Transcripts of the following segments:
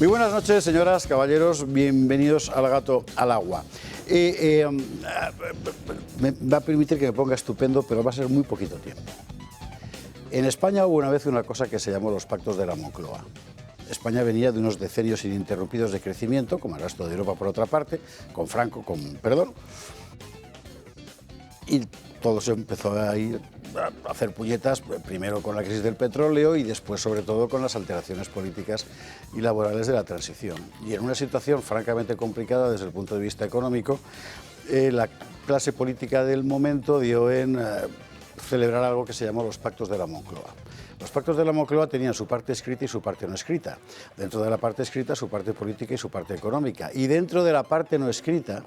Muy buenas noches, señoras, caballeros, bienvenidos al Gato al Agua. Me va a permitir que me ponga estupendo, pero va a ser muy poquito tiempo. En España hubo una vez una cosa que se llamó los pactos de la Moncloa. España venía de unos decenios ininterrumpidos de crecimiento, como el resto de Europa por otra parte, con Franco, y todo se empezó a ir a hacer puñetas, primero con la crisis del petróleo y después sobre todo con las alteraciones políticas y laborales de la transición. Y en una situación francamente complicada desde el punto de vista económico, la clase política del momento dio en celebrar algo que se llamó los pactos de la Moncloa. Los pactos de la Moncloa tenían su parte escrita y su parte no escrita. Dentro de la parte escrita, su parte política y su parte económica. Y dentro de la parte no escrita,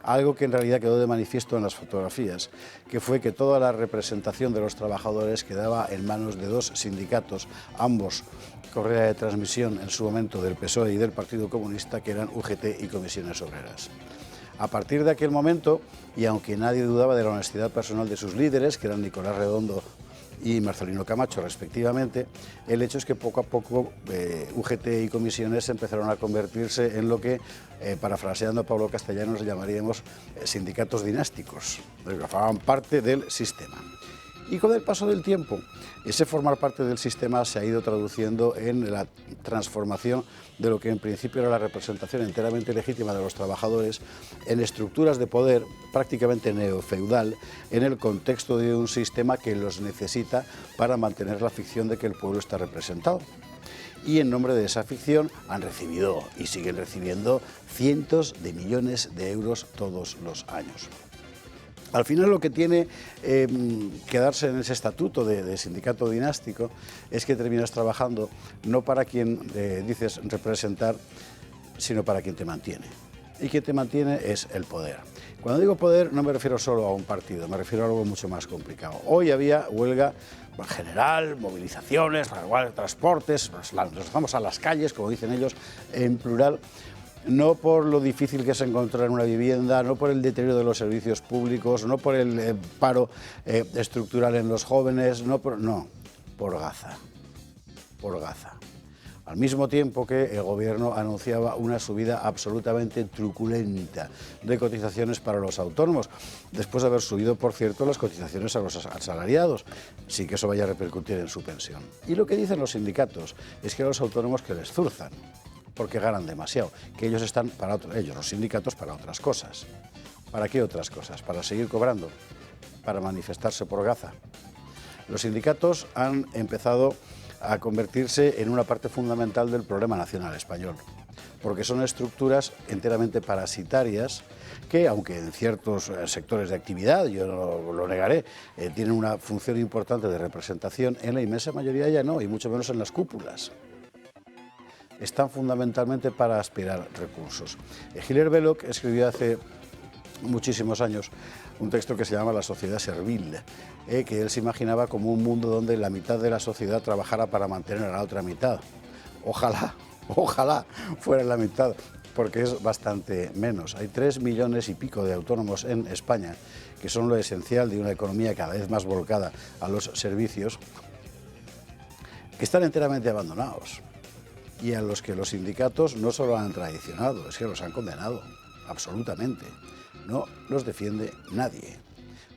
algo que en realidad quedó de manifiesto en las fotografías, que fue que toda la representación de los trabajadores quedaba en manos de dos sindicatos, ambos correa de transmisión en su momento del PSOE y del Partido Comunista, que eran UGT y Comisiones Obreras. A partir de aquel momento, y aunque nadie dudaba de la honestidad personal de sus líderes, que eran Nicolás Redondo y Marcelino Camacho respectivamente, el hecho es que poco a poco UGT y Comisiones empezaron a convertirse en lo que, parafraseando a Pablo Castellanos, llamaríamos sindicatos dinásticos, que formaban parte del sistema. Y con el paso del tiempo, ese formar parte del sistema se ha ido traduciendo en la transformación de lo que en principio era la representación enteramente legítima de los trabajadores en estructuras de poder prácticamente neofeudal en el contexto de un sistema que los necesita para mantener la ficción de que el pueblo está representado. Y en nombre de esa ficción han recibido y siguen recibiendo cientos de millones de euros todos los años. Al final lo que tiene que darse en ese estatuto de sindicato dinástico es que terminas trabajando no para quien dices representar, sino para quien te mantiene. Y quien te mantiene es el poder. Cuando digo poder no me refiero solo a un partido, me refiero a algo mucho más complicado. Hoy había huelga general, movilizaciones, transportes, nos lanzamos a las calles, como dicen ellos, en plural. No por lo difícil que es encontrar una vivienda, no por el deterioro de los servicios públicos, no por el paro estructural en los jóvenes, por Gaza, por Gaza. Al mismo tiempo que el gobierno anunciaba una subida absolutamente truculenta de cotizaciones para los autónomos, después de haber subido, por cierto, las cotizaciones a los asalariados, sin que eso vaya a repercutir en su pensión. Y lo que dicen los sindicatos es que a los autónomos que les zurzan, porque ganan demasiado, que ellos están para ellos, los sindicatos, para otras cosas. ¿Para qué otras cosas? ¿Para seguir cobrando? ¿Para manifestarse por Gaza? Los sindicatos han empezado a convertirse en una parte fundamental del problema nacional español, porque son estructuras enteramente parasitarias que, aunque en ciertos sectores de actividad, yo no lo negaré, tienen una función importante de representación, en la inmensa mayoría ya no, y mucho menos en las cúpulas. Están fundamentalmente para aspirar recursos. Hilaire Belloc escribió hace muchísimos años un texto que se llama La sociedad servil, que él se imaginaba como un mundo donde la mitad de la sociedad trabajara para mantener a la otra mitad. Ojalá fuera la mitad, porque es bastante menos. Hay 3 millones y pico de autónomos en España, que son lo esencial de una economía cada vez más volcada a los servicios, que están enteramente abandonados, y a los que los sindicatos no solo han traicionado, es que los han condenado, absolutamente. No los defiende nadie.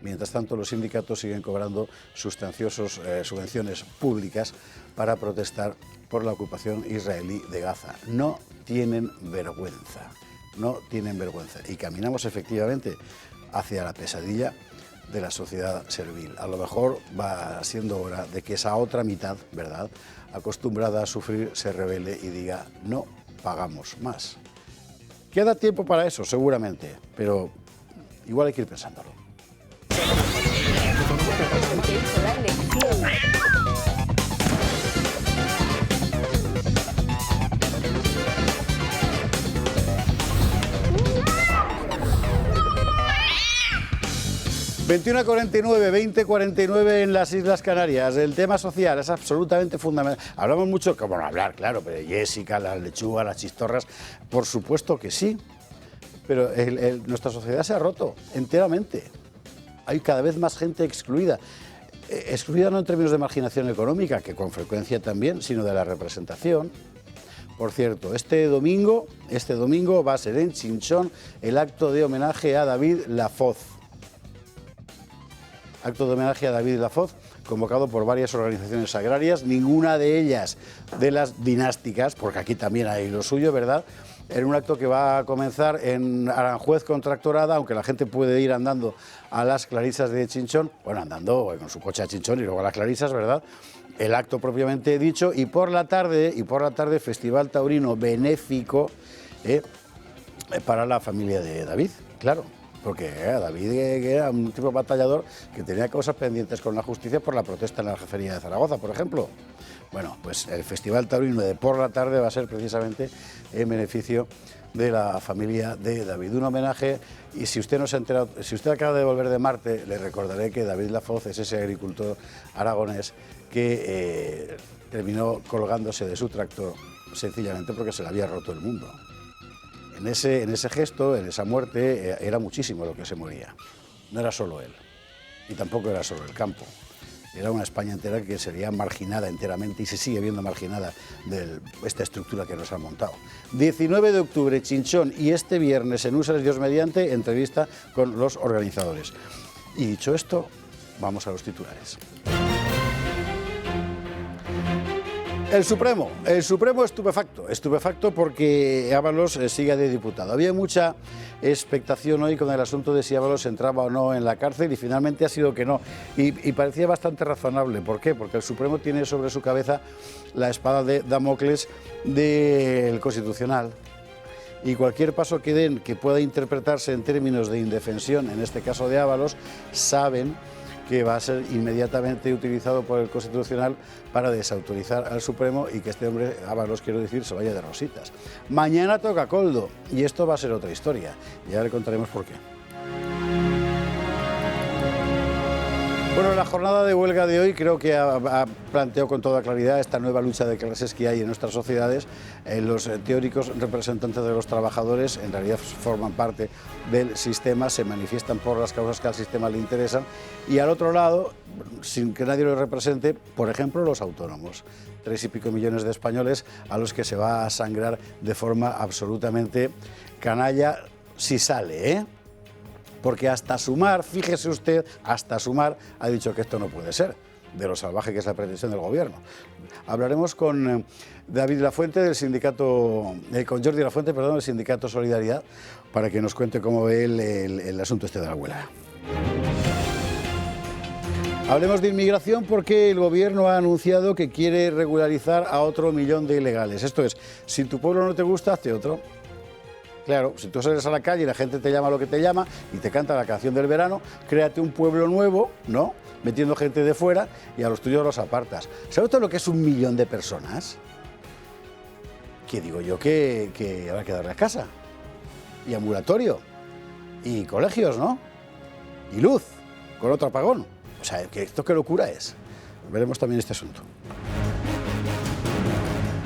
Mientras tanto, los sindicatos siguen cobrando sustanciosas subvenciones públicas para protestar por la ocupación israelí de Gaza. No tienen vergüenza, no tienen vergüenza. Y caminamos efectivamente hacia la pesadilla de la sociedad servil. A lo mejor va siendo hora de que esa otra mitad, ¿verdad?, acostumbrada a sufrir, se rebele y diga, no pagamos más. Queda tiempo para eso, seguramente, pero igual hay que ir pensándolo. 21:49, 20:49 en las Islas Canarias. El tema social es absolutamente fundamental. Hablamos mucho, como no hablar, claro, pero Jessica, las lechugas, las chistorras, por supuesto que sí. Pero nuestra sociedad se ha roto enteramente. Hay cada vez más gente excluida. Excluida no en términos de marginación económica, que con frecuencia también, sino de la representación. Por cierto, este domingo va a ser en Chinchón el acto de homenaje a David Lafoz. Acto de homenaje a David Lafoz, convocado por varias organizaciones agrarias, ninguna de ellas de las dinásticas, porque aquí también hay lo suyo, ¿verdad? En un acto que va a comenzar en Aranjuez con tractorada, aunque la gente puede ir andando a las Clarisas de Chinchón, bueno, andando con su coche a Chinchón y luego a las Clarisas, ¿verdad? El acto propiamente dicho, y por la tarde Festival Taurino benéfico para la familia de David, claro. Porque David era un tipo batallador que tenía cosas pendientes con la justicia por la protesta en la Jefería de Zaragoza, por ejemplo. Bueno, pues el Festival Taurino de por la tarde va a ser precisamente en beneficio de la familia de David. Un homenaje, y si usted no se ha enterado, si usted acaba de volver de Marte, le recordaré que David Lafoz es ese agricultor aragonés que terminó colgándose de su tractor sencillamente porque se le había roto el mundo. En ese gesto, en esa muerte, era muchísimo lo que se moría. No era solo él, y tampoco era solo el campo. Era una España entera que sería marginada enteramente y se sigue viendo marginada de esta estructura que nos ha montado. 19 de octubre, Chinchón, y este viernes en Úsares, Dios mediante, entrevista con los organizadores. Y dicho esto, vamos a los titulares. El Supremo estupefacto porque Ábalos sigue de diputado. Había mucha expectación hoy con el asunto de si Ábalos entraba o no en la cárcel y finalmente ha sido que no. Y parecía bastante razonable. ¿Por qué? Porque el Supremo tiene sobre su cabeza la espada de Damocles del Constitucional. Y cualquier paso que den que pueda interpretarse en términos de indefensión, en este caso de Ábalos, saben que va a ser inmediatamente utilizado por el Constitucional para desautorizar al Supremo y que este hombre, Ábalos, quiero decir, se vaya de rositas. Mañana toca Koldo y esto va a ser otra historia. Ya le contaremos por qué. Bueno, la jornada de huelga de hoy creo que ha planteado con toda claridad esta nueva lucha de clases que hay en nuestras sociedades. Los teóricos representantes de los trabajadores en realidad forman parte del sistema, se manifiestan por las causas que al sistema le interesan y al otro lado, sin que nadie lo represente, por ejemplo, los autónomos. 3 y pico millones de españoles a los que se va a sangrar de forma absolutamente canalla si sale, ¿eh? Porque hasta Sumar, fíjese usted, hasta Sumar ha dicho que esto no puede ser, de lo salvaje que es la pretensión del gobierno. Hablaremos con David Lafuente del sindicato, con Jordi Lafuente, perdón, del sindicato Solidaridad, para que nos cuente cómo ve el asunto este de la huelga. Hablemos de inmigración porque el gobierno ha anunciado que quiere regularizar a otro 1 millón de ilegales. Esto es, si tu pueblo no te gusta, hazte otro. Claro, si tú sales a la calle y la gente te llama lo que te llama y te canta la canción del verano, créate un pueblo nuevo, ¿no? Metiendo gente de fuera y a los tuyos los apartas. ¿Sabes todo lo que es 1 millón de personas? Que digo yo que habrá que darle a casa. Y ambulatorio. Y colegios, ¿no? Y luz, con otro apagón. O sea, que esto qué locura es. Veremos también este asunto.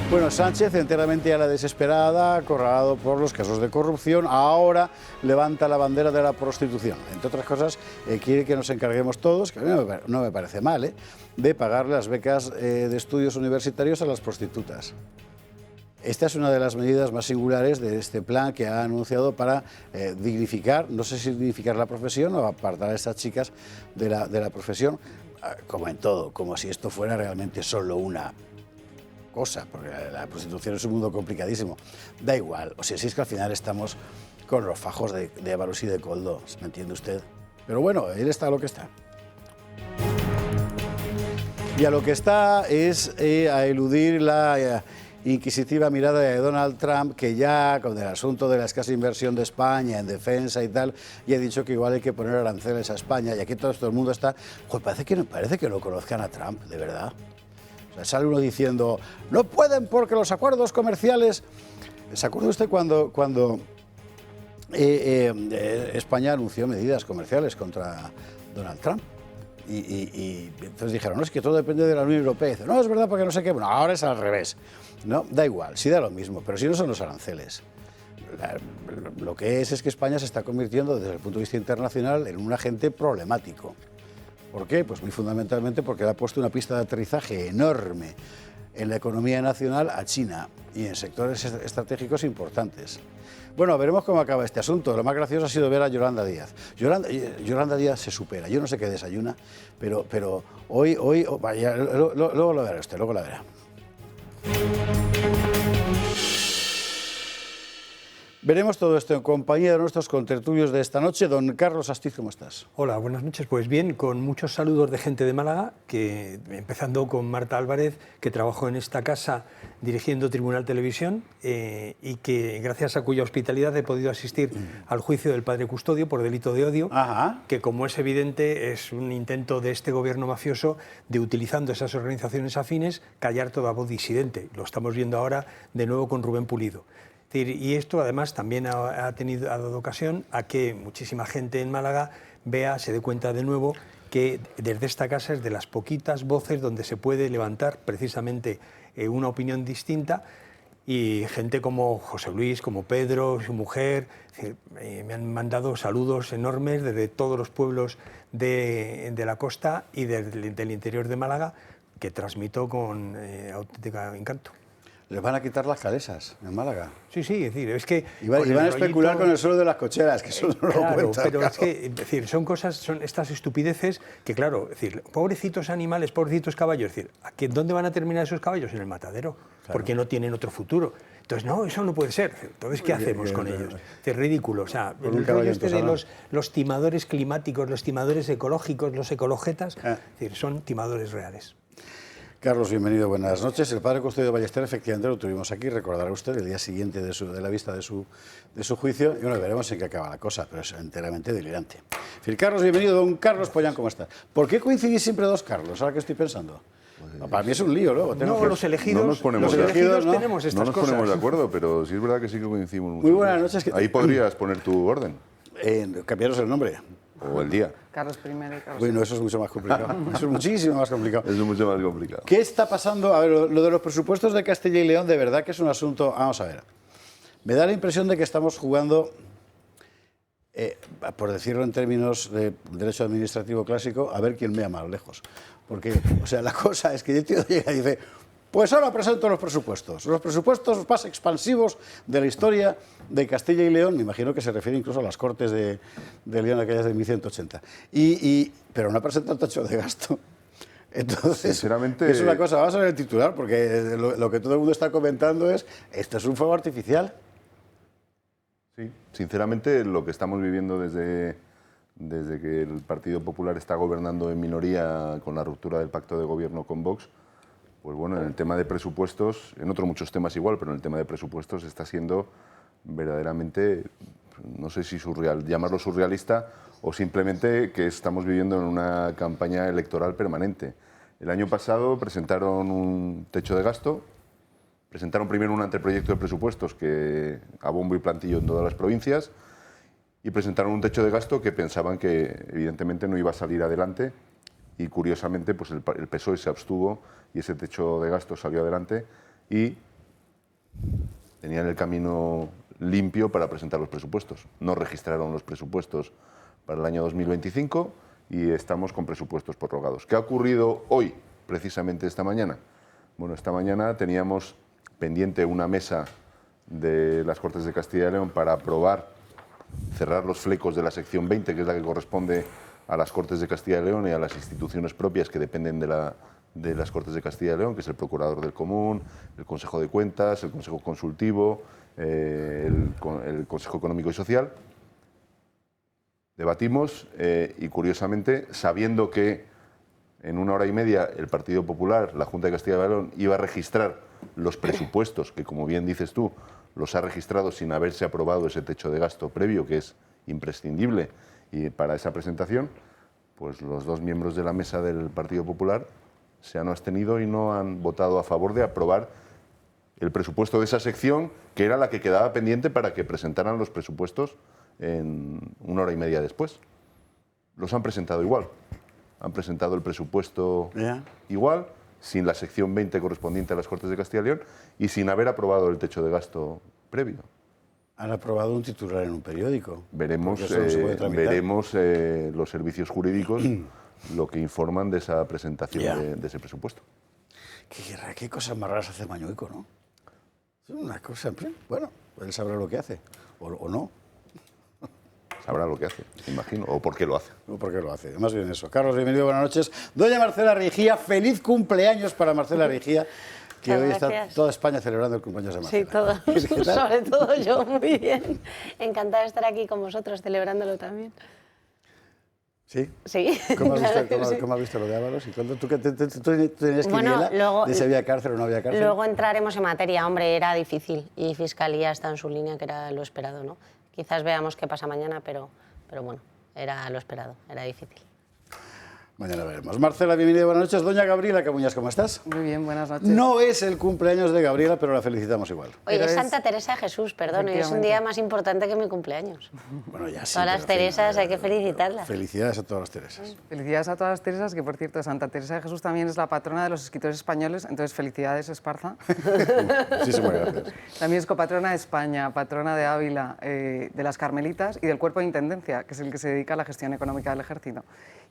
Bueno, Sánchez, enteramente a la desesperada, acorralado por los casos de corrupción, ahora levanta la bandera de la prostitución. Entre otras cosas, quiere que nos encarguemos todos, que a mí no me parece mal, de pagar las becas de estudios universitarios a las prostitutas. Esta es una de las medidas más singulares de este plan que ha anunciado para dignificar, no sé si dignificar la profesión o apartar a estas chicas de la profesión, como en todo, como si esto fuera realmente solo una cosa, porque la prostitución es un mundo complicadísimo. Da igual, o sea, si es que al final estamos con los fajos de Ábalos y de Koldo, ¿me entiende usted? Pero bueno, él está a lo que está. Y a lo que está es a eludir la inquisitiva mirada de Donald Trump, que ya con el asunto de la escasa inversión de España en defensa y tal, ya ha dicho que igual hay que poner aranceles a España, y aquí todo el mundo está... Pues parece que no conozcan a Trump, de verdad. O sea, sale uno diciendo, no pueden porque los acuerdos comerciales... ¿Se acuerda usted cuando España anunció medidas comerciales contra Donald Trump? Y entonces dijeron, no, es que todo depende de la Unión Europea. Y dice, no, es verdad porque no sé qué. Bueno, ahora es al revés. No, da igual, sí da lo mismo, pero si no son los aranceles. Lo que es que España se está convirtiendo desde el punto de vista internacional en un agente problemático. ¿Por qué? Pues muy fundamentalmente porque le ha puesto una pista de aterrizaje enorme en la economía nacional a China y en sectores estratégicos importantes. Bueno, veremos cómo acaba este asunto. Lo más gracioso ha sido ver a Yolanda Díaz. Yolanda Díaz se supera. Yo no sé qué desayuna, pero hoy vaya, luego lo verá usted, luego la verá. Veremos todo esto en compañía de nuestros contertulios de esta noche. Don Carlos Astiz, ¿cómo estás? Hola, buenas noches. Pues bien, con muchos saludos de gente de Málaga, empezando con Marta Álvarez, que trabajó en esta casa dirigiendo Tribunal Televisión y que gracias a cuya hospitalidad he podido asistir al juicio del padre Custodio por delito de odio, que como es evidente es un intento de este gobierno mafioso de, utilizando esas organizaciones afines, callar toda voz disidente. Lo estamos viendo ahora de nuevo con Rubén Pulido. Y esto además también ha dado ocasión a que muchísima gente en Málaga se dé cuenta de nuevo que desde esta casa es de las poquitas voces donde se puede levantar precisamente una opinión distinta, y gente como José Luis, como Pedro, su mujer, me han mandado saludos enormes desde todos los pueblos de la costa y del interior de Málaga, que transmito con auténtico encanto. Les van a quitar las calesas en Málaga. Sí, es decir, es que... Y van a especular con el suelo de las cocheras, que eso no lo cuentan. Pero es decir, son estas estupideces que, claro, es decir, pobrecitos animales, pobrecitos caballos, es decir, ¿dónde van a terminar esos caballos? En el matadero, claro, porque no tienen otro futuro. Entonces, no, eso no puede ser. Entonces, ¿qué hacemos con ellos? Es ridículo. O sea, el rollo este de los timadores climáticos, los timadores ecológicos, los ecologetas, es decir, son timadores reales. Carlos, bienvenido, buenas noches. El padre Custodio de Ballester, efectivamente, lo tuvimos aquí, recordará usted, el día siguiente de la vista de su juicio, y bueno, veremos en qué acaba la cosa, pero es enteramente delirante. En fin, Carlos, bienvenido. Don Carlos Pollán, ¿cómo está? ¿Por qué coincidís siempre dos Carlos? Ahora que estoy pensando. Para mí es un lío, luego. Los elegidos, no nos ponemos tenemos estas cosas. No nos ponemos de acuerdo, pero sí es verdad que sí que coincidimos mucho. Muy buenas noches. Ahí podrías poner tu orden. Cambiaros el nombre. O el día. Carlos I y Carlos Bueno, eso es mucho más complicado. Eso es muchísimo más complicado. Eso es mucho más complicado. ¿Qué está pasando? A ver, lo de los presupuestos de Castilla y León, de verdad que es un asunto... Vamos a ver. Me da la impresión de que estamos jugando, por decirlo en términos de derecho administrativo clásico, a ver quién mea más lejos. Porque, o sea, la cosa es que el tío llega y dice... Pues ahora presento los presupuestos más expansivos de la historia de Castilla y León. Me imagino que se refiere incluso a las Cortes de León, aquellas de 1180. Pero no ha presentado el techo de gasto. Entonces, sinceramente, es una cosa, vamos a ver el titular, porque lo que todo el mundo está comentando es, ¿esto es un fuego artificial? Sí, sinceramente lo que estamos viviendo desde que el Partido Popular está gobernando en minoría con la ruptura del pacto de gobierno con Vox, pues bueno, en el tema de presupuestos, en otros muchos temas igual, pero en el tema de presupuestos está siendo verdaderamente, no sé si llamarlo surrealista o simplemente que estamos viviendo en una campaña electoral permanente. El año pasado presentaron un techo de gasto, presentaron primero un anteproyecto de presupuestos que a bombo y platillo en todas las provincias y presentaron un techo de gasto que pensaban que evidentemente no iba a salir adelante. Y curiosamente pues el PSOE se abstuvo y ese techo de gasto salió adelante y tenían el camino limpio para presentar los presupuestos. No registraron los presupuestos para el año 2025 y estamos con presupuestos prorrogados. ¿Qué ha ocurrido hoy, precisamente esta mañana? Bueno, esta mañana teníamos pendiente una mesa de las Cortes de Castilla y León para cerrar los flecos de la sección 20, que es la que corresponde a las Cortes de Castilla y León y a las instituciones propias que dependen de las Cortes de Castilla y León, que es el Procurador del Común, el Consejo de Cuentas, el Consejo Consultivo, el Consejo Económico y Social. Debatimos y, curiosamente, sabiendo que en 1 hora y media el Partido Popular, la Junta de Castilla y León, iba a registrar los presupuestos, que como bien dices tú, los ha registrado sin haberse aprobado ese techo de gasto previo, que es imprescindible, y para esa presentación, pues los dos miembros de la mesa del Partido Popular se han abstenido y no han votado a favor de aprobar el presupuesto de esa sección, que era la que quedaba pendiente para que presentaran los presupuestos en 1 hora y media después. Los han presentado igual. Han presentado el presupuesto igual, sin la sección 20 correspondiente a las Cortes de Castilla y León y sin haber aprobado el techo de gasto previo. Han aprobado un titular en un periódico. Veremos los servicios jurídicos lo que informan de esa presentación de ese presupuesto. ¿Qué cosas más raras hace Mañueco, no? Es una cosa, en fin, bueno, él sabrá lo que hace, o no. Sabrá lo que hace, imagino, o por qué lo hace. O por qué lo hace, más bien eso. Carlos, bienvenido, buenas noches. Doña Marcela Rigía, feliz cumpleaños para Marcela Rigía, que hoy está toda España celebrando el cumpleaños de Marcela. Sí, todos, sobre todo yo, muy bien. Encantada de estar aquí con vosotros, celebrándolo también. ¿Sí? Sí. ¿Cómo has, claro visto, sí. cómo has visto lo de Ábalos? ¿Y cuándo tú tenías Bueno, luego, de si había cárcel o no había cárcel? Luego entraremos en materia. Hombre, era difícil y Fiscalía está en su línea, que era lo esperado, ¿no? Quizás veamos qué pasa mañana, pero bueno, era lo esperado, era difícil. Mañana veremos. Marcela, bienvenida, buenas noches. Doña Gabriela Camuñas, ¿cómo estás? Muy bien, buenas noches. No es el cumpleaños de Gabriela, pero la felicitamos igual. Oye, Pero es es- Santa Teresa de Jesús, perdón, y es un día más importante que mi cumpleaños. Bueno, ya sí. Todas las pero, en fin, Teresas hay que felicitarlas. Felicidades a todas las Teresas. Felicidades a todas las Teresas, que por cierto, Santa Teresa de Jesús también es la patrona de los escritores españoles, entonces felicidades, Esparza. Muchísimas gracias. También es copatrona de España, patrona de Ávila, de las Carmelitas y del Cuerpo de Intendencia, que es el que se dedica a la gestión económica del Ejército.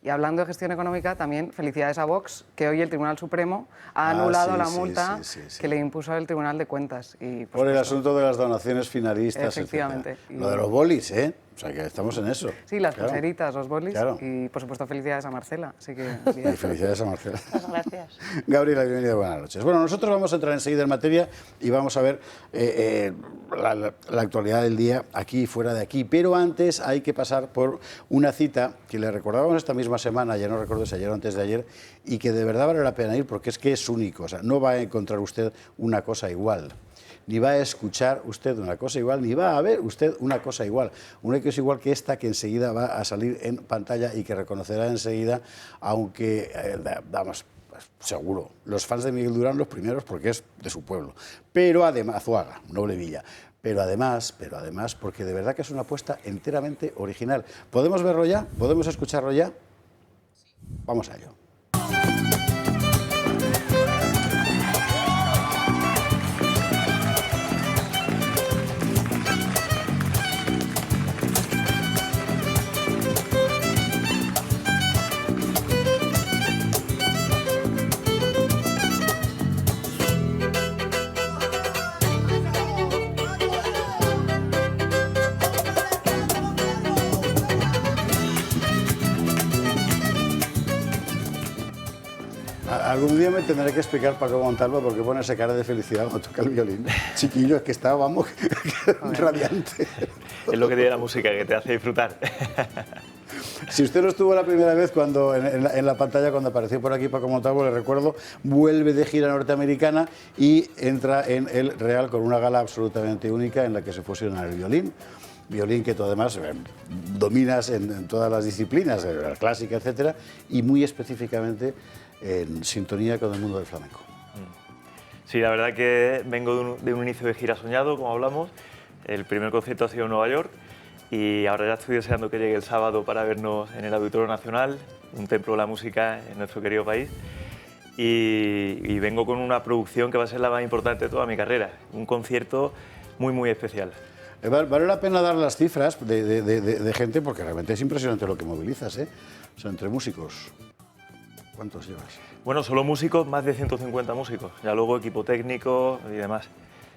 Y hablando de gestión económica, también felicidades a Vox, que hoy el Tribunal Supremo ha anulado sí, la sí, multa sí. que le impuso el Tribunal de Cuentas. Y, Por el pues, asunto de las donaciones finalistas, Efectivamente. etcétera. Lo de los bolis, ¿eh? O sea, que estamos en eso. Sí, las Claro. pulseritas, los bolis Claro. y, por supuesto, felicidades a Marcela. Así que, Y felicidades a Marcela. Muchas gracias. Gabriela, bienvenida, buenas noches. Bueno, nosotros vamos a entrar enseguida en materia y vamos a ver la actualidad del día aquí y fuera de aquí. Pero antes hay que pasar por una cita que le recordábamos esta misma semana, ya no recuerdo si ayer o antes de ayer, y que de verdad vale la pena ir porque es que es único. O sea, no va a encontrar usted una cosa igual. Ni va a escuchar usted una cosa igual, ni va a ver usted una cosa igual. Una cosa igual que esta que enseguida va a salir en pantalla y que reconocerá enseguida, aunque, vamos, seguro, los fans de Miguel Durán los primeros porque es de su pueblo. Pero además, Azuaga, Noble Villa. Pero además, porque de verdad que es una apuesta enteramente original. ¿Podemos verlo ya? ¿Podemos escucharlo ya? Vamos a ello. Algún día me tendré que explicar Paco Montalvo porque pone esa cara de felicidad cuando toca el violín. Chiquillo, es que está, vamos, radiante. Es lo que tiene la música, que te hace disfrutar. Si usted no estuvo la primera vez cuando en la pantalla, cuando apareció por aquí Paco Montalvo, le recuerdo, vuelve de gira norteamericana y entra en el Real con una gala absolutamente única en la que se fusiona el violín que tú además dominas en todas las disciplinas, la clásica, etcétera, y muy específicamente en sintonía con el mundo del flamenco. Sí, la verdad que vengo de un inicio de gira soñado, como hablamos. El primer concierto ha sido en Nueva York y ahora ya estoy deseando que llegue el sábado para vernos en el Auditorio Nacional, un templo de la música en nuestro querido país. Y vengo con una producción que va a ser la más importante de toda mi carrera, un concierto muy, muy especial. Vale la pena dar las cifras de gente porque realmente es impresionante lo que movilizas, ¿eh? O sea, entre músicos, ¿cuántos llevas? Bueno, solo músicos, más de 150 músicos, ya luego equipo técnico y demás.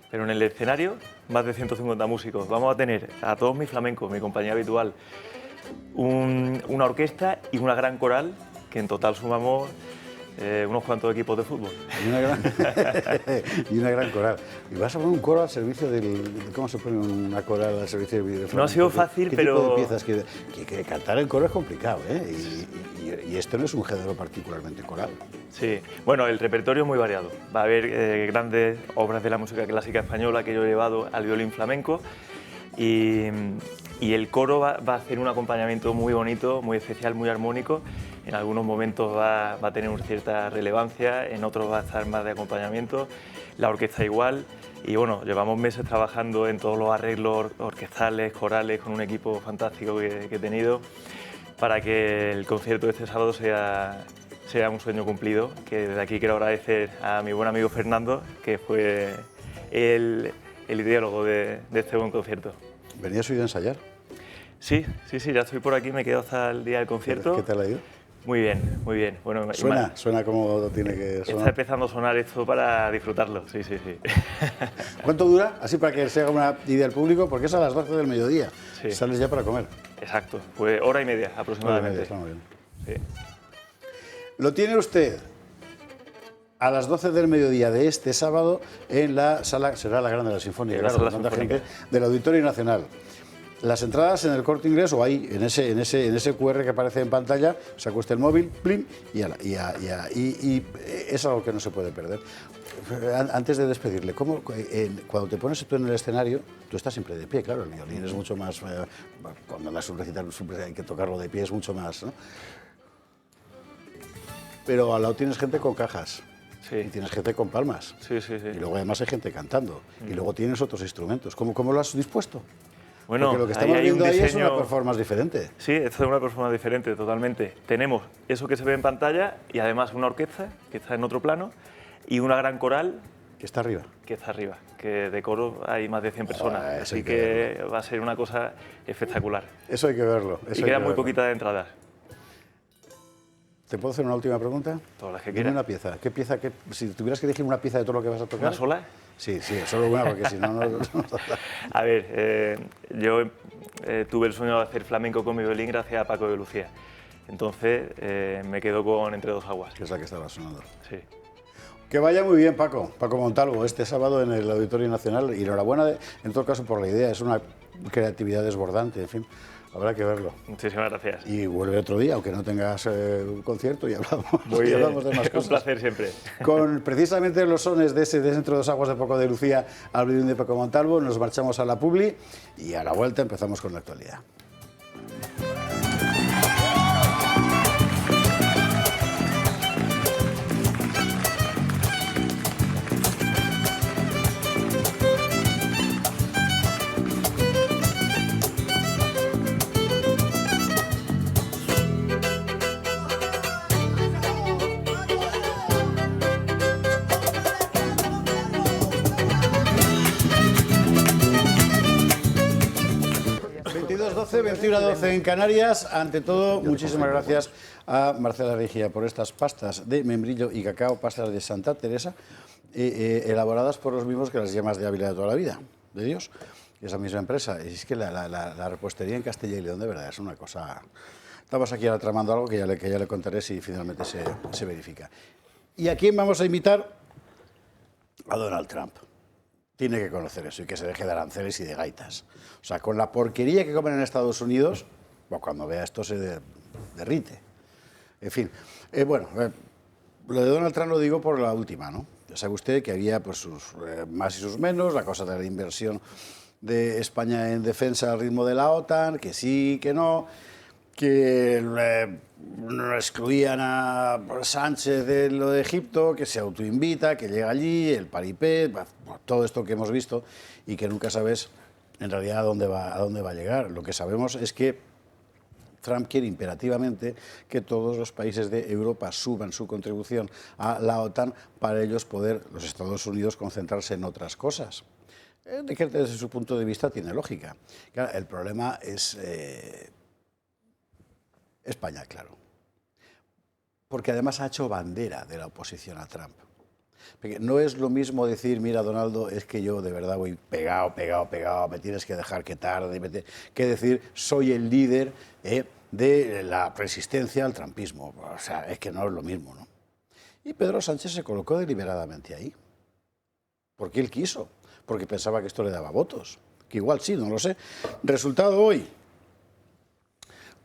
Pero en el escenario, más de 150 músicos. Vamos a tener a todos mis flamencos, mi compañía habitual, una orquesta y una gran coral, que en total sumamos unos cuantos equipos de fútbol. Y una gran coral. ¿Y vas a poner un coro al servicio cómo se pone una coral al servicio del flamenco? No ha sido fácil, ¿Qué pero... tipo de piezas que cantar en coro es complicado, ¿eh? Y esto no es un género particularmente coral. Sí, bueno, el repertorio es muy variado. Va a haber grandes obras de la música clásica española que yo he llevado al violín flamenco y el coro va a hacer un acompañamiento muy bonito, muy especial, muy armónico. En algunos momentos va a tener una cierta relevancia, en otros va a estar más de acompañamiento. La orquesta igual. Y bueno, llevamos meses trabajando en todos los arreglos orquestales, corales, con un equipo fantástico que he tenido, para que el concierto de este sábado sea un sueño cumplido, que desde aquí quiero agradecer a mi buen amigo Fernando, que fue el ideólogo de este buen concierto. ¿Venías hoy a ensayar? Sí, ya estoy por aquí, me quedo hasta el día del concierto. ¿Qué tal ha ido? Muy bien, muy bien. Bueno, Suena como tiene que sonar. Está empezando a sonar esto para disfrutarlo, sí. ¿Cuánto dura? Así para que se haga una idea del público, porque es a las 12 del mediodía. Sí. Sales ya para comer. Exacto, pues hora y media aproximadamente. Está muy bien. Sí. Lo tiene usted a las 12 del mediodía de este sábado en la sala, será la Grande de la Sinfónica, En la claro, Sala con tanta Sinfónica. gente, del Auditorio Nacional. Las entradas en el Corte Inglés o ahí, en ese QR que aparece en pantalla, se acuesta el móvil, plim, y es algo que no se puede perder. Antes de despedirle, cuando te pones tú en el escenario, tú estás siempre de pie, claro, el violín es mucho más, cuando andas un recital siempre hay que tocarlo de pie, es mucho más, ¿no? Pero al lado tienes gente con cajas. Sí. Y tienes gente con palmas. Sí. Y luego además hay gente cantando. Y luego tienes otros instrumentos. ¿Cómo lo has dispuesto? Bueno, porque lo que estamos hay viendo un ahí es diseño... una performance diferente. Sí, esto es una performance diferente, totalmente. Tenemos eso que se ve en pantalla y además una orquesta que está en otro plano y una gran coral Que está arriba. que está arriba, que de coro hay más de 100 personas, eso así hay que que va a ser una cosa espectacular. Eso hay que verlo. Y quedan muy poquitas de entradas. ¿Te puedo hacer una última pregunta? Todas las que Dime quieras. una pieza. ¿Qué pieza? Si tuvieras que elegir una pieza de todo lo que vas a tocar. ¿Una sola? Sí, solo una, porque si no, no. A ver, yo tuve el sueño de hacer flamenco con mi violín gracias a Paco de Lucía. Entonces me quedo con Entre dos aguas. Que es la que estaba sonando. Sí. Que vaya muy bien, Paco Montalvo, este sábado en el Auditorio Nacional. Y enhorabuena, en todo caso, por la idea. Es una creatividad desbordante, en fin. Habrá que verlo. Muchísimas gracias. Y vuelve otro día, aunque no tengas un concierto, y hablamos, Muy y bien. hablamos de más cosas. Un placer siempre. Con precisamente los sones de ese Entre dos aguas de Paco de Lucía al violín de Paco Montalvo, nos marchamos a la publi y a la vuelta empezamos con la actualidad. ...12, 21:12 en Canarias. Ante todo, muchísimas gracias a Marcela Regia por estas pastas de membrillo y cacao, pastas de Santa Teresa, elaboradas por los mismos que las yemas de Ávila de toda la vida, de Dios, esa misma empresa. Y es que la repostería en Castilla y León, de verdad, es una cosa... Estamos aquí ahora tramando algo que ya le contaré si finalmente se verifica. ¿Y a quién vamos a invitar? A Donald Trump. Tiene que conocer eso y que se deje de aranceles y de gaitas. O sea, con la porquería que comen en Estados Unidos, pues cuando vea esto se derrite. En fin, lo de Donald Trump lo digo por la última, ¿no? Ya sabe usted que había pues, sus más y sus menos, la cosa de la inversión de España en defensa al ritmo de la OTAN, que sí, que no, que excluían a Sánchez de lo de Egipto, que se autoinvita, que llega allí, el paripé, todo esto que hemos visto y que nunca sabes en realidad a dónde va a llegar. Lo que sabemos es que Trump quiere imperativamente que todos los países de Europa suban su contribución a la OTAN para ellos poder, los Estados Unidos, concentrarse en otras cosas. Que desde su punto de vista tiene lógica. Claro, el problema es España, claro. Porque además ha hecho bandera de la oposición a Trump. Porque no es lo mismo decir, mira, Donaldo, es que yo de verdad voy pegado, me tienes que dejar que tarde, que decir, soy el líder de la resistencia al trumpismo. O sea, es que no es lo mismo, ¿no? Y Pedro Sánchez se colocó deliberadamente ahí. Porque él quiso, porque pensaba que esto le daba votos. Que igual sí, no lo sé. Resultado hoy,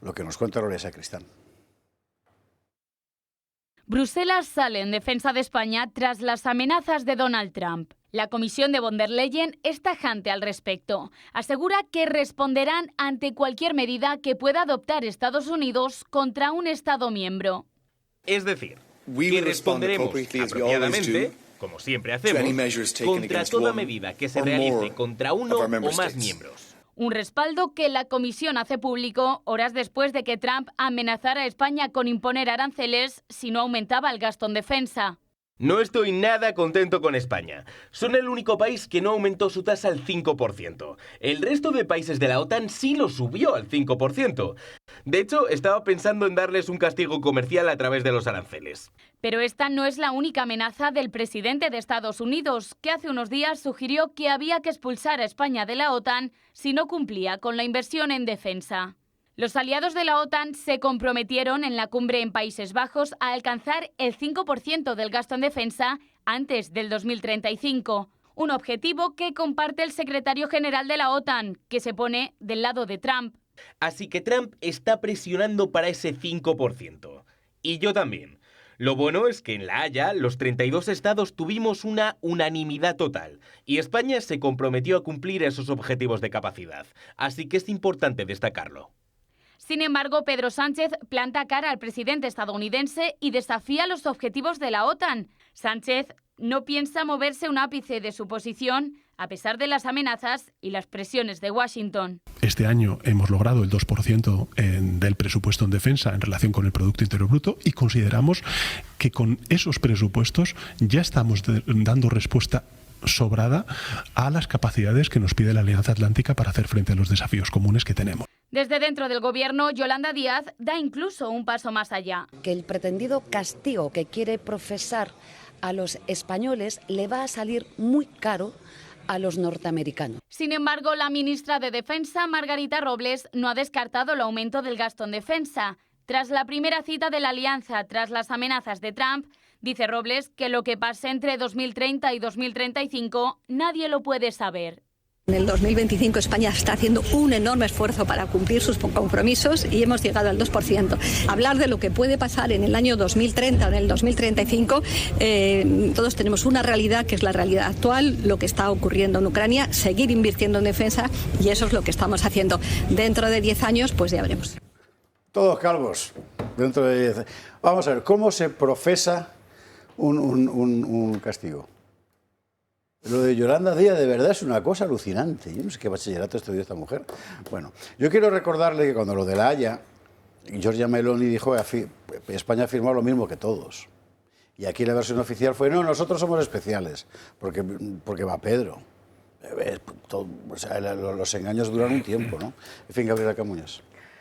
lo que nos cuenta Lorea Sacristán. Bruselas sale en defensa de España tras las amenazas de Donald Trump. La Comisión de von der Leyen es tajante al respecto. Asegura que responderán ante cualquier medida que pueda adoptar Estados Unidos contra un Estado miembro. Es decir, que responderemos apropiadamente, como siempre hacemos, contra toda medida que se realice contra uno o más miembros. Un respaldo que la Comisión hace público horas después de que Trump amenazara a España con imponer aranceles si no aumentaba el gasto en defensa. No estoy nada contento con España. Son el único país que no aumentó su tasa al 5%. El resto de países de la OTAN sí lo subió al 5%. De hecho, estaba pensando en darles un castigo comercial a través de los aranceles. Pero esta no es la única amenaza del presidente de Estados Unidos, que hace unos días sugirió que había que expulsar a España de la OTAN si no cumplía con la inversión en defensa. Los aliados de la OTAN se comprometieron en la cumbre en Países Bajos a alcanzar el 5% del gasto en defensa antes del 2035, un objetivo que comparte el secretario general de la OTAN, que se pone del lado de Trump. Así que Trump está presionando para ese 5%. Y yo también. Lo bueno es que en La Haya los 32 estados tuvimos una unanimidad total y España se comprometió a cumplir esos objetivos de capacidad. Así que es importante destacarlo. Sin embargo, Pedro Sánchez planta cara al presidente estadounidense y desafía los objetivos de la OTAN. Sánchez no piensa moverse un ápice de su posición, a pesar de las amenazas y las presiones de Washington. Este año hemos logrado el 2% del presupuesto en defensa en relación con el Producto Interior Bruto y consideramos que con esos presupuestos ya estamos dando respuesta sobrada a las capacidades que nos pide la Alianza Atlántica para hacer frente a los desafíos comunes que tenemos. Desde dentro del Gobierno, Yolanda Díaz da incluso un paso más allá. Que el pretendido castigo que quiere profesar a los españoles le va a salir muy caro a los norteamericanos. Sin embargo, la ministra de Defensa, Margarita Robles, no ha descartado el aumento del gasto en defensa. Tras la primera cita de la alianza, tras las amenazas de Trump, dice Robles que lo que pase entre 2030 y 2035 nadie lo puede saber. En el 2025 España está haciendo un enorme esfuerzo para cumplir sus compromisos y hemos llegado al 2%. Hablar de lo que puede pasar en el año 2030 o en el 2035, todos tenemos una realidad que es la realidad actual, lo que está ocurriendo en Ucrania, seguir invirtiendo en defensa y eso es lo que estamos haciendo. Dentro de 10 años, pues ya veremos. Todos calvos, dentro de 10. Vamos a ver, ¿cómo se profesa un castigo? Lo de Yolanda Díaz de verdad es una cosa alucinante. Yo no sé qué bachillerato estudió esta mujer. Bueno, yo quiero recordarle que cuando lo de La Haya, Giorgia Meloni dijo que España ha firmado lo mismo que todos. Y aquí la versión oficial fue, no, nosotros somos especiales, porque va Pedro. O sea, los engaños duran un tiempo, ¿no? En fin, Gabriela Camuñas.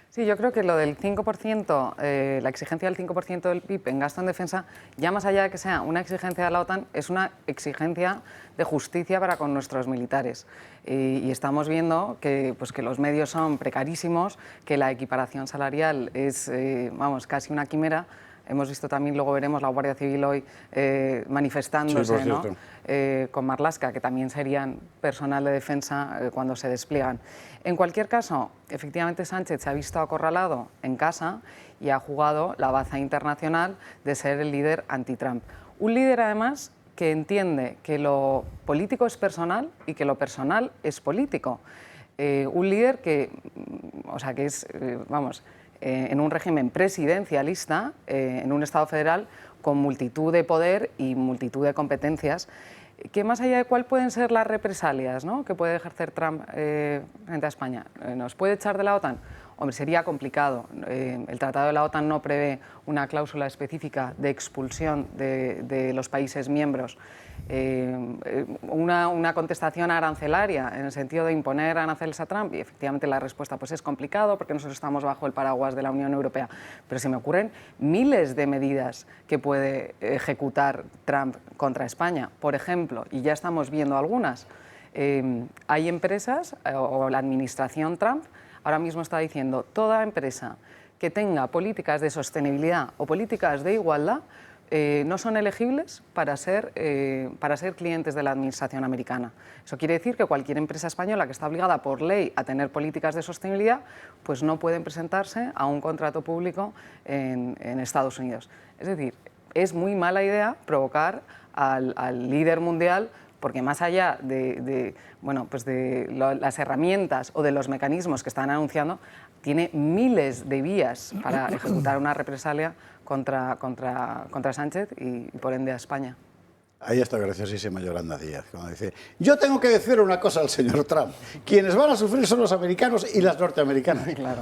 Sí, yo creo que lo del 5%, la exigencia del 5% del PIB en gasto en defensa, ya más allá de que sea una exigencia de la OTAN, es una exigencia de justicia para con nuestros militares. Y estamos viendo que los medios son precarísimos, que la equiparación salarial es, casi una quimera. Hemos visto también, luego veremos la Guardia Civil hoy manifestándose, sí, ¿no? Con Marlaska, que también serían personal de defensa cuando se despliegan. En cualquier caso, efectivamente Sánchez se ha visto acorralado en casa y ha jugado la baza internacional de ser el líder anti-Trump. Un líder, además, que entiende que lo político es personal y que lo personal es político. Un líder que es, en un régimen presidencialista, en un Estado federal con multitud de poder y multitud de competencias, que más allá de cuál pueden ser las represalias, ¿no?, que puede ejercer Trump frente a España. ¿Nos puede echar de la OTAN? Hombre, sería complicado. El Tratado de la OTAN no prevé una cláusula específica de expulsión de los países miembros. Una contestación arancelaria en el sentido de imponer aranceles a Trump, y efectivamente la respuesta es complicado porque nosotros estamos bajo el paraguas de la Unión Europea, pero se me ocurren miles de medidas que puede ejecutar Trump contra España. Por ejemplo, y ya estamos viendo algunas, hay empresas o la administración Trump ahora mismo está diciendo toda empresa que tenga políticas de sostenibilidad o políticas de igualdad no son elegibles para ser clientes de la administración americana. Eso quiere decir que cualquier empresa española que está obligada por ley a tener políticas de sostenibilidad, pues no pueden presentarse a un contrato público en Estados Unidos. Es decir, es muy mala idea provocar al líder mundial, porque más allá de las herramientas o de los mecanismos que están anunciando, tiene miles de vías para ejecutar una represalia contra Sánchez y por ende a España. Ahí está graciosísima Yolanda Díaz, cuando dice, yo tengo que decir una cosa al señor Trump, quienes van a sufrir son los americanos y las norteamericanas. Claro.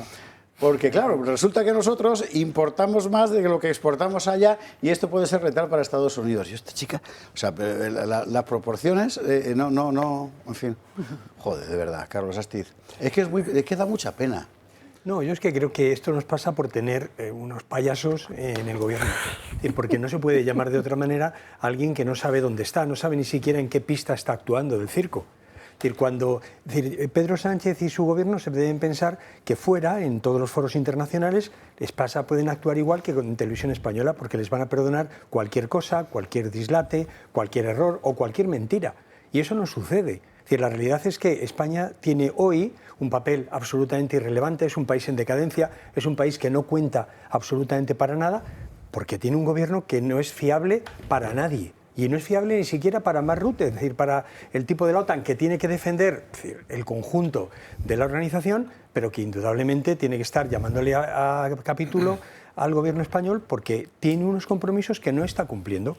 Porque, claro, resulta que nosotros importamos más de lo que exportamos allá y esto puede ser letal para Estados Unidos. Y esta chica, o sea, las proporciones, no, en fin. Joder, de verdad, Carlos Astiz. Es que da mucha pena. No, yo es que creo que esto nos pasa por tener unos payasos en el gobierno. Porque no se puede llamar de otra manera a alguien que no sabe dónde está, no sabe ni siquiera en qué pista está actuando del circo. Pedro Sánchez y su gobierno se deben pensar que fuera, en todos los foros internacionales, pueden actuar igual que en televisión española, porque les van a perdonar cualquier cosa, cualquier dislate, cualquier error o cualquier mentira. Y eso no sucede. La realidad es que España tiene hoy un papel absolutamente irrelevante, es un país en decadencia, es un país que no cuenta absolutamente para nada, porque tiene un gobierno que no es fiable para nadie. Y no es fiable ni siquiera para Mark Rutte, es decir, para el tipo de la OTAN que tiene que defender el conjunto de la organización, pero que indudablemente tiene que estar llamándole a capítulo al gobierno español porque tiene unos compromisos que no está cumpliendo.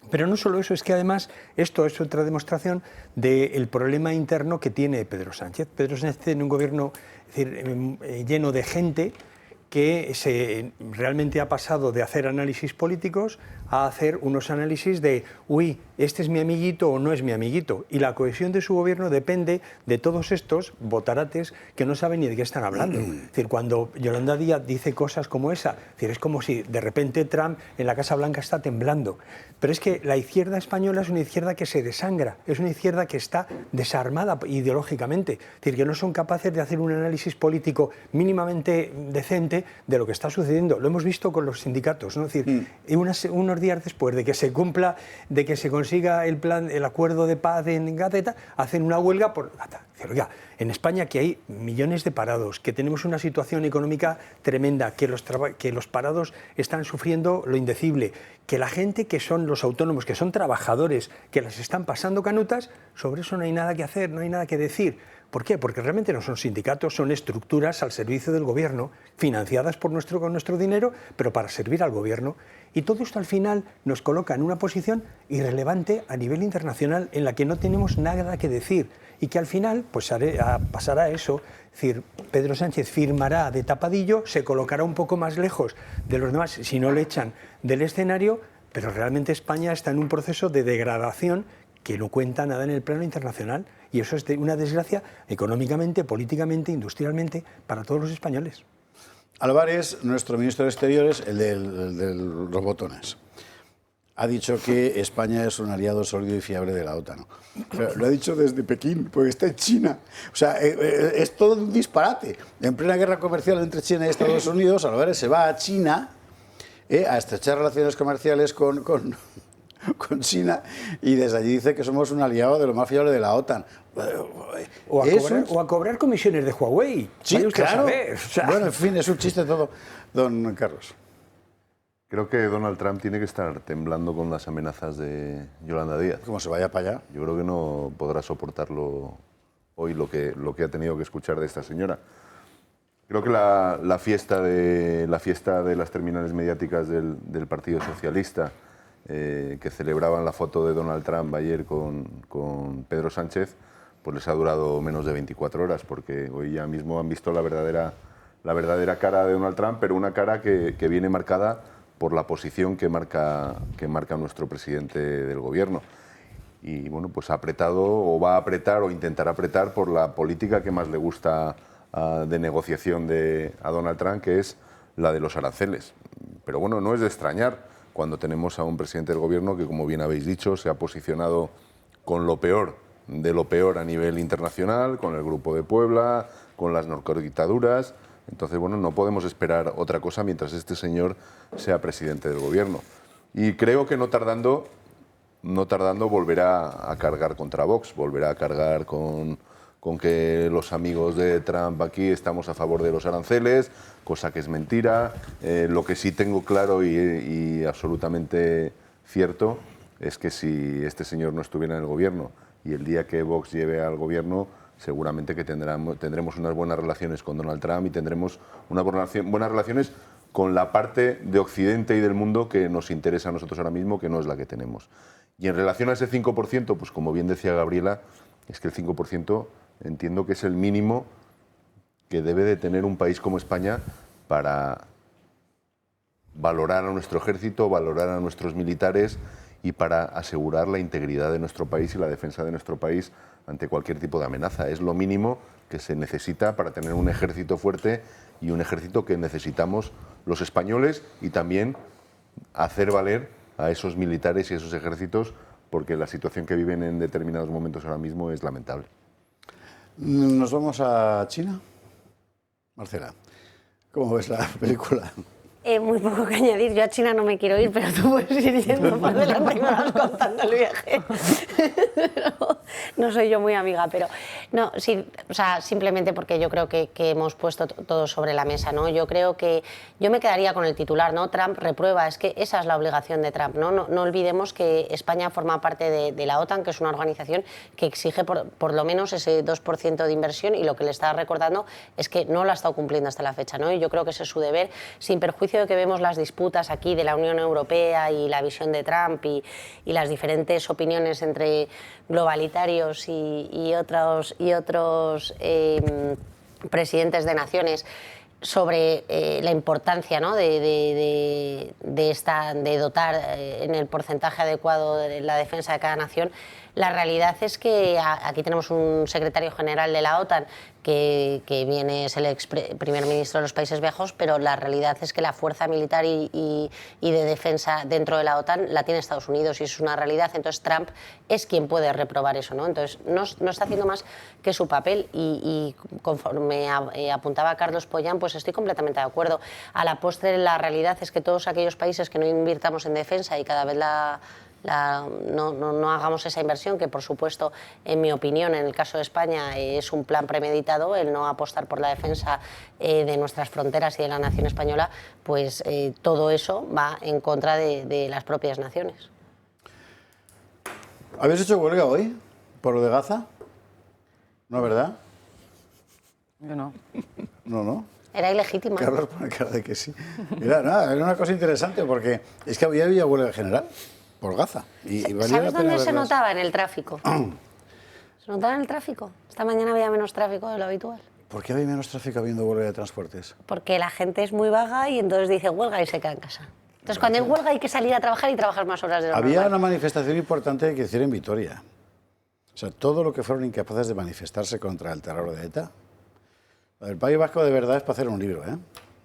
Pero no solo eso, es que además esto es otra demostración del problema interno que tiene Pedro Sánchez. Pedro Sánchez tiene un gobierno lleno de gente que realmente ha pasado de hacer análisis políticos a hacer unos análisis de, uy, este es mi amiguito o no es mi amiguito. Y la cohesión de su gobierno depende de todos estos botarates que no saben ni de qué están hablando. Es decir, cuando Yolanda Díaz dice cosas como esa, es como si de repente Trump en la Casa Blanca está temblando. Pero es que la izquierda española es una izquierda que se desangra, es una izquierda que está desarmada ideológicamente. Es decir, que no son capaces de hacer un análisis político mínimamente decente de lo que está sucediendo. Lo hemos visto con los sindicatos, ¿no? Es decir, unos días después de que se cumpla, de que se consiga el acuerdo de paz en Gata, hacen una huelga por Gata. Oiga, en España que hay millones de parados, que tenemos una situación económica tremenda, que los parados están sufriendo lo indecible, que la gente que son los autónomos, que son trabajadores, que las están pasando canutas, sobre eso no hay nada que hacer, no hay nada que decir. ¿Por qué? Porque realmente no son sindicatos, son estructuras al servicio del gobierno, financiadas con nuestro dinero, pero para servir al gobierno. Y todo esto al final nos coloca en una posición irrelevante a nivel internacional en la que no tenemos nada que decir y que al final pues pasará a eso. Es decir, Pedro Sánchez firmará de tapadillo, se colocará un poco más lejos de los demás si no le echan del escenario, pero realmente España está en un proceso de degradación que no cuenta nada en el plano internacional y eso es una desgracia económicamente, políticamente, industrialmente para todos los españoles. Álvarez, nuestro ministro de Exteriores, el de los botones, ha dicho que España es un aliado sólido y fiable de la OTAN. Pero lo ha dicho desde Pekín, porque está en China. O sea, es todo un disparate. En plena guerra comercial entre China y Estados Unidos, Álvarez se va a China a estrechar relaciones comerciales con China y desde allí dice que somos un aliado de lo más fiable de la OTAN. O a cobrar comisiones de Huawei. Sí, claro. O sea... Bueno, en fin, es un chiste todo, don Carlos. Creo que Donald Trump tiene que estar temblando con las amenazas de Yolanda Díaz. Como se vaya para allá. Yo creo que no podrá soportarlo hoy lo que ha tenido que escuchar de esta señora. Creo que la fiesta de las terminales mediáticas del Partido Socialista, que celebraban la foto de Donald Trump ayer con Pedro Sánchez, pues les ha durado menos de 24 horas, porque hoy ya mismo han visto la verdadera cara de Donald Trump, pero una cara que viene marcada por la posición que marca nuestro presidente del gobierno. Y bueno, pues ha apretado o va a apretar o intentará apretar por la política que más le gusta de negociación a Donald Trump, que es la de los aranceles. Pero bueno, no es de extrañar cuando tenemos a un presidente del gobierno que, como bien habéis dicho, se ha posicionado con lo peor de lo peor a nivel internacional, con el Grupo de Puebla, con las narcodictaduras. Entonces, bueno, no podemos esperar otra cosa mientras este señor sea presidente del gobierno. Y creo que no tardando volverá a cargar contra Vox, volverá a cargar con que los amigos de Trump aquí estamos a favor de los aranceles, cosa que es mentira. Lo que sí tengo claro y absolutamente cierto es que si este señor no estuviera en el gobierno y el día que Vox lleve al gobierno, seguramente que tendremos unas buenas relaciones con Donald Trump y tendremos unas buenas relaciones con la parte de Occidente y del mundo que nos interesa a nosotros ahora mismo, que no es la que tenemos. Y en relación a ese 5%, pues como bien decía Gabriela, es que el 5% entiendo que es el mínimo que debe de tener un país como España para valorar a nuestro ejército, valorar a nuestros militares y para asegurar la integridad de nuestro país y la defensa de nuestro país ante cualquier tipo de amenaza. Es lo mínimo que se necesita para tener un ejército fuerte y un ejército que necesitamos los españoles, y también hacer valer a esos militares y esos ejércitos, porque la situación que viven en determinados momentos ahora mismo es lamentable. ¿Nos vamos a China? Marcela, ¿cómo ves la película? Muy poco que añadir. Yo a China no me quiero ir, pero tú puedes ir yendo por delante y me vas contando el viaje. No soy yo muy amiga, pero no, sí, o sea, simplemente porque yo creo que hemos puesto todo sobre la mesa, ¿no? Yo creo que yo me quedaría con el titular, ¿no? Trump reprueba, es que esa es la obligación de Trump, ¿no? No olvidemos que España forma parte de la OTAN, que es una organización que exige por lo menos ese 2% de inversión, y lo que le está recordando es que no lo ha estado cumpliendo hasta la fecha, ¿no? Y yo creo que ese es su deber, sin perjuicio de que vemos las disputas aquí de la Unión Europea y la visión de Trump y las diferentes opiniones entre globalitarios y otros presidentes de naciones sobre la importancia, ¿no? de dotar en el porcentaje adecuado de la defensa de cada nación. La realidad es que aquí tenemos un secretario general de la OTAN que es el ex primer ministro de los Países Bajos, pero la realidad es que la fuerza militar y de defensa dentro de la OTAN la tiene Estados Unidos, y eso es una realidad. Entonces Trump es quien puede reprobar eso, ¿no? Entonces no está haciendo más que su papel, y conforme apuntaba Carlos Pollán, pues estoy completamente de acuerdo. A la postre, la realidad es que todos aquellos países que no invirtamos en defensa y cada vez no hagamos esa inversión, que por supuesto, en mi opinión, en el caso de España, es un plan premeditado el no apostar por la defensa de nuestras fronteras y de la nación española, pues todo eso va en contra de las propias naciones. ¿Habéis hecho huelga hoy por lo de Gaza? ¿No, verdad? Yo no. No. Era ilegítima. Carlos pone cara de que sí. Mira, nada, era una cosa interesante, porque es que había huelga general por Gaza. ¿Sabes dónde se notaba? En el tráfico. Se notaba en el tráfico. Esta mañana había menos tráfico de lo habitual. ¿Por qué había menos tráfico habiendo huelga de transportes? Porque la gente es muy vaga y entonces dice huelga y se queda en casa. Entonces, cuando hay huelga hay que salir a trabajar y trabajar más horas de lo normal. Había una manifestación importante que hicieron en Vitoria. O sea, todo lo que fueron incapaces de manifestarse contra el terror de ETA. El País Vasco de verdad es para hacer un libro, ¿eh?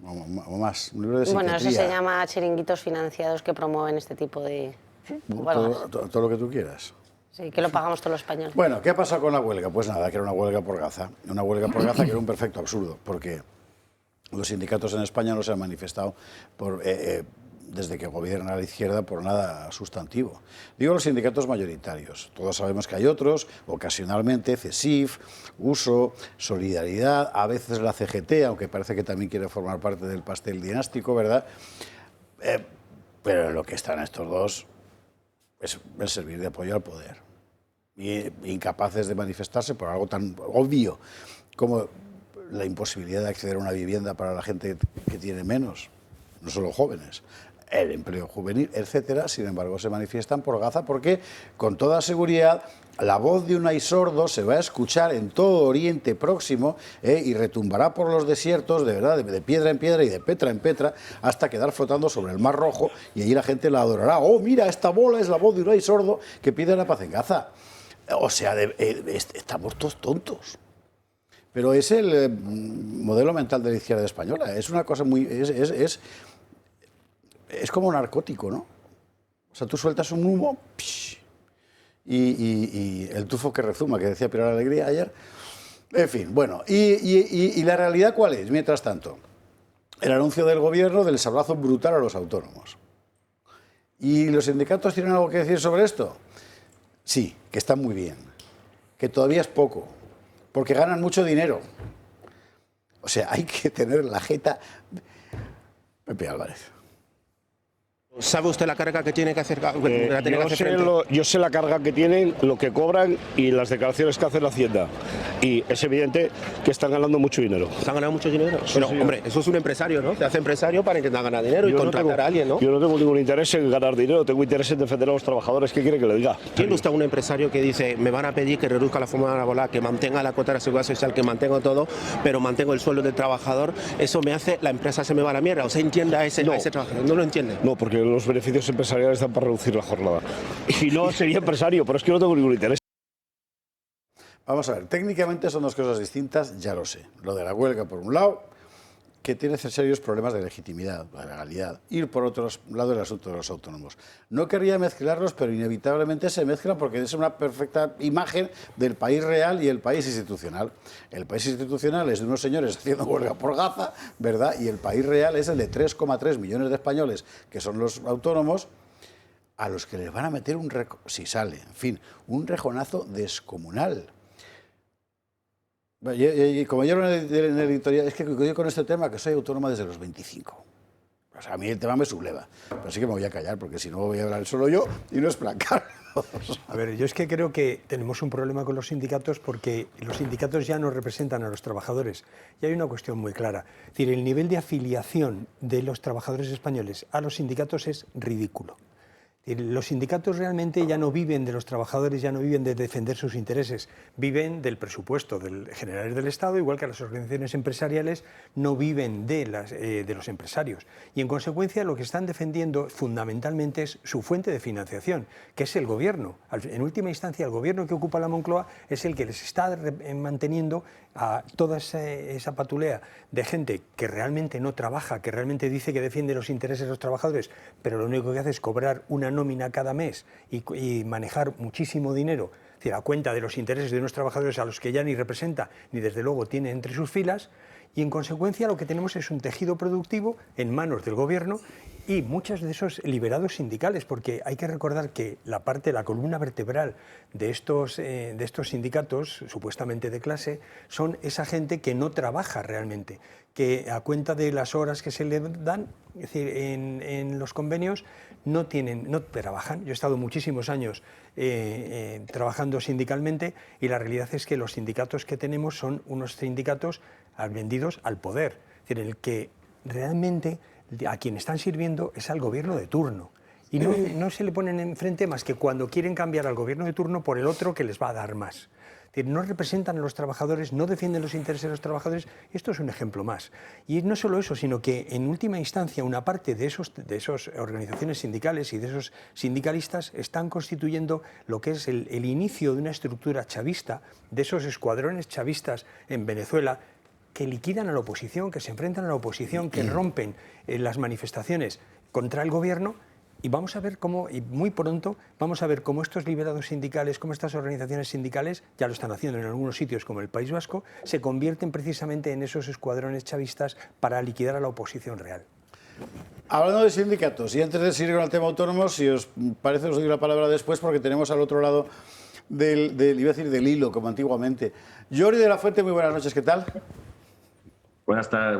O más, un libro de psiquiatría. Bueno, eso se llama chiringuitos financiados que promueven este tipo de... Todo lo que tú quieras. Sí, que lo pagamos todos los españoles. Bueno, ¿qué ha pasado con la huelga? Pues nada, que era una huelga por Gaza. Una huelga por Gaza que era un perfecto absurdo, porque los sindicatos en España no se han manifestado desde que gobierna la izquierda por nada sustantivo. Digo los sindicatos mayoritarios. Todos sabemos que hay otros, ocasionalmente, CESIF, USO, Solidaridad, a veces la CGT, aunque parece que también quiere formar parte del pastel dinástico, ¿verdad? Pero lo que están estos dos es servir de apoyo al poder. Y incapaces de manifestarse por algo tan obvio como la imposibilidad de acceder a una vivienda para la gente que tiene menos, no solo jóvenes, el empleo juvenil, etcétera. Sin embargo, se manifiestan por Gaza porque, con toda seguridad, la voz de Unai Sordo se va a escuchar en todo Oriente Próximo y retumbará por los desiertos, de verdad, de piedra en piedra y de petra en petra, hasta quedar flotando sobre el Mar Rojo, y allí la gente la adorará. ¡Oh, mira, esta bola es la voz de Unai Sordo que pide la paz en Gaza! O sea, estamos todos tontos. Pero es el modelo mental de la izquierda española. Es una cosa muy... Es como un narcótico, ¿no? O sea, tú sueltas un humo y el tufo que rezuma, que decía Pilar Alegría ayer. En fin, bueno. ¿Y la realidad cuál es? Mientras tanto, el anuncio del gobierno del sablazo brutal a los autónomos. ¿Y los sindicatos tienen algo que decir sobre esto? Sí, que están muy bien. Que todavía es poco. Porque ganan mucho dinero. O sea, hay que tener la jeta... Pepe Álvarez. ¿Sabe usted la carga que tiene que hacer? Yo sé la carga que tienen, lo que cobran y las declaraciones que hace la Hacienda. Y es evidente que están ganando mucho dinero. ¿Están ganando mucho dinero? Bueno, sí, hombre, eso es un empresario, ¿no? Se hace empresario para intentar ganar dinero y contratar a alguien, ¿no? Yo no tengo ningún interés en ganar dinero, tengo interés en defender a los trabajadores. ¿Qué quiere que le diga? ¿Tiene usted un empresario que dice, me van a pedir que reduzca la forma laboral, que mantenga la cuota de seguridad social, que mantenga todo, pero mantengo el sueldo del trabajador? Eso me hace, la empresa se me va a la mierda. ¿O se entiende a ese trabajador? ¿No lo entiende? No, porque los beneficios empresariales están para reducir la jornada. Y no sería empresario, pero es que no tengo ningún interés. Vamos a ver, técnicamente son dos cosas distintas, ya lo sé. Lo de la huelga, por un lado, que tiene serios problemas de legitimidad, de legalidad. Ir por otro lado el asunto de los autónomos. No querría mezclarlos, pero inevitablemente se mezclan porque es una perfecta imagen del país real y el país institucional. El país institucional es de unos señores haciendo huelga por Gaza, ¿verdad? Y el país real es el de 3,3 millones de españoles, que son los autónomos, a los que les van a meter si sale, en fin, un rejonazo descomunal. Y como yo en el editorial, es que yo con este tema, que soy autónoma desde los 25. O sea, a mí el tema me subleva. Pero sí que me voy a callar, porque si no voy a hablar solo yo y no explicar. A ver, yo es que creo que tenemos un problema con los sindicatos porque los sindicatos ya no representan a los trabajadores. Y hay una cuestión muy clara. Es decir, el nivel de afiliación de los trabajadores españoles a los sindicatos es ridículo. Los sindicatos realmente ya no viven de los trabajadores, ya no viven de defender sus intereses, viven del presupuesto general del Estado, igual que las organizaciones empresariales no viven de los empresarios. Y en consecuencia lo que están defendiendo fundamentalmente es su fuente de financiación, que es el gobierno. En última instancia, el gobierno que ocupa la Moncloa es el que les está manteniendo a toda esa patulea de gente que realmente no trabaja, que realmente dice que defiende los intereses de los trabajadores, pero lo único que hace es cobrar una nómina cada mes y manejar muchísimo dinero, es decir, a cuenta de los intereses de unos trabajadores a los que ya ni representa ni desde luego tiene entre sus filas, y en consecuencia lo que tenemos es un tejido productivo en manos del gobierno y muchos de esos liberados sindicales, porque hay que recordar que la columna vertebral de estos sindicatos, supuestamente de clase, son esa gente que no trabaja realmente, que a cuenta de las horas que se le dan, es decir, en los convenios, no trabajan. Yo he estado muchísimos años trabajando sindicalmente y la realidad es que los sindicatos que tenemos son unos sindicatos vendidos al poder, es decir, en el que realmente a quien están sirviendo es al gobierno de turno. Y no se le ponen enfrente más que cuando quieren cambiar al gobierno de turno por el otro que les va a dar más. Es decir, no representan a los trabajadores, no defienden los intereses de los trabajadores. Esto es un ejemplo más. Y no solo eso, sino que en última instancia una parte de esas organizaciones sindicales y de esos sindicalistas están constituyendo lo que es el inicio de una estructura chavista, de esos escuadrones chavistas en Venezuela, que liquidan a la oposición, que se enfrentan a la oposición, que rompen las manifestaciones contra el gobierno. Y vamos a ver cómo, y muy pronto, vamos a ver cómo estos liberados sindicales, cómo estas organizaciones sindicales, ya lo están haciendo en algunos sitios como el País Vasco, se convierten precisamente en esos escuadrones chavistas para liquidar a la oposición real. Hablando de sindicatos, y antes de seguir con el tema autónomo, si os parece os doy la palabra después porque tenemos al otro lado iba a decir del hilo, como antiguamente. Jordi de la Fuente, muy buenas noches, ¿qué tal? Buenas tardes,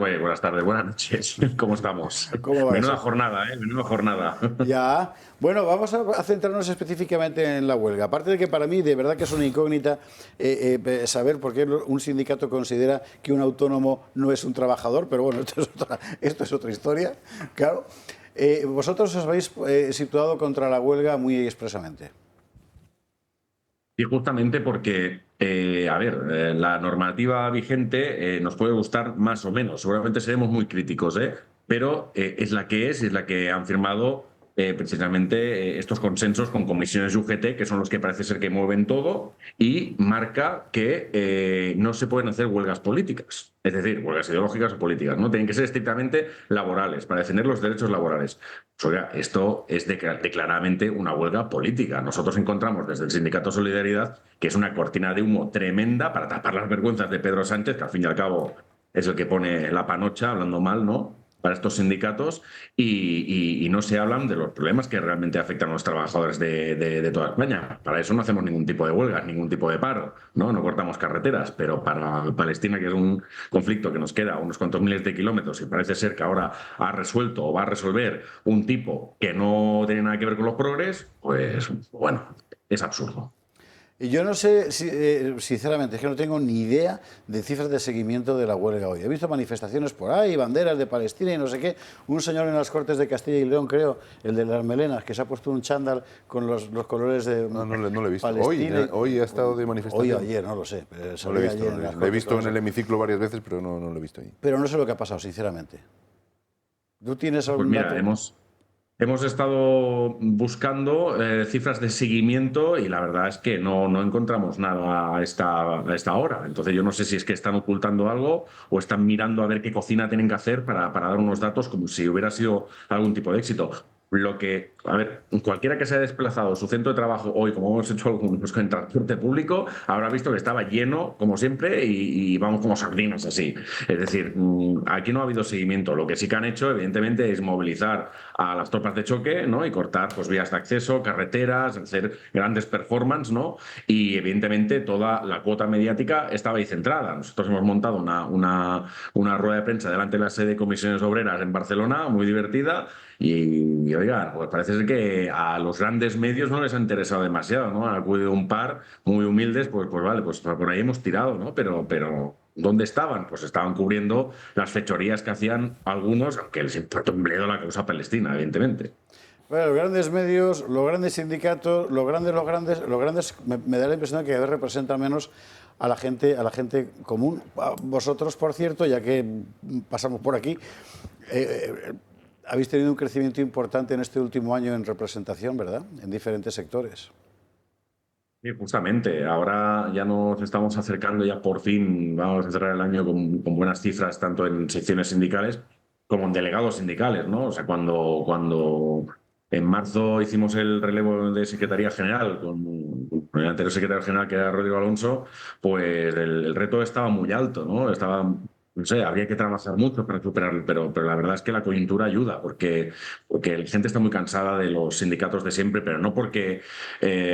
buenas noches. ¿Cómo estamos? ¿Cómo va Menuda eso? jornada, menuda jornada. Ya. Bueno, vamos a centrarnos específicamente en la huelga. Aparte de que para mí de verdad que es una incógnita saber por qué un sindicato considera que un autónomo no es un trabajador, pero bueno, esto es otra historia, claro. Vosotros os habéis situado contra la huelga muy expresamente. Y justamente porque, la normativa vigente nos puede gustar más o menos. Seguramente seremos muy críticos, pero es la que han firmado precisamente estos consensos con comisiones UGT, que son los que parece ser que mueven todo, y marca que no se pueden hacer huelgas políticas. Es decir, huelgas ideológicas o políticas, ¿no? Tienen que ser estrictamente laborales, para defender los derechos laborales. Oiga, esto es declaradamente una huelga política. Nosotros encontramos desde el Sindicato Solidaridad que es una cortina de humo tremenda para tapar las vergüenzas de Pedro Sánchez, que al fin y al cabo es el que pone la panocha, hablando mal, ¿no? para estos sindicatos y no se hablan de los problemas que realmente afectan a los trabajadores de toda España. Para eso no hacemos ningún tipo de huelgas, ningún tipo de paro, no cortamos carreteras, pero para Palestina, que es un conflicto que nos queda unos cuantos miles de kilómetros y parece ser que ahora ha resuelto o va a resolver un tipo que no tiene nada que ver con los progres, pues bueno, es absurdo. Y yo no sé, sinceramente, es que no tengo ni idea de cifras de seguimiento de la huelga hoy. He visto manifestaciones por ahí, banderas de Palestina y no sé qué. Un señor en las Cortes de Castilla y León, creo, el de las melenas, que se ha puesto un chándal con los colores de no lo he visto. Palestina. Hoy ha estado de manifestación. Hoy o ayer, no lo sé. Pero no lo he visto. Lo he visto en el hemiciclo varias veces, pero no lo he visto ahí. Pero no sé lo que ha pasado, sinceramente. ¿Tú tienes algún Pues mira, dato? Hemos estado buscando cifras de seguimiento y la verdad es que no encontramos nada a esta hora. Entonces yo no sé si es que están ocultando algo o están mirando a ver qué cocina tienen que hacer para dar unos datos como si hubiera sido algún tipo de éxito. Lo que, a ver, cualquiera que se haya desplazado a su centro de trabajo hoy, como hemos hecho algunos en transporte público, habrá visto que estaba lleno, como siempre, y vamos como sardinas así. Es decir, aquí no ha habido seguimiento. Lo que sí que han hecho, evidentemente, es movilizar a las tropas de choque, ¿no? Y cortar pues, vías de acceso, carreteras, hacer grandes performances, ¿no? Y, evidentemente, toda la cuota mediática estaba ahí centrada. Nosotros hemos montado una rueda de prensa delante de la sede de Comisiones Obreras en Barcelona, muy divertida, y oigan, pues parece ser que a los grandes medios no les ha interesado demasiado, ¿no? Han acudido un par muy humildes, pues vale, pues por ahí hemos tirado, ¿no? Pero ¿dónde estaban? Pues estaban cubriendo las fechorías que hacían algunos, aunque les importa un bledo la causa palestina, evidentemente. Bueno, los grandes medios, los grandes sindicatos, los grandes me da la impresión de que cada vez representan menos a la gente común. Vosotros, por cierto, ya que pasamos por aquí, habéis tenido un crecimiento importante en este último año en representación, ¿verdad? En diferentes sectores. Sí, justamente. Ahora ya nos estamos acercando, ya por fin vamos a cerrar el año con buenas cifras, tanto en secciones sindicales como en delegados sindicales, ¿no? O sea, cuando en marzo hicimos el relevo de Secretaría General con el anterior secretario general, que era Rodrigo Alonso, pues el reto estaba muy alto, ¿no? No sé, habría que trabajar mucho para superarlo, pero la verdad es que la coyuntura ayuda, porque la gente está muy cansada de los sindicatos de siempre, pero no porque,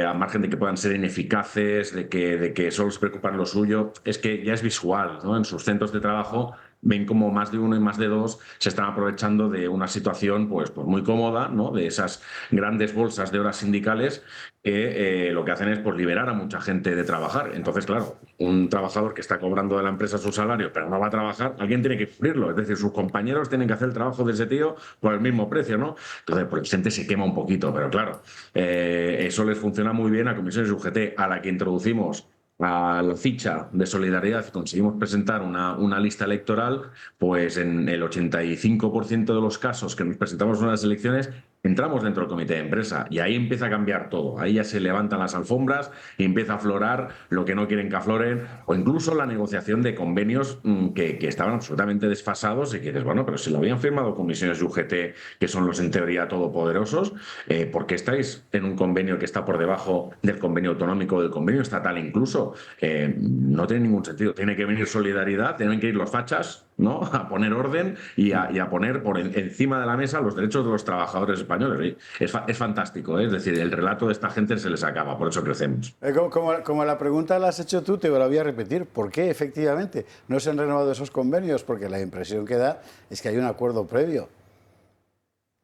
a margen de que puedan ser ineficaces, de que solo se preocupan lo suyo, es que ya es visual, ¿no? En sus centros de trabajo ven como más de uno y más de dos se están aprovechando de una situación pues muy cómoda, ¿no? De esas grandes bolsas de horas sindicales que lo que hacen es pues, liberar a mucha gente de trabajar. Entonces, claro, un trabajador que está cobrando de la empresa su salario pero no va a trabajar, alguien tiene que cubrirlo. Es decir, sus compañeros tienen que hacer el trabajo de ese tío por el mismo precio, ¿no? Entonces, pues la gente se quema un poquito, pero claro, eso les funciona muy bien a Comisiones UGT, a la que introducimos a la ficha de solidaridad y conseguimos presentar una lista electoral, pues en el 85% de los casos que nos presentamos en las elecciones entramos dentro del comité de empresa y ahí empieza a cambiar todo. Ahí ya se levantan las alfombras y empieza a aflorar lo que no quieren que afloren, o incluso la negociación de convenios que estaban absolutamente desfasados y que dices, bueno, pero si lo habían firmado comisiones UGT, que son los en teoría todopoderosos, ¿por qué estáis en un convenio que está por debajo del convenio autonómico o del convenio estatal incluso? No tiene ningún sentido. Tiene que venir solidaridad, tienen que ir los fachas, ¿no? A poner orden y a poner por encima de la mesa los derechos de los trabajadores españoles. Es fantástico, ¿eh? Es decir, el relato de esta gente se les acaba, por eso crecemos. Como la pregunta la has hecho tú, te la voy a repetir. ¿Por qué efectivamente no se han renovado esos convenios? Porque la impresión que da es que hay un acuerdo previo.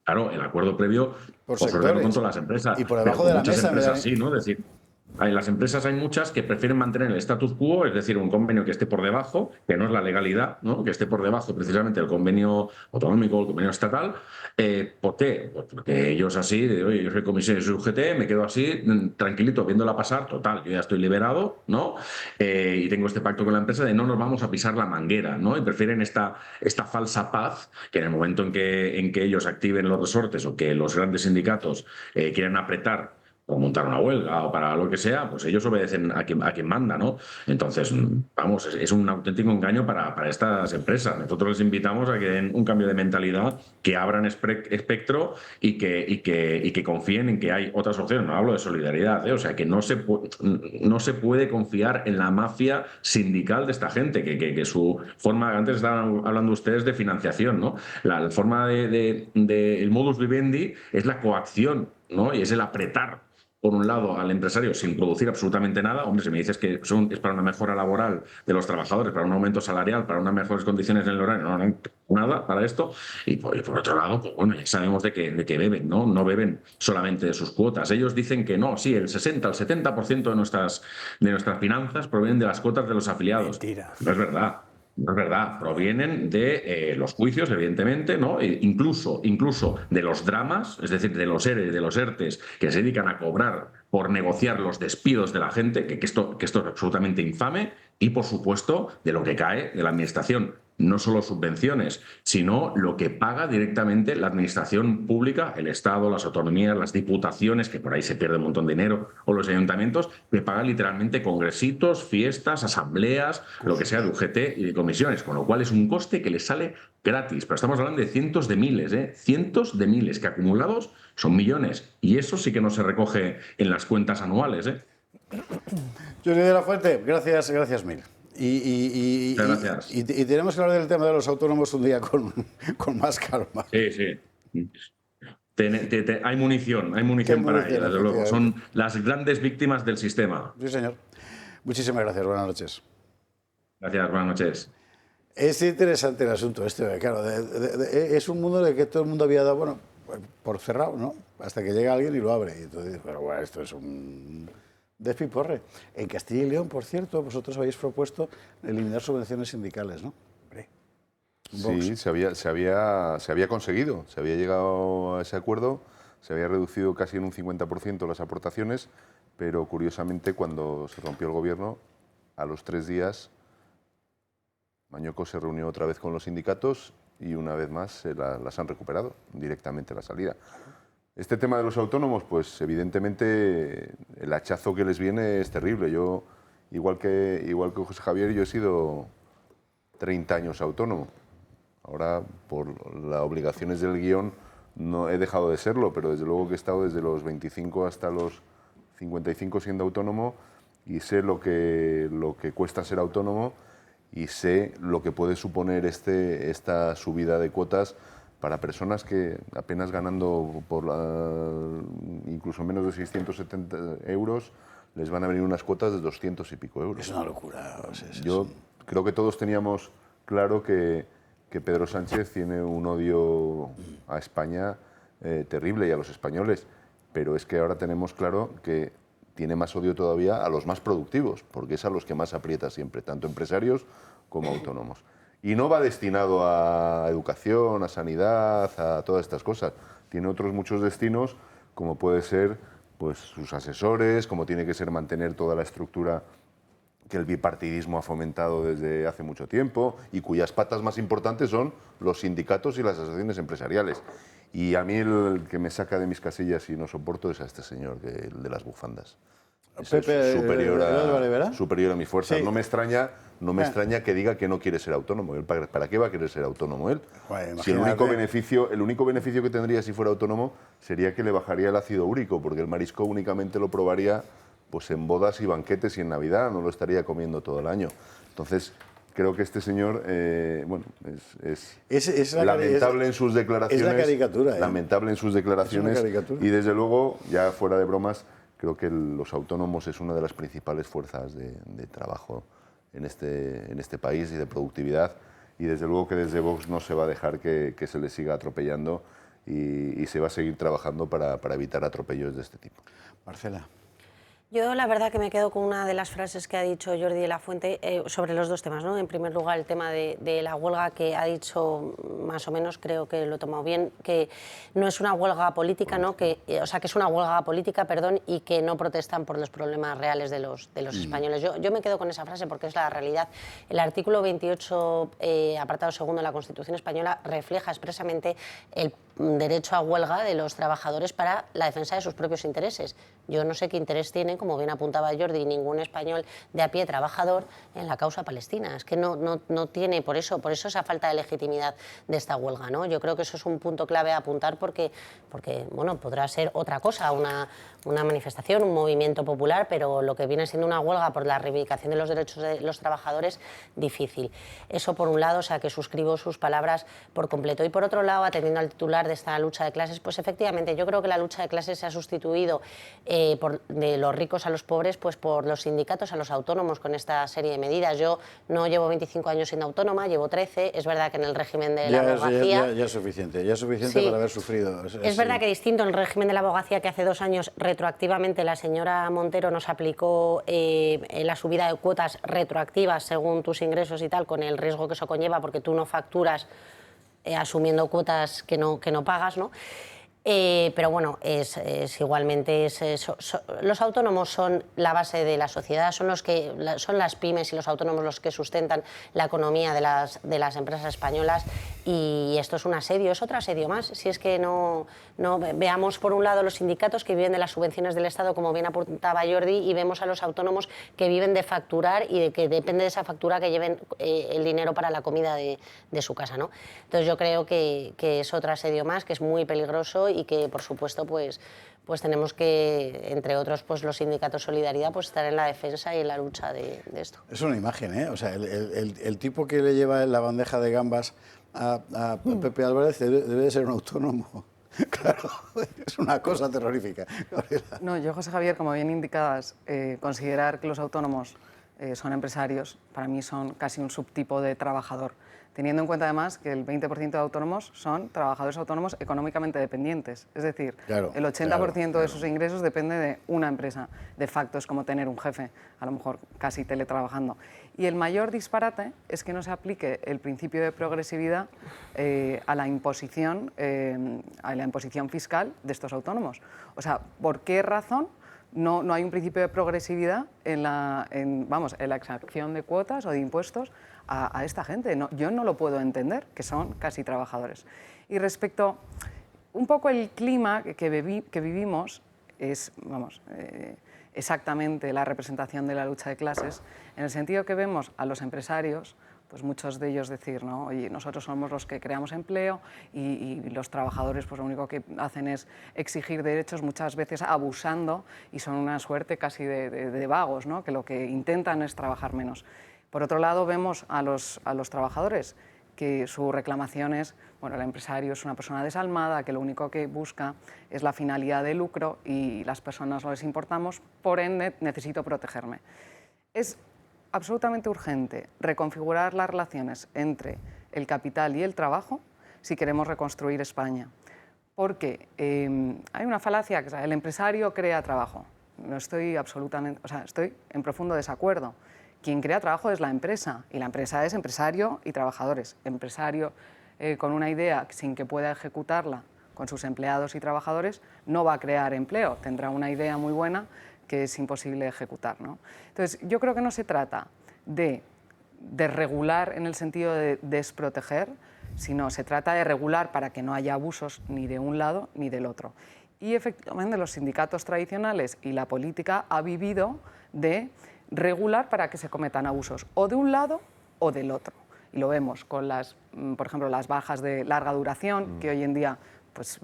Claro, el acuerdo previo por sectores con todas las empresas. Y por debajo de la muchas mesa. Empresas, sí, ¿no? Es decir, en las empresas hay muchas que prefieren mantener el status quo, es decir, un convenio que esté por debajo, que no es la legalidad, ¿no? Que esté por debajo precisamente del convenio autonómico o el convenio estatal. ¿Por qué? Pues porque ellos así, oye, yo soy comisiones UGT, me quedo así, tranquilito, viéndola pasar, total, yo ya estoy liberado, ¿no? Y tengo este pacto con la empresa de no nos vamos a pisar la manguera, ¿no? Y prefieren esta falsa paz, que en el momento en que ellos activen los resortes o que los grandes sindicatos quieran apretar montar una huelga o para lo que sea, pues ellos obedecen a quien manda, ¿no? Entonces, vamos, es un auténtico engaño para estas empresas. Nosotros les invitamos a que den un cambio de mentalidad, que abran espectro y que confíen en que hay otras opciones. No hablo de solidaridad, ¿eh? O sea, que no se puede confiar en la mafia sindical de esta gente, que su forma, antes estaban hablando ustedes de financiación, ¿no? La forma el modus vivendi es la coacción, ¿no? Y es el apretar, por un lado, al empresario sin producir absolutamente nada. Hombre, si me dices que es para una mejora laboral de los trabajadores, para un aumento salarial, para unas mejores condiciones en el horario, no hay nada para esto. Y por otro lado, pues bueno, ya sabemos de que beben, ¿no? No beben solamente de sus cuotas. Ellos dicen que no, sí, el 60, el 70% de nuestras finanzas provienen de las cuotas de los afiliados. Mentira. No es verdad. No es verdad, provienen de los juicios, evidentemente, ¿no? Incluso de los dramas, es decir, de los ERE, de los ERTES, que se dedican a cobrar por negociar los despidos de la gente, que esto es absolutamente infame, y por supuesto de lo que cae de la administración. No solo subvenciones, sino lo que paga directamente la administración pública, el Estado, las autonomías, las diputaciones, que por ahí se pierde un montón de dinero, o los ayuntamientos, que pagan literalmente congresitos, fiestas, asambleas, lo que sea de UGT y de comisiones, con lo cual es un coste que les sale gratis. Pero estamos hablando de cientos de miles, cientos de miles, que acumulados son millones. Y eso sí que no se recoge en las cuentas anuales. Jordi de la Fuente, gracias mil. Y tenemos que hablar del tema de los autónomos un día con más calma. Sí. Hay munición para ello, desde luego. Son las grandes víctimas del sistema. Sí, señor. Muchísimas gracias. Buenas noches. Gracias, buenas noches. Es interesante el asunto este, claro. Es un mundo en el que todo el mundo había dado, bueno, por cerrado, ¿no? Hasta que llega alguien y lo abre. Y entonces, pero bueno, esto es un despiporre. En Castilla y León, por cierto, vosotros habéis propuesto eliminar subvenciones sindicales, ¿no? Sí, se había conseguido, se había llegado a ese acuerdo, se había reducido casi en un 50% las aportaciones, pero curiosamente cuando se rompió el gobierno, a los 3 días, Mañueco se reunió otra vez con los sindicatos y una vez más las han recuperado directamente la salida. Este tema de los autónomos, pues evidentemente el hachazo que les viene es terrible. Yo, igual que José Javier, yo he sido 30 años autónomo. Ahora, por las obligaciones del guión, no he dejado de serlo, pero desde luego que he estado desde los 25 hasta los 55 siendo autónomo y sé lo que cuesta ser autónomo y sé lo que puede suponer esta subida de cuotas para personas que apenas ganando incluso menos de 670 euros, les van a venir unas cuotas de 200 y pico euros. Es una locura. Yo creo que todos teníamos claro que Pedro Sánchez tiene un odio a España terrible y a los españoles, pero es que ahora tenemos claro que tiene más odio todavía a los más productivos, porque es a los que más aprieta siempre, tanto empresarios como autónomos. Y no va destinado a educación, a sanidad, a todas estas cosas. Tiene otros muchos destinos, como puede ser pues, sus asesores, como tiene que ser mantener toda la estructura que el bipartidismo ha fomentado desde hace mucho tiempo y cuyas patas más importantes son los sindicatos y las asociaciones empresariales. Y a mí el que me saca de mis casillas y no soporto es a este señor, el de las bufandas. Pepe, superior a mis fuerzas. Sí. No me extraña que diga que no quiere ser autónomo. ¿Para qué va a querer ser autónomo él? Bueno, si el único beneficio que tendría si fuera autónomo sería que le bajaría el ácido úrico, porque el marisco únicamente lo probaría pues en bodas y banquetes y en Navidad, no lo estaría comiendo todo el año. Entonces, creo que este señor, es lamentable en sus declaraciones. Es la caricatura. Lamentable en sus declaraciones. Y desde luego, ya fuera de bromas, creo que los autónomos es una de las principales fuerzas de trabajo en este país y de productividad. Y desde luego que desde Vox no se va a dejar que se les siga atropellando y se va a seguir trabajando para evitar atropellos de este tipo. Marcela. Yo la verdad que me quedo con una de las frases que ha dicho Jordi de la Fuente sobre los dos temas, ¿no? En primer lugar, el tema de la huelga, que ha dicho más o menos, creo que lo he tomado bien, que no es una huelga política, ¿no? Que es una huelga política, perdón, y que no protestan por los problemas reales de los españoles. Yo me quedo con esa frase porque es la realidad. El artículo 28, apartado segundo de la Constitución española, refleja expresamente el derecho a huelga de los trabajadores para la defensa de sus propios intereses. Yo no sé qué interés tiene, como bien apuntaba Jordi, ningún español de a pie trabajador en la causa palestina. Es que no tiene, por eso esa falta de legitimidad de esta huelga, ¿no? Yo creo que eso es un punto clave a apuntar porque bueno, podrá ser otra cosa, una manifestación, un movimiento popular, pero lo que viene siendo una huelga por la reivindicación de los derechos de los trabajadores, difícil. Eso por un lado, o sea, que suscribo sus palabras por completo. Y por otro lado, atendiendo al titular de esta lucha de clases, pues efectivamente yo creo que la lucha de clases se ha sustituido de los ricos a los pobres, pues por los sindicatos a los autónomos con esta serie de medidas. Yo no llevo 25 años siendo autónoma, llevo 13, es verdad que en el régimen de la abogacía... Ya es suficiente Sí. para haber sufrido. Es verdad que distinto en el régimen de la abogacía, que hace 2 años retroactivamente la señora Montero nos aplicó la subida de cuotas retroactivas según tus ingresos y tal, con el riesgo que eso conlleva, porque tú no facturas asumiendo cuotas que no pagas, ¿no? Pero bueno, igualmente los autónomos son la base de la sociedad, son las pymes y los autónomos los que sustentan la economía de las empresas españolas, y esto es un asedio, es otro asedio más. Si es que no veamos por un lado los sindicatos que viven de las subvenciones del Estado, como bien apuntaba Jordi, y vemos a los autónomos que viven de facturar y de que depende de esa factura que lleven el dinero para la comida de su casa, ¿no? Entonces yo creo que es otro asedio más, que es muy peligroso y que, por supuesto, pues tenemos que, entre otros, pues los sindicatos Solidaridad, pues estar en la defensa y en la lucha de esto. Es una imagen, ¿eh? O sea, el tipo que le lleva la bandeja de gambas a Pepe Álvarez debe de ser un autónomo. Claro, es una cosa terrorífica. No, yo, José Javier, como bien indicabas, considerar que los autónomos son empresarios, para mí son casi un subtipo de trabajador, teniendo en cuenta además que el 20% de autónomos son trabajadores autónomos económicamente dependientes. Es decir, claro, el 80% de sus ingresos depende de una empresa. De facto es como tener un jefe, a lo mejor casi teletrabajando. Y el mayor disparate es que no se aplique el principio de progresividad a la imposición fiscal de estos autónomos. O sea, ¿por qué razón no hay un principio de progresividad en la exacción de cuotas o de impuestos a esta gente? Yo no lo puedo entender, que son casi trabajadores. Y respecto un poco el clima que vivimos es, exactamente la representación de la lucha de clases, en el sentido que vemos a los empresarios, pues muchos de ellos decir, ¿no? Oye, nosotros somos los que creamos empleo y los trabajadores pues lo único que hacen es exigir derechos, muchas veces abusando, y son una suerte casi de vagos, ¿no? Que lo que intentan es trabajar menos. Por otro lado, vemos a los trabajadores que su reclamación es, bueno, el empresario es una persona desalmada, que lo único que busca es la finalidad de lucro y las personas no les importamos, por ende necesito protegerme. Es absolutamente urgente reconfigurar las relaciones entre el capital y el trabajo si queremos reconstruir España. Porque hay una falacia, que es el empresario crea trabajo. No estoy absolutamente, estoy en profundo desacuerdo. Quien crea trabajo es la empresa, y la empresa es empresario y trabajadores. Empresario con una idea sin que pueda ejecutarla con sus empleados y trabajadores no va a crear empleo, tendrá una idea muy buena que es imposible ejecutar, ¿no? Entonces, yo creo que no se trata de regular en el sentido de desproteger, sino se trata de regular para que no haya abusos ni de un lado ni del otro. Y efectivamente los sindicatos tradicionales y la política ha vivido de regular para que se cometan abusos o de un lado o del otro. Y lo vemos con por ejemplo, las bajas de larga duración, que hoy en día pues,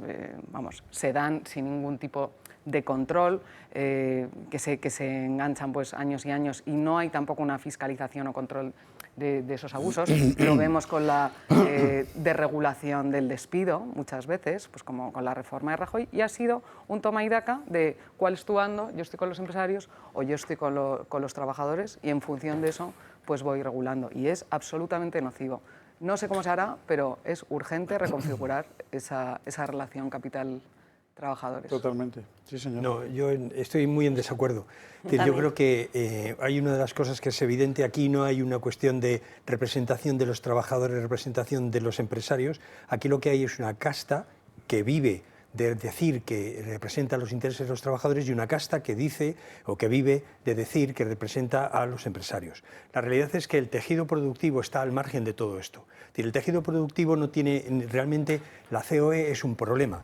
se dan sin ningún tipo de control, que se enganchan pues, años y años, y no hay tampoco una fiscalización o control de esos abusos. Lo vemos con la desregulación del despido, muchas veces, pues como con la reforma de Rajoy, y ha sido un toma y daca de cuál es tu bando, yo estoy con los empresarios o yo estoy con los trabajadores, y en función de eso pues voy regulando, y es absolutamente nocivo. No sé cómo se hará, pero es urgente reconfigurar esa relación capital-trabajadores. Totalmente, sí señor. No, yo estoy muy en desacuerdo. Yo creo que hay una de las cosas que es evidente aquí, no hay una cuestión de representación de los trabajadores, representación de los empresarios. Aquí lo que hay es una casta que vive de decir que representa los intereses de los trabajadores y una casta que dice o que vive de decir que representa a los empresarios. La realidad es que el tejido productivo está al margen de todo esto. El tejido productivo no tiene realmente, la COE es un problema.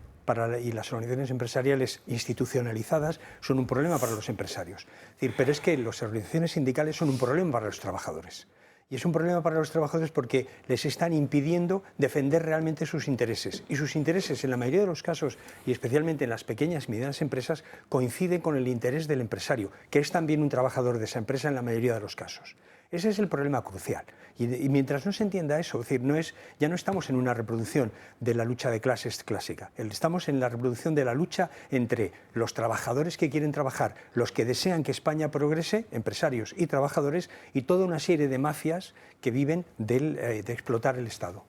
y las organizaciones empresariales institucionalizadas son un problema para los empresarios. Es decir, pero es que las organizaciones sindicales son un problema para los trabajadores. Y es un problema para los trabajadores porque les están impidiendo defender realmente sus intereses. Y sus intereses, en la mayoría de los casos, y especialmente en las pequeñas y medianas empresas, coinciden con el interés del empresario, que es también un trabajador de esa empresa en la mayoría de los casos. Ese es el problema crucial. Y mientras no se entienda eso, es decir, ya no estamos en una reproducción de la lucha de clases clásica, estamos en la reproducción de la lucha entre los trabajadores que quieren trabajar, los que desean que España progrese, empresarios y trabajadores, y toda una serie de mafias que viven de explotar el Estado.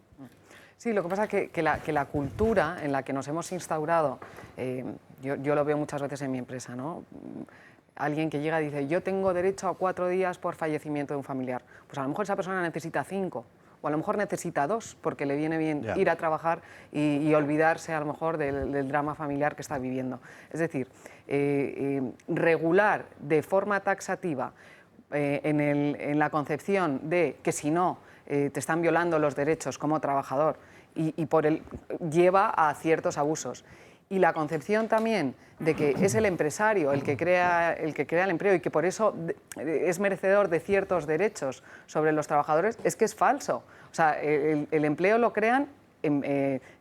Sí, lo que pasa es que la cultura en la que nos hemos instaurado, yo lo veo muchas veces en mi empresa, ¿no? Alguien que llega y dice, yo tengo derecho a 4 días por fallecimiento de un familiar. Pues a lo mejor esa persona necesita 5, o a lo mejor necesita 2, porque le viene bien ir a trabajar y olvidarse a lo mejor del drama familiar que está viviendo. Es decir, regular de forma taxativa en la concepción de que si no te están violando los derechos como trabajador lleva a ciertos abusos. Y la concepción también de que es el empresario el que crea el empleo y que por eso es merecedor de ciertos derechos sobre los trabajadores, es que es falso. O sea, el empleo lo crean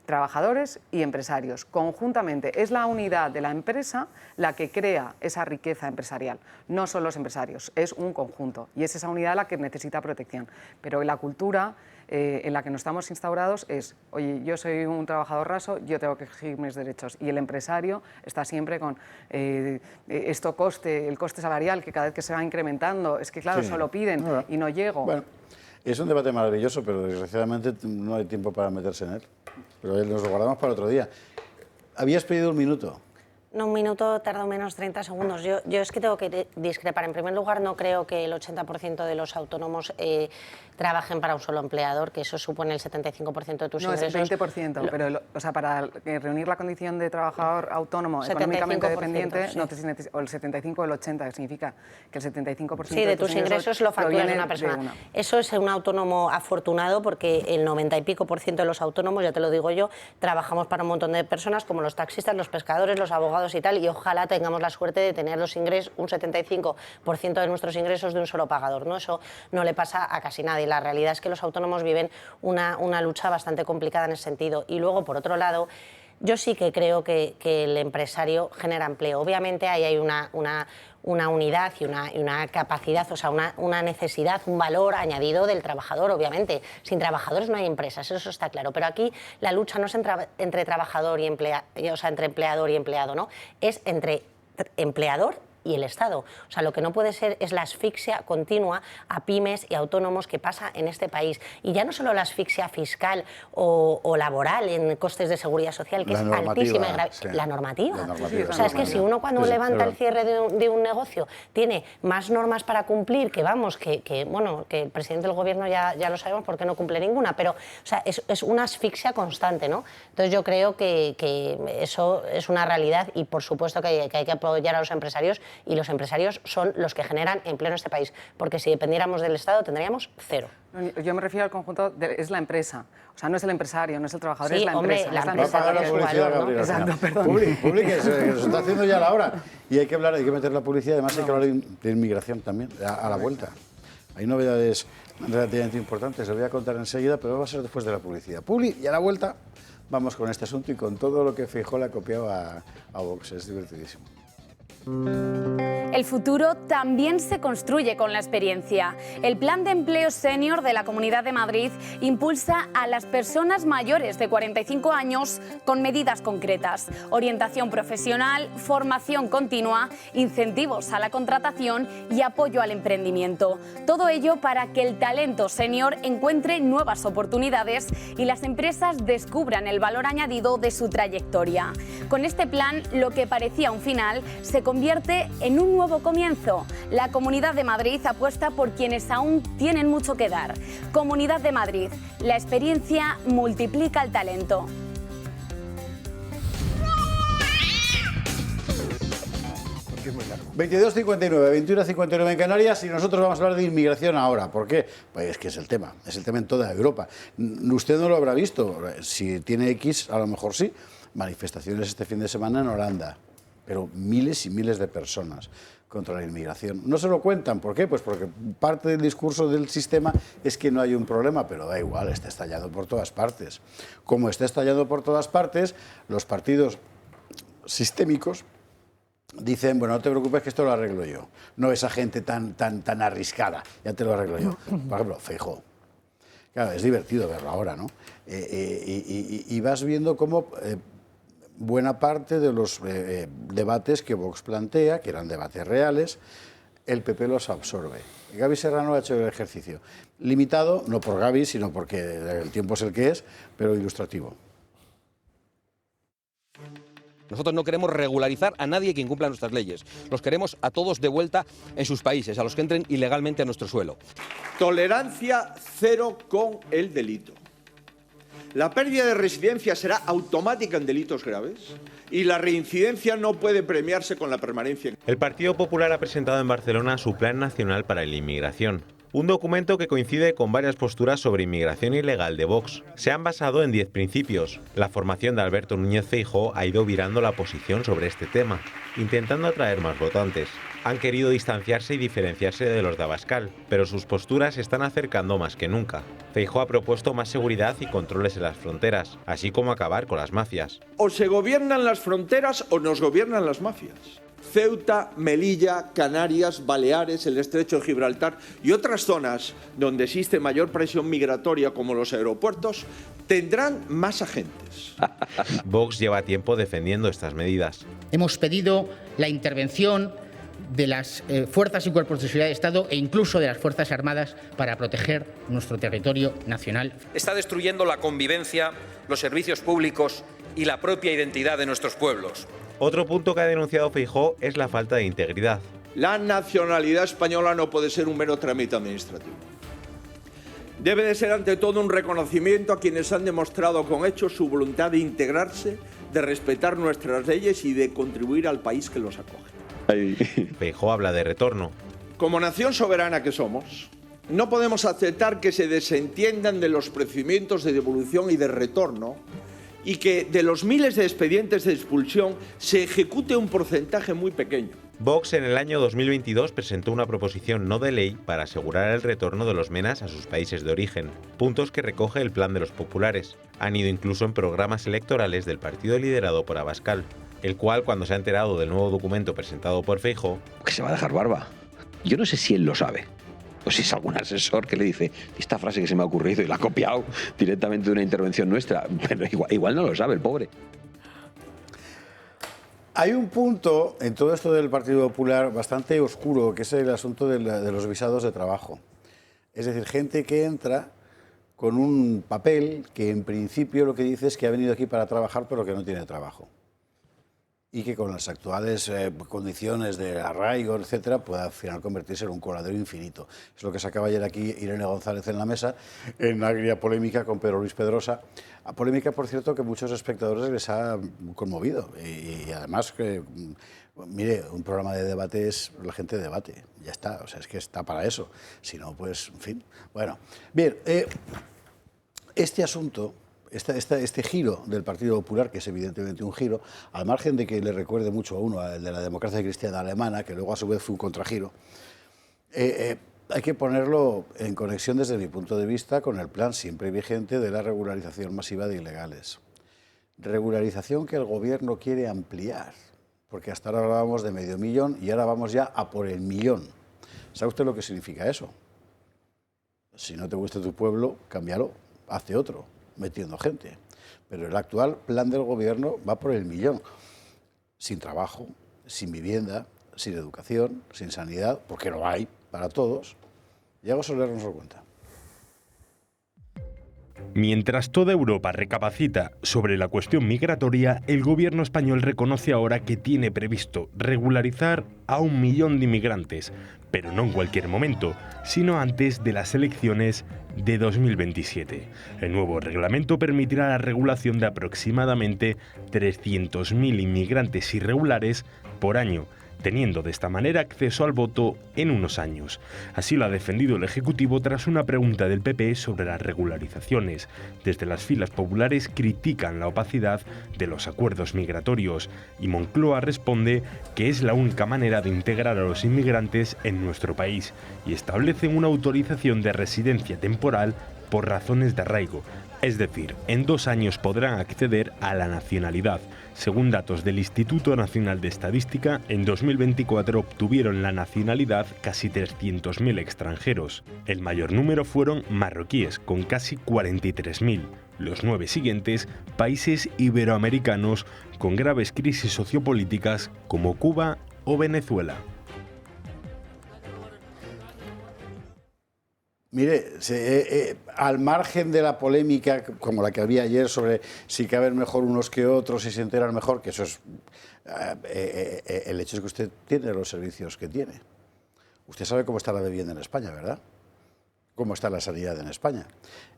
trabajadores y empresarios conjuntamente. Es la unidad de la empresa la que crea esa riqueza empresarial, no son los empresarios, es un conjunto y es esa unidad la que necesita protección. Pero la cultura en la que nos estamos instaurados es, oye, yo soy un trabajador raso, yo tengo que exigir mis derechos, y el empresario está siempre con el coste salarial, que cada vez que se va incrementando, es que claro, sí, solo piden y no llego. Bueno, es un debate maravilloso, pero desgraciadamente no hay tiempo para meterse en él. Pero nos lo guardamos para otro día. ¿Habías pedido 1 minuto? No, 1 minuto tarda menos 30 segundos. Yo es que tengo que discrepar. En primer lugar, no creo que el 80% de los autónomos trabajen para un solo empleador, que eso supone el 75% de tus ingresos. No, es el 20%, pero o sea, para reunir la condición de trabajador autónomo económicamente dependiente, sí. O el 75 o el 80, que significa que el 75% sí, de tus ingresos lo facturas de una persona. Eso es un autónomo afortunado, porque el 90 y pico % de los autónomos, ya te lo digo yo, trabajamos para un montón de personas, como los taxistas, los pescadores, los abogados y tal, y ojalá tengamos la suerte de tener los ingresos, un 75% de nuestros ingresos de un solo pagador, ¿no? Eso no le pasa a casi nadie. La realidad es que los autónomos viven una lucha bastante complicada en ese sentido. Y luego, por otro lado, yo sí que creo que el empresario genera empleo. Obviamente ahí hay una unidad y una capacidad, o sea, una necesidad, un valor añadido del trabajador, obviamente. Sin trabajadores no hay empresas, eso está claro. Pero aquí la lucha no es entre trabajador y empleado, o sea, entre empleador y empleado, ¿no? Es entre empleador y el Estado. O sea, lo que no puede ser es la asfixia continua a pymes y autónomos que pasa en este país. Y ya no solo la asfixia fiscal o laboral en costes de seguridad social, que es altísima y grave. Sí. La normativa. O sea, es que si uno cuando levanta el cierre de un negocio tiene más normas para cumplir, que vamos, que el presidente del gobierno ya lo sabemos porque no cumple ninguna, pero o sea, es una asfixia constante, ¿no? Entonces yo creo que eso es una realidad, y por supuesto que hay que apoyar a los empresarios, y los empresarios son los que generan empleo en este país, porque si dependiéramos del Estado tendríamos 0. Yo me refiero al conjunto, es la empresa, o sea, no es el empresario, no es el trabajador, sí, es la empresa. Hombre, la empresa tiene su valor, ¿no? Exacto, perdón. Publi, que se está haciendo ya la hora, y hay que meter la publicidad, además hay que hablar de inmigración también, a la vuelta. Hay novedades relativamente importantes, les voy a contar enseguida, pero va a ser después de la publicidad. Publi, y a la vuelta vamos con este asunto y con todo lo que Feijóo le ha copiado a Vox, es divertidísimo. El futuro también se construye con la experiencia. El Plan de Empleo Senior de la Comunidad de Madrid impulsa a las personas mayores de 45 años con medidas concretas: orientación profesional, formación continua, incentivos a la contratación y apoyo al emprendimiento. Todo ello para que el talento senior encuentre nuevas oportunidades y las empresas descubran el valor añadido de su trayectoria. Con este plan, lo que parecía un final se convierte en un nuevo comienzo. La Comunidad de Madrid apuesta por quienes aún tienen mucho que dar. Comunidad de Madrid, la experiencia multiplica el talento. Es muy largo. 22:59, 21:59 en Canarias, y nosotros vamos a hablar de inmigración ahora. ¿Por qué? Pues es que es el tema en toda Europa. Usted no lo habrá visto, si tiene X a lo mejor sí, manifestaciones este fin de semana en Holanda, pero miles y miles de personas contra la inmigración. No se lo cuentan, ¿por qué? Pues porque parte del discurso del sistema es que no hay un problema, pero da igual, está estallado por todas partes. Como está estallado por todas partes, los partidos sistémicos dicen, bueno, no te preocupes que esto lo arreglo yo. No esa gente tan arriscada, ya te lo arreglo yo. Por ejemplo, Feijóo. Claro, es divertido verlo ahora, ¿no? Y vas viendo cómo buena parte de los debates que Vox plantea, que eran debates reales, el PP los absorbe. Gaby Serrano ha hecho el ejercicio. Limitado, no por Gaby, sino porque el tiempo es el que es, pero ilustrativo. Nosotros no queremos regularizar a nadie que incumpla nuestras leyes. Los queremos a todos de vuelta en sus países, a los que entren ilegalmente a nuestro suelo. Tolerancia cero con el delito. La pérdida de residencia será automática en delitos graves y la reincidencia no puede premiarse con la permanencia. El Partido Popular ha presentado en Barcelona su Plan Nacional para la Inmigración. Un documento que coincide con varias posturas sobre inmigración ilegal de Vox. Se han basado en 10 principios. La formación de Alberto Núñez Feijóo ha ido virando la posición sobre este tema, intentando atraer más votantes. Han querido distanciarse y diferenciarse de los de Abascal, pero sus posturas se están acercando más que nunca. Feijóo ha propuesto más seguridad y controles en las fronteras, así como acabar con las mafias. O se gobiernan las fronteras o nos gobiernan las mafias. Ceuta, Melilla, Canarias, Baleares, el Estrecho de Gibraltar y otras zonas donde existe mayor presión migratoria como los aeropuertos tendrán más agentes. Vox lleva tiempo defendiendo estas medidas. Hemos pedido la intervención de las fuerzas y cuerpos de seguridad de Estado e incluso de las Fuerzas Armadas para proteger nuestro territorio nacional. Está destruyendo la convivencia, los servicios públicos y la propia identidad de nuestros pueblos. Otro punto que ha denunciado Feijóo es la falta de integridad. La nacionalidad española no puede ser un mero trámite administrativo. Debe de ser ante todo un reconocimiento a quienes han demostrado con hechos su voluntad de integrarse, de respetar nuestras leyes y de contribuir al país que los acoge. Feijóo habla de retorno. Como nación soberana que somos, no podemos aceptar que se desentiendan de los procedimientos de devolución y de retorno y que de los miles de expedientes de expulsión se ejecute un porcentaje muy pequeño. Vox en el año 2022 presentó una proposición no de ley para asegurar el retorno de los menas a sus países de origen, puntos que recoge el Plan de los Populares. Han ido incluso en programas electorales del partido liderado por Abascal, el cual, cuando se ha enterado del nuevo documento presentado por Feijóo, que se va a dejar barba. Yo no sé si él lo sabe, o si es algún asesor que le dice esta frase que se me ha ocurrido y la ha copiado directamente de una intervención nuestra, pero igual no lo sabe el pobre. Hay un punto en todo esto del Partido Popular bastante oscuro, que es el asunto de los visados de trabajo. Es decir, gente que entra con un papel que en principio lo que dice es que ha venido aquí para trabajar pero que no tiene trabajo. Y que con las actuales condiciones de arraigo, etcétera, pueda al final convertirse en un coladero infinito. Es lo que sacaba ayer aquí Irene González en la mesa, en una agria polémica con Pedro Luis Pedrosa. A polémica, por cierto, que muchos espectadores les ha conmovido. Y además, mire, un programa de debate es la gente debate, ya está, o sea, es que está para eso. Si no, pues, en fin. Bueno, bien, este asunto... Este giro del Partido Popular, que es evidentemente un giro, al margen de que le recuerde mucho a uno al de la democracia cristiana alemana, que luego a su vez fue un contragiro, hay que ponerlo en conexión desde mi punto de vista con el plan siempre vigente de la regularización masiva de ilegales. Regularización que el gobierno quiere ampliar, porque hasta ahora hablábamos de 500.000 y ahora vamos ya a por el 1.000.000. ¿Sabe usted lo que significa eso? Si no te gusta tu pueblo, cámbialo, hazte otro, metiendo gente. Pero el actual plan del gobierno va por el 1.000.000, sin trabajo, sin vivienda, sin educación, sin sanidad, porque no hay para todos. Diego Soler nos lo cuenta. Mientras toda Europa recapacita sobre la cuestión migratoria, el gobierno español reconoce ahora que tiene previsto regularizar a 1.000.000 de inmigrantes, pero no en cualquier momento, sino antes de las elecciones de 2027. El nuevo reglamento permitirá la regulación de aproximadamente 300.000 inmigrantes irregulares por año, teniendo de esta manera acceso al voto en unos años. Así lo ha defendido el Ejecutivo tras una pregunta del PP sobre las regularizaciones. Desde las filas populares critican la opacidad de los acuerdos migratorios y Moncloa responde que es la única manera de integrar a los inmigrantes en nuestro país y establecen una autorización de residencia temporal por razones de arraigo. Es decir, en 2 años podrán acceder a la nacionalidad. Según datos del Instituto Nacional de Estadística, en 2024 obtuvieron la nacionalidad casi 300.000 extranjeros. El mayor número fueron marroquíes, con casi 43.000. Los 9 siguientes, países iberoamericanos con graves crisis sociopolíticas como Cuba o Venezuela. Mire, al margen de la polémica como la que había ayer sobre si caben mejor unos que otros, si se enteran mejor, que eso es el hecho es que usted tiene los servicios que tiene. Usted sabe cómo está la vivienda en España, ¿verdad? Cómo está la sanidad en España.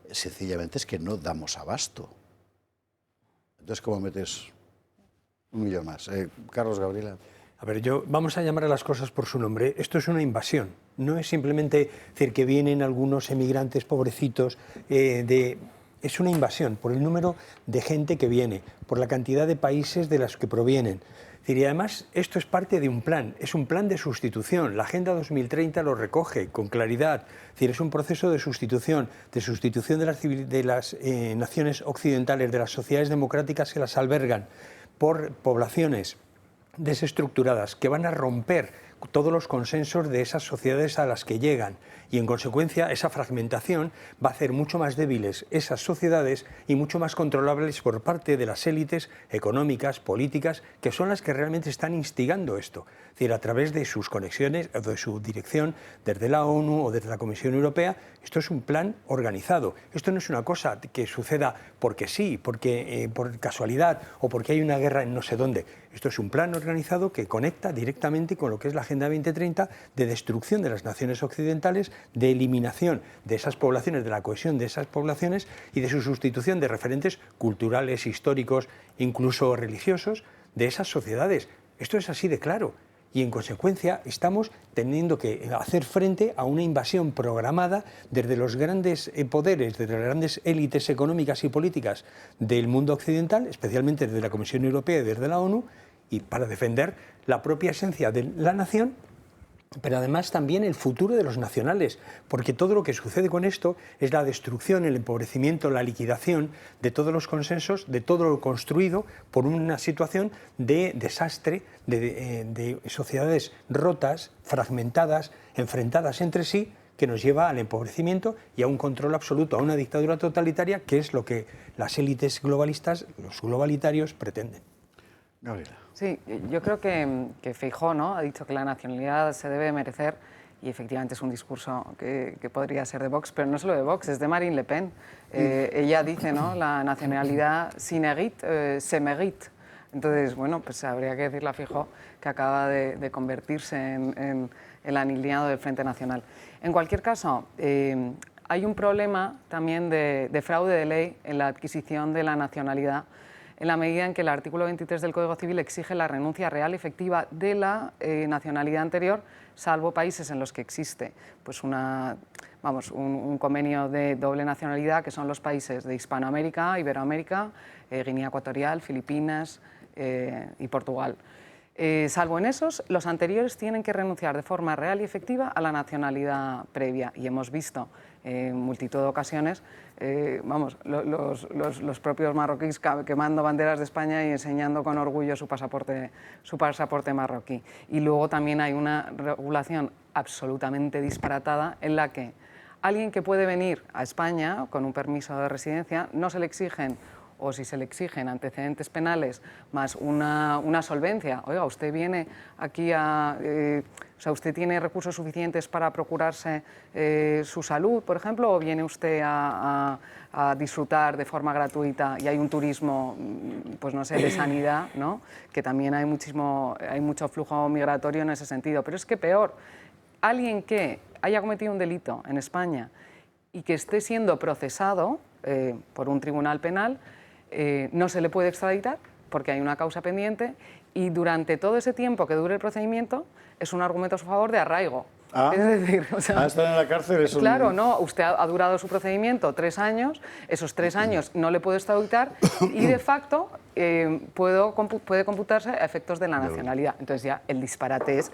Sencillamente es que no damos abasto. Entonces, ¿cómo metes 1 millón más? Carlos, Gabriela. A ver, vamos a llamar a las cosas por su nombre. Esto es una invasión. No es simplemente decir que vienen algunos emigrantes pobrecitos. Es una invasión por el número de gente que viene, por la cantidad de países de los que provienen. Y además, esto es parte de un plan. Es un plan de sustitución. La Agenda 2030 lo recoge con claridad. Es decir, es un proceso de sustitución de las naciones occidentales, de las sociedades democráticas que las albergan, por poblaciones desestructuradas, que van a romper todos los consensos de esas sociedades a las que llegan y en consecuencia esa fragmentación va a hacer mucho más débiles esas sociedades y mucho más controlables por parte de las élites económicas, políticas, que son las que realmente están instigando esto. Es decir, a través de sus conexiones, de su dirección desde la ONU o desde la Comisión Europea, esto es un plan organizado. Esto no es una cosa que suceda porque sí, porque por casualidad o porque hay una guerra en no sé dónde. Esto es un plan organizado que conecta directamente con lo que es la Agenda 2030 de destrucción de las naciones occidentales, de eliminación de esas poblaciones, de la cohesión de esas poblaciones y de su sustitución de referentes culturales, históricos, incluso religiosos, de esas sociedades. Esto es así de claro. Y en consecuencia estamos teniendo que hacer frente a una invasión programada desde los grandes poderes, desde las grandes élites económicas y políticas del mundo occidental, especialmente desde la Comisión Europea y desde la ONU, y para defender la propia esencia de la nación, pero además también el futuro de los nacionales, porque todo lo que sucede con esto es la destrucción, el empobrecimiento, la liquidación de todos los consensos, de todo lo construido por una situación de desastre, de sociedades rotas, fragmentadas, enfrentadas entre sí, que nos lleva al empobrecimiento y a un control absoluto, a una dictadura totalitaria, que es lo que las élites globalistas, los globalitarios, pretenden. Gabriela. Sí, yo creo que Feijóo, ¿no?, ha dicho que la nacionalidad se debe merecer y efectivamente es un discurso que podría ser de Vox, pero no solo de Vox, es de Marine Le Pen. Ella dice, ¿no?, la nacionalidad si mérite, se mérite. Entonces, bueno, pues habría que decirle a Feijóo que acaba de convertirse en el alineado del Frente Nacional. En cualquier caso, hay un problema también de fraude de ley en la adquisición de la nacionalidad, en la medida en que el artículo 23 del Código Civil exige la renuncia real y efectiva de la nacionalidad anterior, salvo países en los que existe pues un convenio de doble nacionalidad, que son los países de Hispanoamérica, Iberoamérica, Guinea Ecuatorial, Filipinas y Portugal. Salvo en esos, los anteriores tienen que renunciar de forma real y efectiva a la nacionalidad previa. Y hemos visto en multitud de ocasiones, los propios marroquíes quemando banderas de España y enseñando con orgullo su pasaporte marroquí. Y luego también hay una regulación absolutamente disparatada en la que alguien que puede venir a España con un permiso de residencia no se le exigen, o si se le exigen antecedentes penales más una solvencia. Oiga, usted viene aquí usted tiene recursos suficientes para procurarse su salud, por ejemplo, o viene usted a disfrutar de forma gratuita y hay un turismo, pues no sé, de sanidad, ¿no?, que también hay mucho flujo migratorio en ese sentido. Pero es que peor, alguien que haya cometido un delito en España y que esté siendo procesado por un tribunal penal, no se le puede extraditar porque hay una causa pendiente y durante todo ese tiempo que dure el procedimiento es un argumento a su favor de arraigo. Ah, Es decir, o sea, estar en la cárcel es claro, no, usted ha durado su procedimiento 3 años, esos 3 años no le puedo extraditar y de facto puede computarse a efectos de la nacionalidad. Entonces ya el disparate es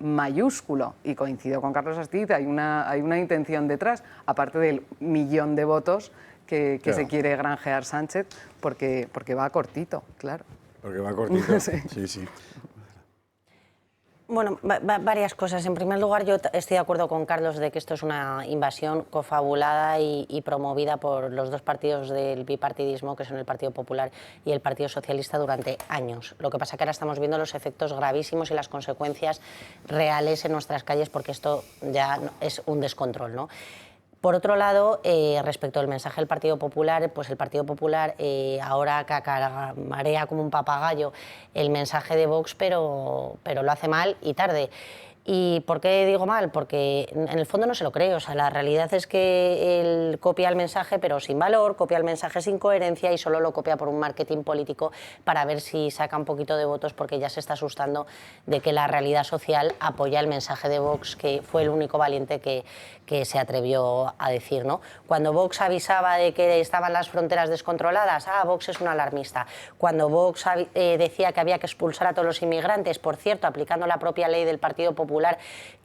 mayúsculo y coincido con Carlos Astiz, hay una intención detrás, aparte del millón de votos que se quiere granjear Sánchez, porque va cortito, claro. Porque va cortito, Sí. sí. Bueno, varias cosas. En primer lugar, yo estoy de acuerdo con Carlos de que esto es una invasión cofabulada y promovida por los dos partidos del bipartidismo, que son el Partido Popular y el Partido Socialista, durante años. Lo que pasa es que ahora estamos viendo los efectos gravísimos y las consecuencias reales en nuestras calles, porque esto ya es un descontrol, ¿no? Por otro lado, respecto al mensaje del Partido Popular, pues el Partido Popular ahora cacaramarea como un papagayo el mensaje de Vox, pero lo hace mal y tarde. ¿Y por qué digo mal? Porque en el fondo no se lo cree. O sea, la realidad es que él copia el mensaje pero sin valor, copia el mensaje sin coherencia y solo lo copia por un marketing político para ver si saca un poquito de votos, porque ya se está asustando de que la realidad social apoya el mensaje de Vox, que fue el único valiente que se atrevió a decir, ¿no? Cuando Vox avisaba de que estaban las fronteras descontroladas, Vox es un alarmista. Cuando Vox decía que había que expulsar a todos los inmigrantes, por cierto, aplicando la propia ley del Partido Popular,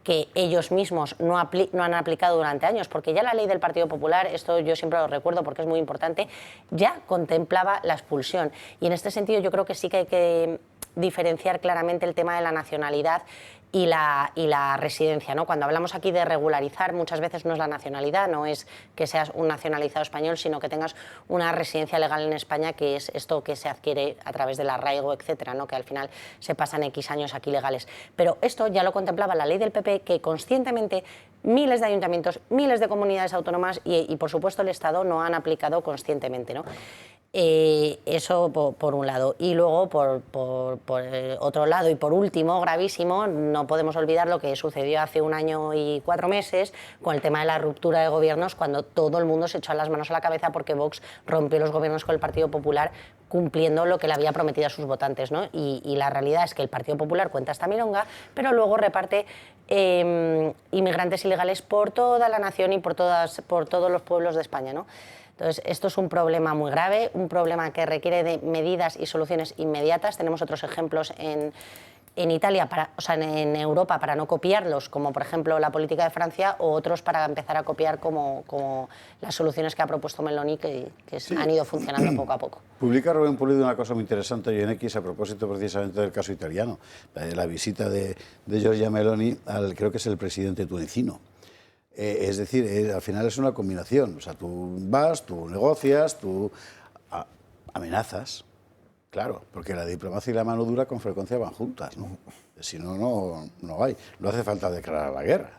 que ellos mismos no han aplicado durante años, porque ya la ley del Partido Popular, esto yo siempre lo recuerdo porque es muy importante, ya contemplaba la expulsión. Y en este sentido yo creo que sí que hay que diferenciar claramente el tema de la nacionalidad y la residencia, ¿no? Cuando hablamos aquí de regularizar, muchas veces no es la nacionalidad, no es que seas un nacionalizado español, sino que tengas una residencia legal en España, que es esto que se adquiere a través del arraigo, etcétera, ¿no? Que al final se pasan X años aquí legales. Pero esto ya lo contemplaba la ley del PP, que conscientemente miles de ayuntamientos, miles de comunidades autónomas y por supuesto el Estado no han aplicado conscientemente, ¿no? Eso por un lado. Y luego, por otro lado, y por último, gravísimo, no podemos olvidar lo que sucedió hace 1 año y 4 meses con el tema de la ruptura de gobiernos, cuando todo el mundo se echó las manos a la cabeza porque Vox rompió los gobiernos con el Partido Popular, cumpliendo lo que le había prometido a sus votantes, ¿no? Y la realidad es que el Partido Popular cuenta esta milonga, pero luego reparte inmigrantes ilegales por toda la nación y por todos los pueblos de España, ¿no? Entonces, esto es un problema muy grave, un problema que requiere de medidas y soluciones inmediatas. Tenemos otros ejemplos en Italia, en Europa, para no copiarlos, como por ejemplo la política de Francia, o otros para empezar a copiar como las soluciones que ha propuesto Meloni, que sí han ido funcionando poco a poco. Publica Rubén Pulido una cosa muy interesante en X a propósito precisamente del caso italiano, la visita de Giorgia Meloni al, creo que es el presidente tunecino. Es decir, al final es una combinación. O sea, tú vas, tú negocias, tú amenazas. Claro, porque la diplomacia y la mano dura con frecuencia van juntas, ¿no? Si no, no hay. No hace falta declarar la guerra.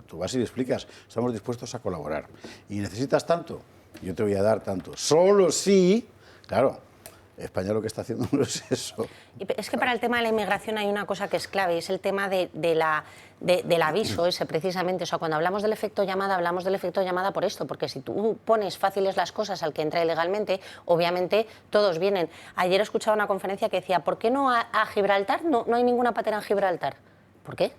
Tú vas y le explicas, estamos dispuestos a colaborar. Y necesitas tanto, yo te voy a dar tanto. Solo si, claro, España lo que está haciendo no es eso. Es que para el tema de la inmigración hay una cosa que es clave, es el tema del aviso ese, precisamente. O sea, cuando hablamos del efecto llamada, hablamos del efecto llamada por esto, porque si tú pones fáciles las cosas al que entra ilegalmente, obviamente todos vienen. Ayer escuchaba una conferencia que decía, ¿por qué no a Gibraltar? No hay ninguna patera en Gibraltar. ¿Por qué?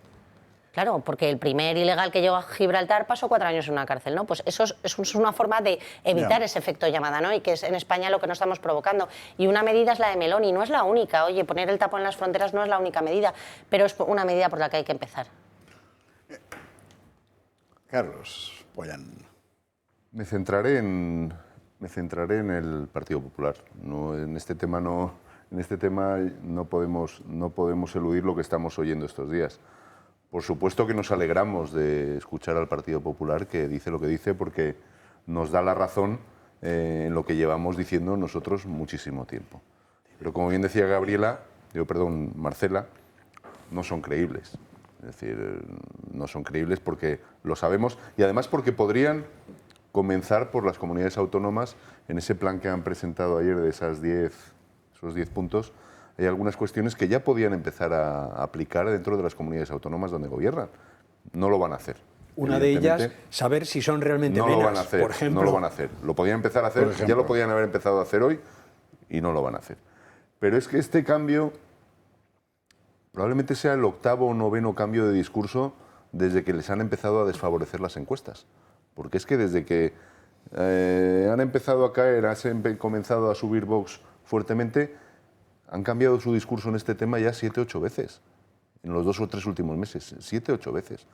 Claro, porque el primer ilegal que llegó a Gibraltar pasó 4 años en una cárcel, ¿no? Pues eso es una forma de evitar ese efecto llamada, ¿no? Y que es en España lo que nos estamos provocando. Y una medida es la de Meloni, no es la única. Oye, poner el tapón en las fronteras no es la única medida, pero es una medida por la que hay que empezar. Carlos Pollán. Me centraré en el Partido Popular. En este tema no podemos eludir lo que estamos oyendo estos días. Por supuesto que nos alegramos de escuchar al Partido Popular, que dice lo que dice, porque nos da la razón en lo que llevamos diciendo nosotros muchísimo tiempo. Pero como bien decía Marcela, no son creíbles. Es decir, no son creíbles porque lo sabemos y además porque podrían comenzar por las comunidades autónomas en ese plan que han presentado ayer de esos 10 puntos. Hay algunas cuestiones que ya podían empezar a aplicar dentro de las comunidades autónomas donde gobiernan. No lo van a hacer. Una de ellas, saber si son realmente menas, lo van a hacer, por ejemplo. No lo van a hacer. Lo podían empezar a hacer, ya lo podían haber empezado a hacer hoy y no lo van a hacer. Pero es que este cambio probablemente sea el 8º o 9º cambio de discurso desde que les han empezado a desfavorecer las encuestas. Porque es que desde que han empezado a caer, han comenzado a subir Vox fuertemente, han cambiado su discurso en este tema ya 7 o 8 veces, en los 2 o 3 últimos meses, 7 o 8 veces.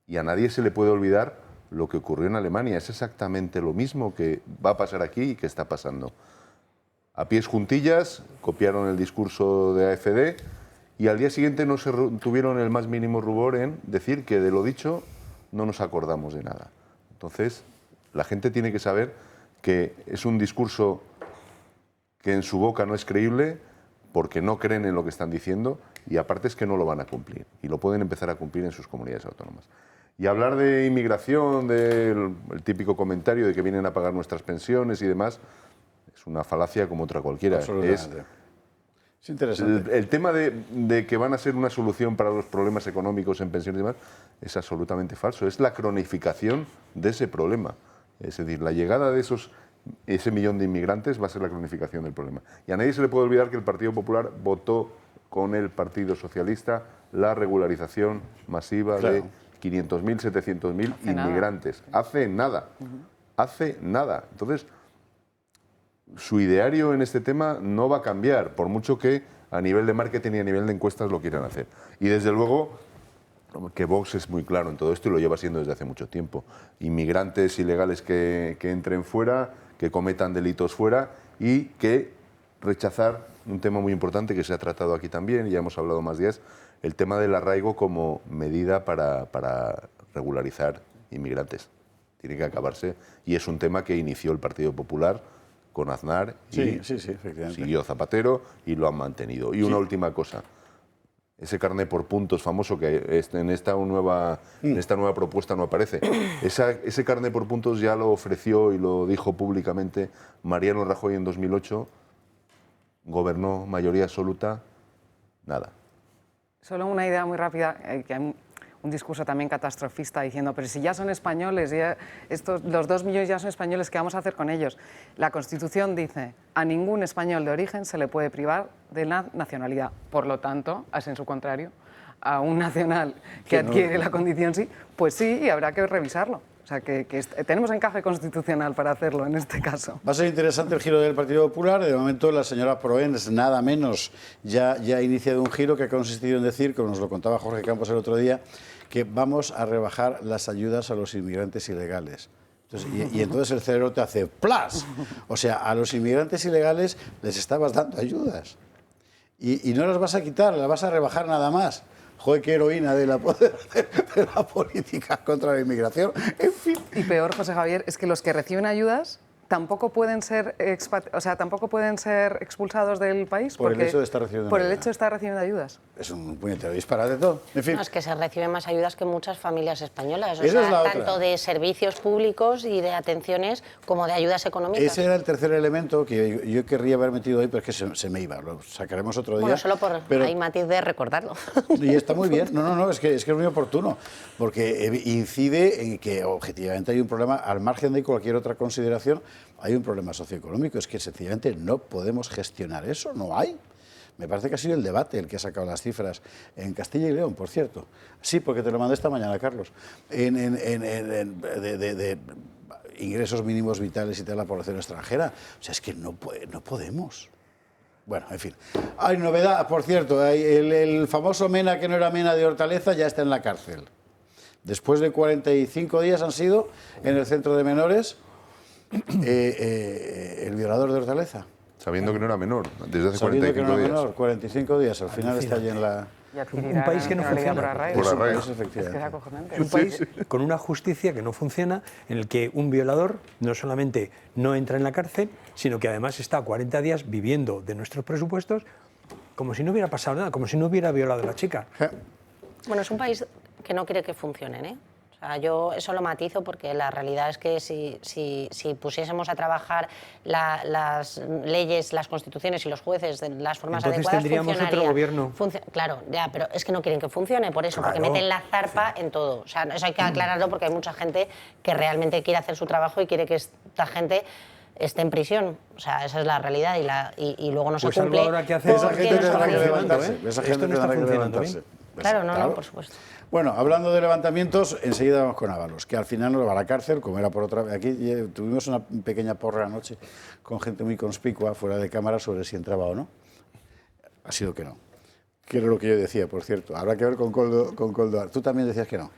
Y a nadie se le puede olvidar lo que ocurrió en Alemania. Es exactamente lo mismo que va a pasar aquí y que está pasando. A pies juntillas, copiaron el discurso de AfD y al día siguiente no se tuvieron el más mínimo rubor en decir que de lo dicho no nos acordamos de nada. Entonces, la gente tiene que saber que es un discurso que en su boca no es creíble porque no creen en lo que están diciendo y aparte es que no lo van a cumplir y lo pueden empezar a cumplir en sus comunidades autónomas. Y hablar de inmigración, del típico comentario de que vienen a pagar nuestras pensiones y demás, es una falacia como otra cualquiera. Es interesante. El tema de que van a ser una solución para los problemas económicos en pensiones y demás es absolutamente falso. Es la cronificación de ese problema. Es decir, la llegada de ese millón de inmigrantes va a ser la cronificación del problema. Y a nadie se le puede olvidar que el Partido Popular votó con el Partido Socialista la regularización masiva de 500.000, 700.000 inmigrantes. Hace nada. Hace nada. Entonces, su ideario en este tema no va a cambiar, por mucho que a nivel de marketing y a nivel de encuestas lo quieran hacer. Y desde luego que Vox es muy claro en todo esto y lo lleva siendo desde hace mucho tiempo. Inmigrantes ilegales que entren fuera, que cometan delitos fuera y que rechazar un tema muy importante que se ha tratado aquí también, y ya hemos hablado más días, el tema del arraigo como medida para regularizar inmigrantes. Tiene que acabarse y es un tema que inició el Partido Popular con Aznar y siguió Zapatero y lo han mantenido. Y una última cosa, ese carné por puntos famoso que en esta nueva propuesta no aparece, ese carné por puntos ya lo ofreció y lo dijo públicamente Mariano Rajoy en 2008, gobernó mayoría absoluta, nada. Solo una idea muy rápida, que hay un discurso también catastrofista diciendo, pero si ya son españoles, los 2 millones ya son españoles, ¿qué vamos a hacer con ellos? La Constitución dice, a ningún español de origen se le puede privar de la nacionalidad. Por lo tanto, es en su contrario, a un nacional que adquiere la condición sí, pues sí, y habrá que revisarlo. O sea, que tenemos encaje constitucional para hacerlo en este caso. Va a ser interesante el giro del Partido Popular. De momento, la señora Proens, nada menos, ya ha iniciado un giro que ha consistido en decir, como nos lo contaba Jorge Campos el otro día, que vamos a rebajar las ayudas a los inmigrantes ilegales. Entonces, y entonces el cerebro te hace ¡plas! O sea, a los inmigrantes ilegales les estabas dando ayudas. Y no las vas a quitar, las vas a rebajar nada más. Joder, qué heroína de la política contra la inmigración. En fin. Y peor, José Javier, es que los que reciben ayudas tampoco pueden ser expulsados del país por el hecho de estar recibiendo por el hecho de estar recibiendo ayudas. Es un puñetero disparate todo. En fin. No, es que se reciben más ayudas que muchas familias españolas, Esa es la tanto otra. de servicios públicos y de atenciones como de ayudas económicas. Ese era el tercer elemento que yo querría haber metido ahí, pero es que se me iba. Lo sacaremos otro día. Bueno, solo por hay matiz de recordarlo. Y está muy bien. No, es que es muy oportuno, porque incide en que objetivamente hay un problema, al margen de cualquier otra consideración, hay un problema socioeconómico. Es que sencillamente no podemos gestionar eso, no hay. Me parece que ha sido el debate el que ha sacado las cifras en Castilla y León, por cierto. Sí, porque te lo mandé esta mañana, Carlos. De ingresos mínimos vitales y de la población extranjera. O sea, es que no podemos. Bueno, en fin. Hay novedad, por cierto. El famoso Mena, que no era Mena de Hortaleza, ya está en la cárcel. Después de 45 días han sido en el centro de menores el violador de Hortaleza. Sabiendo que no era menor, desde hace Sabiendo 45 que no era días. menor, 45 días. Al final está allí en la... Un país que no funciona. Por arraigo. Un país con una justicia que no funciona, en el que un violador no solamente no entra en la cárcel, sino que además está 40 días viviendo de nuestros presupuestos como si no hubiera pasado nada, como si no hubiera violado a la chica. Bueno, es un país que no quiere que funcionen, ¿eh? O sea, yo eso lo matizo porque la realidad es que si pusiésemos a trabajar las leyes, las constituciones y los jueces de las formas entonces adecuadas, tendríamos otro gobierno. Claro, ya, pero es que no quieren que funcione por eso, porque meten la zarpa en todo. O sea, eso hay que aclararlo porque hay mucha gente que realmente quiere hacer su trabajo y quiere que esta gente esté en prisión. O sea, esa es la realidad y luego no se Pues cumple. algo habrá que hacer. Esa gente tendrá que levantarse. Esa gente Esto no está tendrá que funcionando levantarse. Claro, no, por supuesto. Bueno, hablando de levantamientos, enseguida vamos con Ábalos, que al final nos va a la cárcel, como era por otra vez. Aquí tuvimos una pequeña porra anoche con gente muy conspicua fuera de cámara sobre si entraba o no. Ha sido que no. Que era lo que yo decía, por cierto. Habrá que ver con Koldo. Tú también decías que no.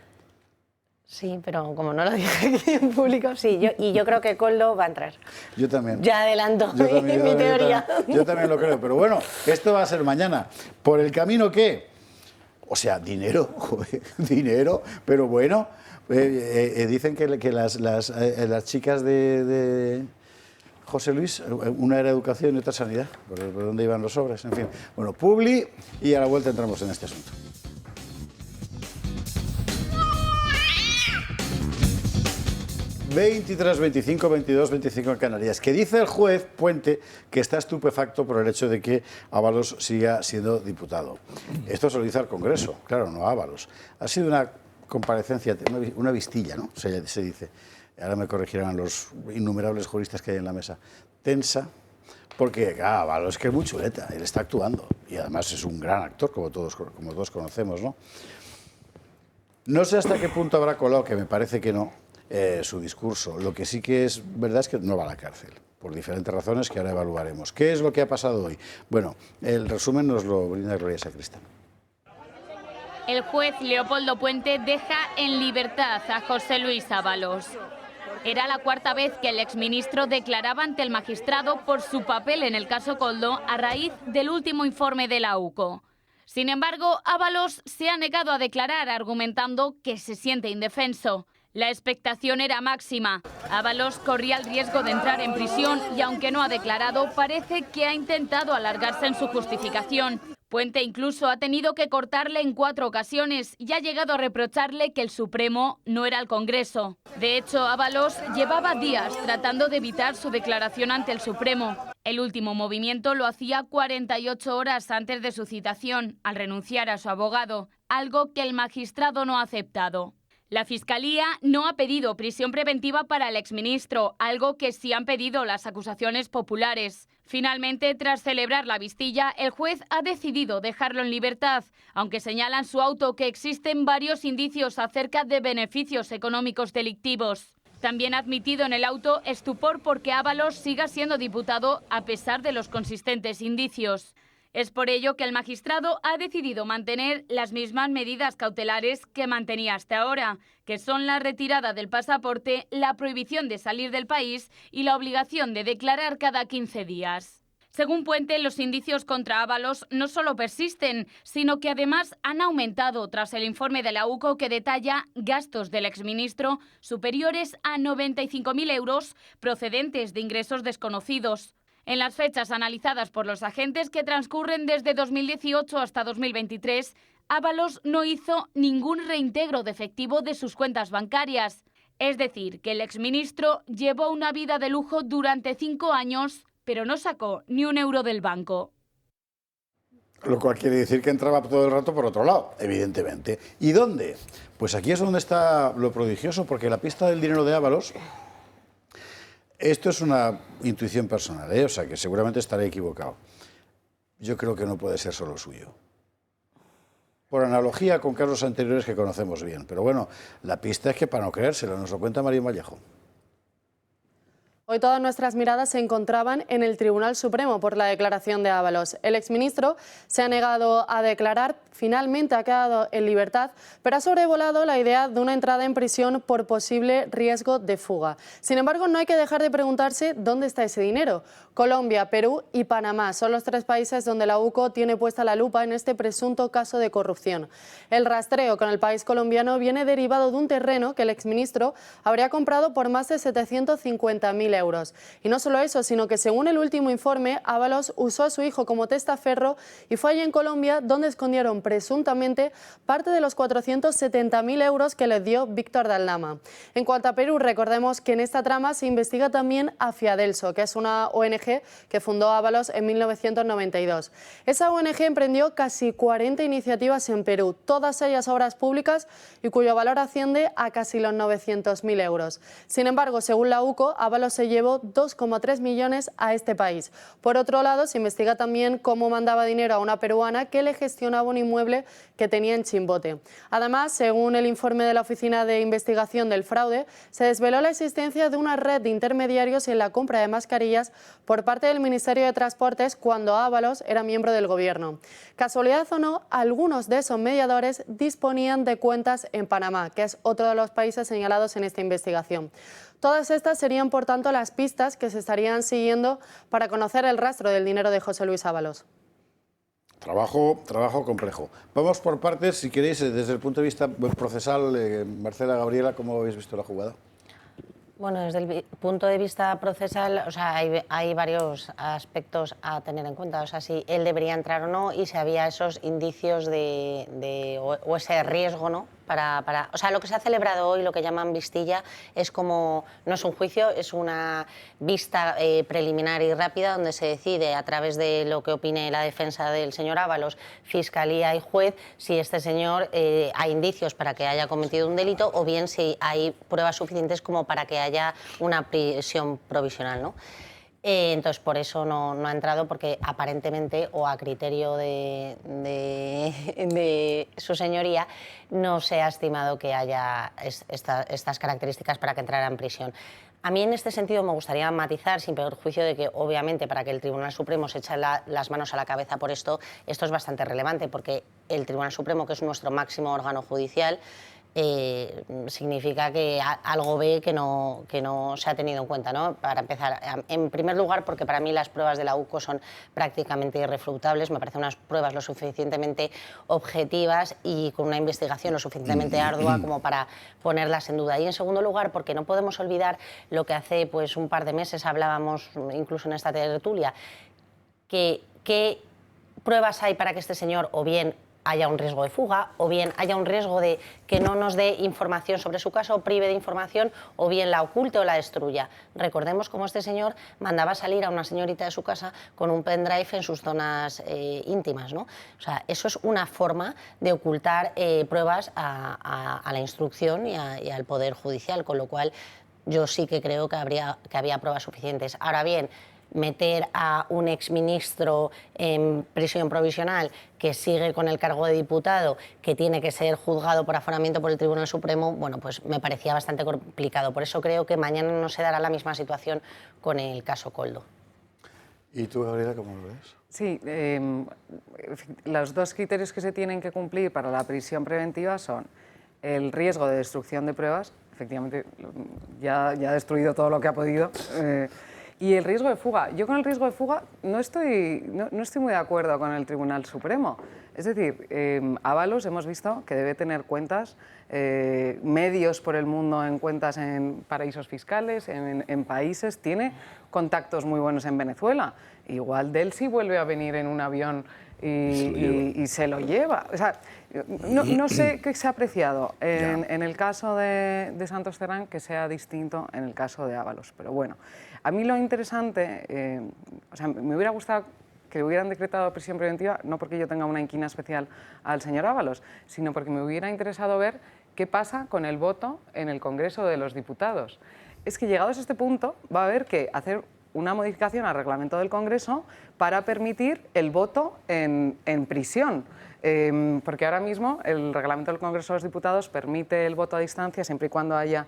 Sí, pero como no lo dije aquí en público, sí. Yo creo que Koldo va a entrar. Yo también. Ya adelanto mi teoría. Yo también lo creo, pero bueno, esto va a ser mañana. ¿Por el camino qué? O sea, dinero, joder, dinero, pero bueno, dicen que las chicas de José Luis, una era educación y otra sanidad, por dónde iban los sobres, en fin. Bueno, Publi y a la vuelta entramos en este asunto. ...23, 25, 22, 25 en Canarias... ...que dice el juez Puente que está estupefacto por el hecho de que Ábalos siga siendo diputado. Esto se lo dice al Congreso, claro, no a Ábalos. Ha sido una comparecencia, una vistilla, ¿no? Se dice. Ahora me corregirán los innumerables juristas que hay en la mesa. Tensa, porque Ábalos es que es muy chuleta, él está actuando. Y además es un gran actor, como todos conocemos, ¿no? No sé hasta qué punto habrá colado, que me parece que no, su discurso. Lo que sí que es verdad es que no va a la cárcel, por diferentes razones que ahora evaluaremos. ¿Qué es lo que ha pasado hoy? Bueno, el resumen nos lo brinda Gloria Sacristán. El juez Leopoldo Puente deja en libertad a José Luis Ábalos. Era la cuarta vez que el exministro declaraba ante el magistrado por su papel en el caso Koldo a raíz del último informe de la UCO. Sin embargo, Ábalos se ha negado a declarar, argumentando que se siente indefenso. La expectación era máxima. Ábalos corría el riesgo de entrar en prisión y, aunque no ha declarado, parece que ha intentado alargarse en su justificación. Puente incluso ha tenido que cortarle en 4 ocasiones y ha llegado a reprocharle que el Supremo no era el Congreso. De hecho, Ábalos llevaba días tratando de evitar su declaración ante el Supremo. El último movimiento lo hacía 48 horas antes de su citación, al renunciar a su abogado, algo que el magistrado no ha aceptado. La Fiscalía no ha pedido prisión preventiva para el exministro, algo que sí han pedido las acusaciones populares. Finalmente, tras celebrar la vistilla, el juez ha decidido dejarlo en libertad, aunque señala en su auto que existen varios indicios acerca de beneficios económicos delictivos. También ha admitido en el auto estupor porque Ábalos siga siendo diputado a pesar de los consistentes indicios. Es por ello que el magistrado ha decidido mantener las mismas medidas cautelares que mantenía hasta ahora, que son la retirada del pasaporte, la prohibición de salir del país y la obligación de declarar cada 15 días. Según Puente, los indicios contra Ábalos no solo persisten, sino que además han aumentado tras el informe de la UCO que detalla gastos del exministro superiores a 95.000 euros procedentes de ingresos desconocidos. En las fechas analizadas por los agentes, que transcurren desde 2018 hasta 2023, Ábalos no hizo ningún reintegro de efectivo de sus cuentas bancarias. Es decir, que el exministro llevó una vida de lujo durante 5 años, pero no sacó ni un euro del banco. Lo cual quiere decir que entraba todo el rato por otro lado, evidentemente. ¿Y dónde? Pues aquí es donde está lo prodigioso, porque la pista del dinero de Ábalos... Esto es una intuición personal, o sea que seguramente estaré equivocado. Yo creo que no puede ser solo suyo. Por analogía con casos anteriores que conocemos bien. Pero bueno, la pista es que para no creérselo, nos lo cuenta María Vallejo. Hoy todas nuestras miradas se encontraban en el Tribunal Supremo por la declaración de Ábalos. El exministro se ha negado a declarar, finalmente ha quedado en libertad, pero ha sobrevolado la idea de una entrada en prisión por posible riesgo de fuga. Sin embargo, no hay que dejar de preguntarse dónde está ese dinero. Colombia, Perú y Panamá son los 3 países donde la UCO tiene puesta la lupa en este presunto caso de corrupción. El rastreo con el país colombiano viene derivado de un terreno que el exministro habría comprado por más de 750.000 euros. Y no solo eso, sino que según el último informe, Ábalos usó a su hijo como testaferro y fue allí en Colombia donde escondieron presuntamente parte de los 470.000 euros que les dio Víctor Daldama. En cuanto a Perú, recordemos que en esta trama se investiga también a Fiadelso, que es una ONG que fundó Ábalos en 1992. Esa ONG emprendió casi 40 iniciativas en Perú, todas ellas obras públicas y cuyo valor asciende a casi los 900.000 euros. Sin embargo, según la UCO, Ábalos se llevó 2,3 millones a este país. Por otro lado, se investiga también cómo mandaba dinero a una peruana que le gestionaba un inmueble que tenía en Chimbote. Además, según el informe de la Oficina de Investigación del Fraude, se desveló la existencia de una red de intermediarios en la compra de mascarillas por parte del Ministerio de Transportes cuando Ábalos era miembro del gobierno. Casualidad o no, algunos de esos mediadores disponían de cuentas en Panamá, que es otro de los países señalados en esta investigación. Todas estas serían, por tanto, las pistas que se estarían siguiendo para conocer el rastro del dinero de José Luis Ábalos. Trabajo complejo. Vamos por partes, si queréis, desde el punto de vista procesal. Marcela, Gabriela, ¿cómo habéis visto la jugada? Bueno, desde el punto de vista procesal, o sea, hay varios aspectos a tener en cuenta. O sea, si él debería entrar o no y si había esos indicios o ese riesgo, ¿no? O sea, lo que se ha celebrado hoy, lo que llaman vistilla, es como, no es un juicio, es una vista preliminar y rápida donde se decide a través de lo que opine la defensa del señor Ábalos, fiscalía y juez, si este señor hay indicios para que haya cometido un delito o bien si hay pruebas suficientes como para que haya una prisión provisional, ¿no? Entonces, por eso no ha entrado, porque aparentemente, o a criterio de su señoría, no se ha estimado que haya estas características para que entrara en prisión. A mí, en este sentido, me gustaría matizar, sin perjuicio de que, obviamente, para que el Tribunal Supremo se eche las manos a la cabeza por esto es bastante relevante, porque el Tribunal Supremo, que es nuestro máximo órgano judicial, significa que algo ve que no se ha tenido en cuenta, ¿no? Para empezar, en primer lugar, porque para mí las pruebas de la UCO son prácticamente irrefutables, me parecen unas pruebas lo suficientemente objetivas y con una investigación lo suficientemente ardua como para ponerlas en duda. Y en segundo lugar, porque no podemos olvidar lo que hace pues un par de meses hablábamos, incluso en esta tertulia, que qué pruebas hay para que este señor o bien haya un riesgo de fuga, o bien haya un riesgo de que no nos dé información sobre su caso, prive de información, o bien la oculte o la destruya. Recordemos cómo este señor mandaba salir a una señorita de su casa con un pendrive en sus zonas íntimas, ¿no? O sea, eso es una forma de ocultar pruebas a la instrucción y al Poder Judicial, con lo cual yo sí que creo que había pruebas suficientes. Ahora bien, meter a un exministro en prisión provisional que sigue con el cargo de diputado, que tiene que ser juzgado por aforamiento por el Tribunal Supremo, bueno, pues me parecía bastante complicado. Por eso creo que mañana no se dará la misma situación con el caso Koldo. ¿Y tú, Gabriela, cómo lo ves? Sí, los dos criterios que se tienen que cumplir para la prisión preventiva son el riesgo de destrucción de pruebas, efectivamente ya ha destruido todo lo que ha podido, y el riesgo de fuga. Yo con el riesgo de fuga no estoy muy de acuerdo con el Tribunal Supremo. Es decir, Ábalos hemos visto que debe tener cuentas, medios por el mundo en cuentas en paraísos fiscales, en países, tiene contactos muy buenos en Venezuela. Igual de él sí vuelve a venir en un avión y se lo lleva. O sea, no sé qué se ha apreciado en el caso de Santos Cerdán que sea distinto en el caso de Ábalos. Pero bueno, a mí lo interesante, o sea, me hubiera gustado que hubieran decretado prisión preventiva, no porque yo tenga una inquina especial al señor Ábalos, sino porque me hubiera interesado ver qué pasa con el voto en el Congreso de los Diputados. Es que llegados a este punto va a haber que hacer una modificación al reglamento del Congreso para permitir el voto en prisión. Porque ahora mismo el reglamento del Congreso de los Diputados permite el voto a distancia siempre y cuando haya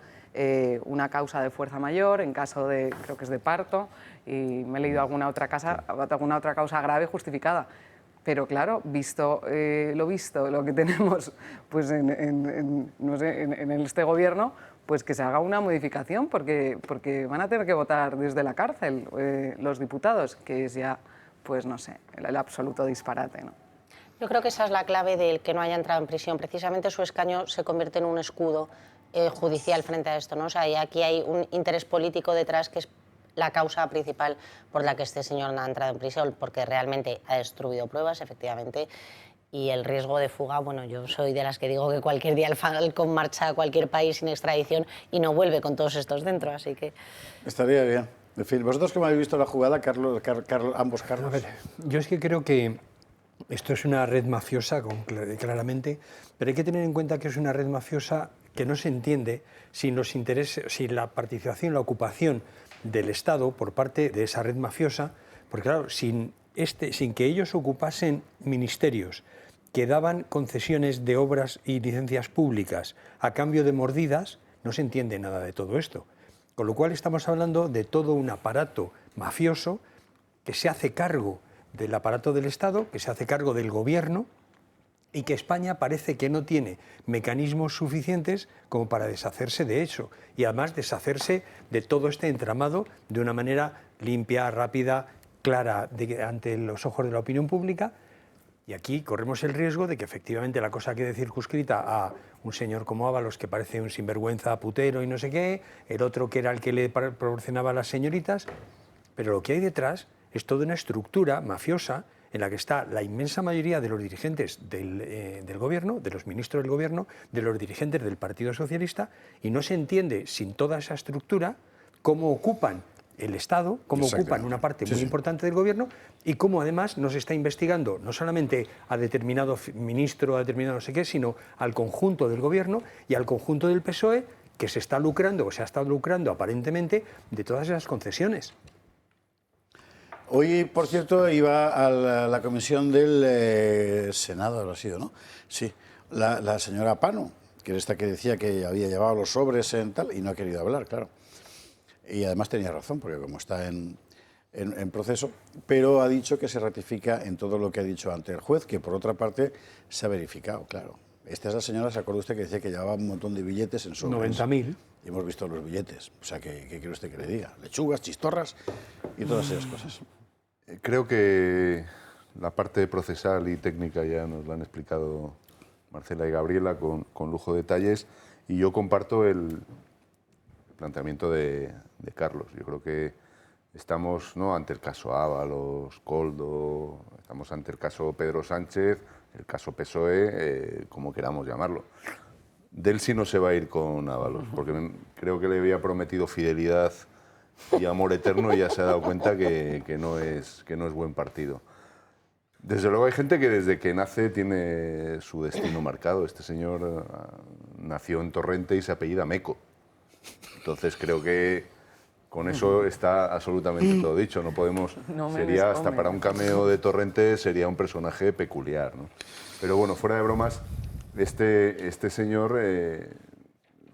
una causa de fuerza mayor, en caso de, creo que es de parto, y me he leído alguna otra causa grave justificada. Pero claro, visto lo que tenemos pues no sé, en este gobierno, pues que se haga una modificación, porque van a tener que votar desde la cárcel los diputados, que es ya, pues no sé, el absoluto disparate, ¿no? Yo creo que esa es la clave del que no haya entrado en prisión. Precisamente su escaño se convierte en un escudo judicial frente a esto, ¿no? O sea, y aquí hay un interés político detrás que es la causa principal por la que este señor no ha entrado en prisión, porque realmente ha destruido pruebas, efectivamente, y el riesgo de fuga, bueno, yo soy de las que digo que cualquier día el Falcon marcha a cualquier país sin extradición y no vuelve con todos estos dentro, así que... Estaría bien. En fin, vosotros cómo habéis visto la jugada, ambos Carlos. A ver, yo es que creo que esto es una red mafiosa, claramente, pero hay que tener en cuenta que es una red mafiosa que no se entiende sin los intereses, sin la participación, la ocupación del Estado por parte de esa red mafiosa, porque claro, sin que ellos ocupasen ministerios que daban concesiones de obras y licencias públicas a cambio de mordidas, no se entiende nada de todo esto. Con lo cual estamos hablando de todo un aparato mafioso que se hace cargo del aparato del Estado, que se hace cargo del gobierno, y que España parece que no tiene mecanismos suficientes como para deshacerse de eso, y además deshacerse de todo este entramado de una manera limpia, rápida, clara ante los ojos de la opinión pública. Y aquí corremos el riesgo de que efectivamente la cosa quede circunscrita a un señor como Ábalos, que parece un sinvergüenza putero y no sé qué, el otro que era el que le proporcionaba a las señoritas, pero lo que hay detrás es toda una estructura mafiosa en la que está la inmensa mayoría de los dirigentes del gobierno, de los ministros del gobierno, de los dirigentes del Partido Socialista, y no se entiende sin toda esa estructura cómo ocupan el Estado, cómo ocupan una parte muy importante del gobierno, y cómo además no se está investigando no solamente a determinado ministro, a determinado no sé qué, sino al conjunto del gobierno y al conjunto del PSOE, que se está lucrando o se ha estado lucrando aparentemente de todas esas concesiones. Hoy, por cierto, iba a la comisión del Senado, habrá sido, ¿no? Sí, la señora Pano, que era esta que decía que había llevado los sobres en tal, y no ha querido hablar, claro. Y además tenía razón, porque como está en proceso, pero ha dicho que se ratifica en todo lo que ha dicho ante el juez, que por otra parte se ha verificado, claro. Esta es la señora, ¿se acuerda usted que decía que llevaba un montón de billetes en sobres? 90.000. Y hemos visto los billetes. O sea, ¿qué quiere usted que le diga? Lechugas, chistorras y todas esas cosas. Creo que la parte procesal y técnica ya nos la han explicado Marcela y Gabriela con lujo de detalles, y yo comparto el planteamiento de Carlos. Yo creo que estamos no ante el caso Ábalos, Koldo, estamos ante el caso Pedro Sánchez, el caso PSOE, como queramos llamarlo. Del sí no se va a ir con Ábalos, porque creo que le había prometido fidelidad y amor eterno, y ya se ha dado cuenta que no es buen partido. Desde luego hay gente que desde que nace tiene su destino marcado. Este señor nació en Torrente y se apellida Meco. Entonces creo que con eso está absolutamente todo dicho. No podemos, sería hasta para un cameo de Torrente sería un personaje peculiar, ¿no? Pero bueno, fuera de bromas, este señor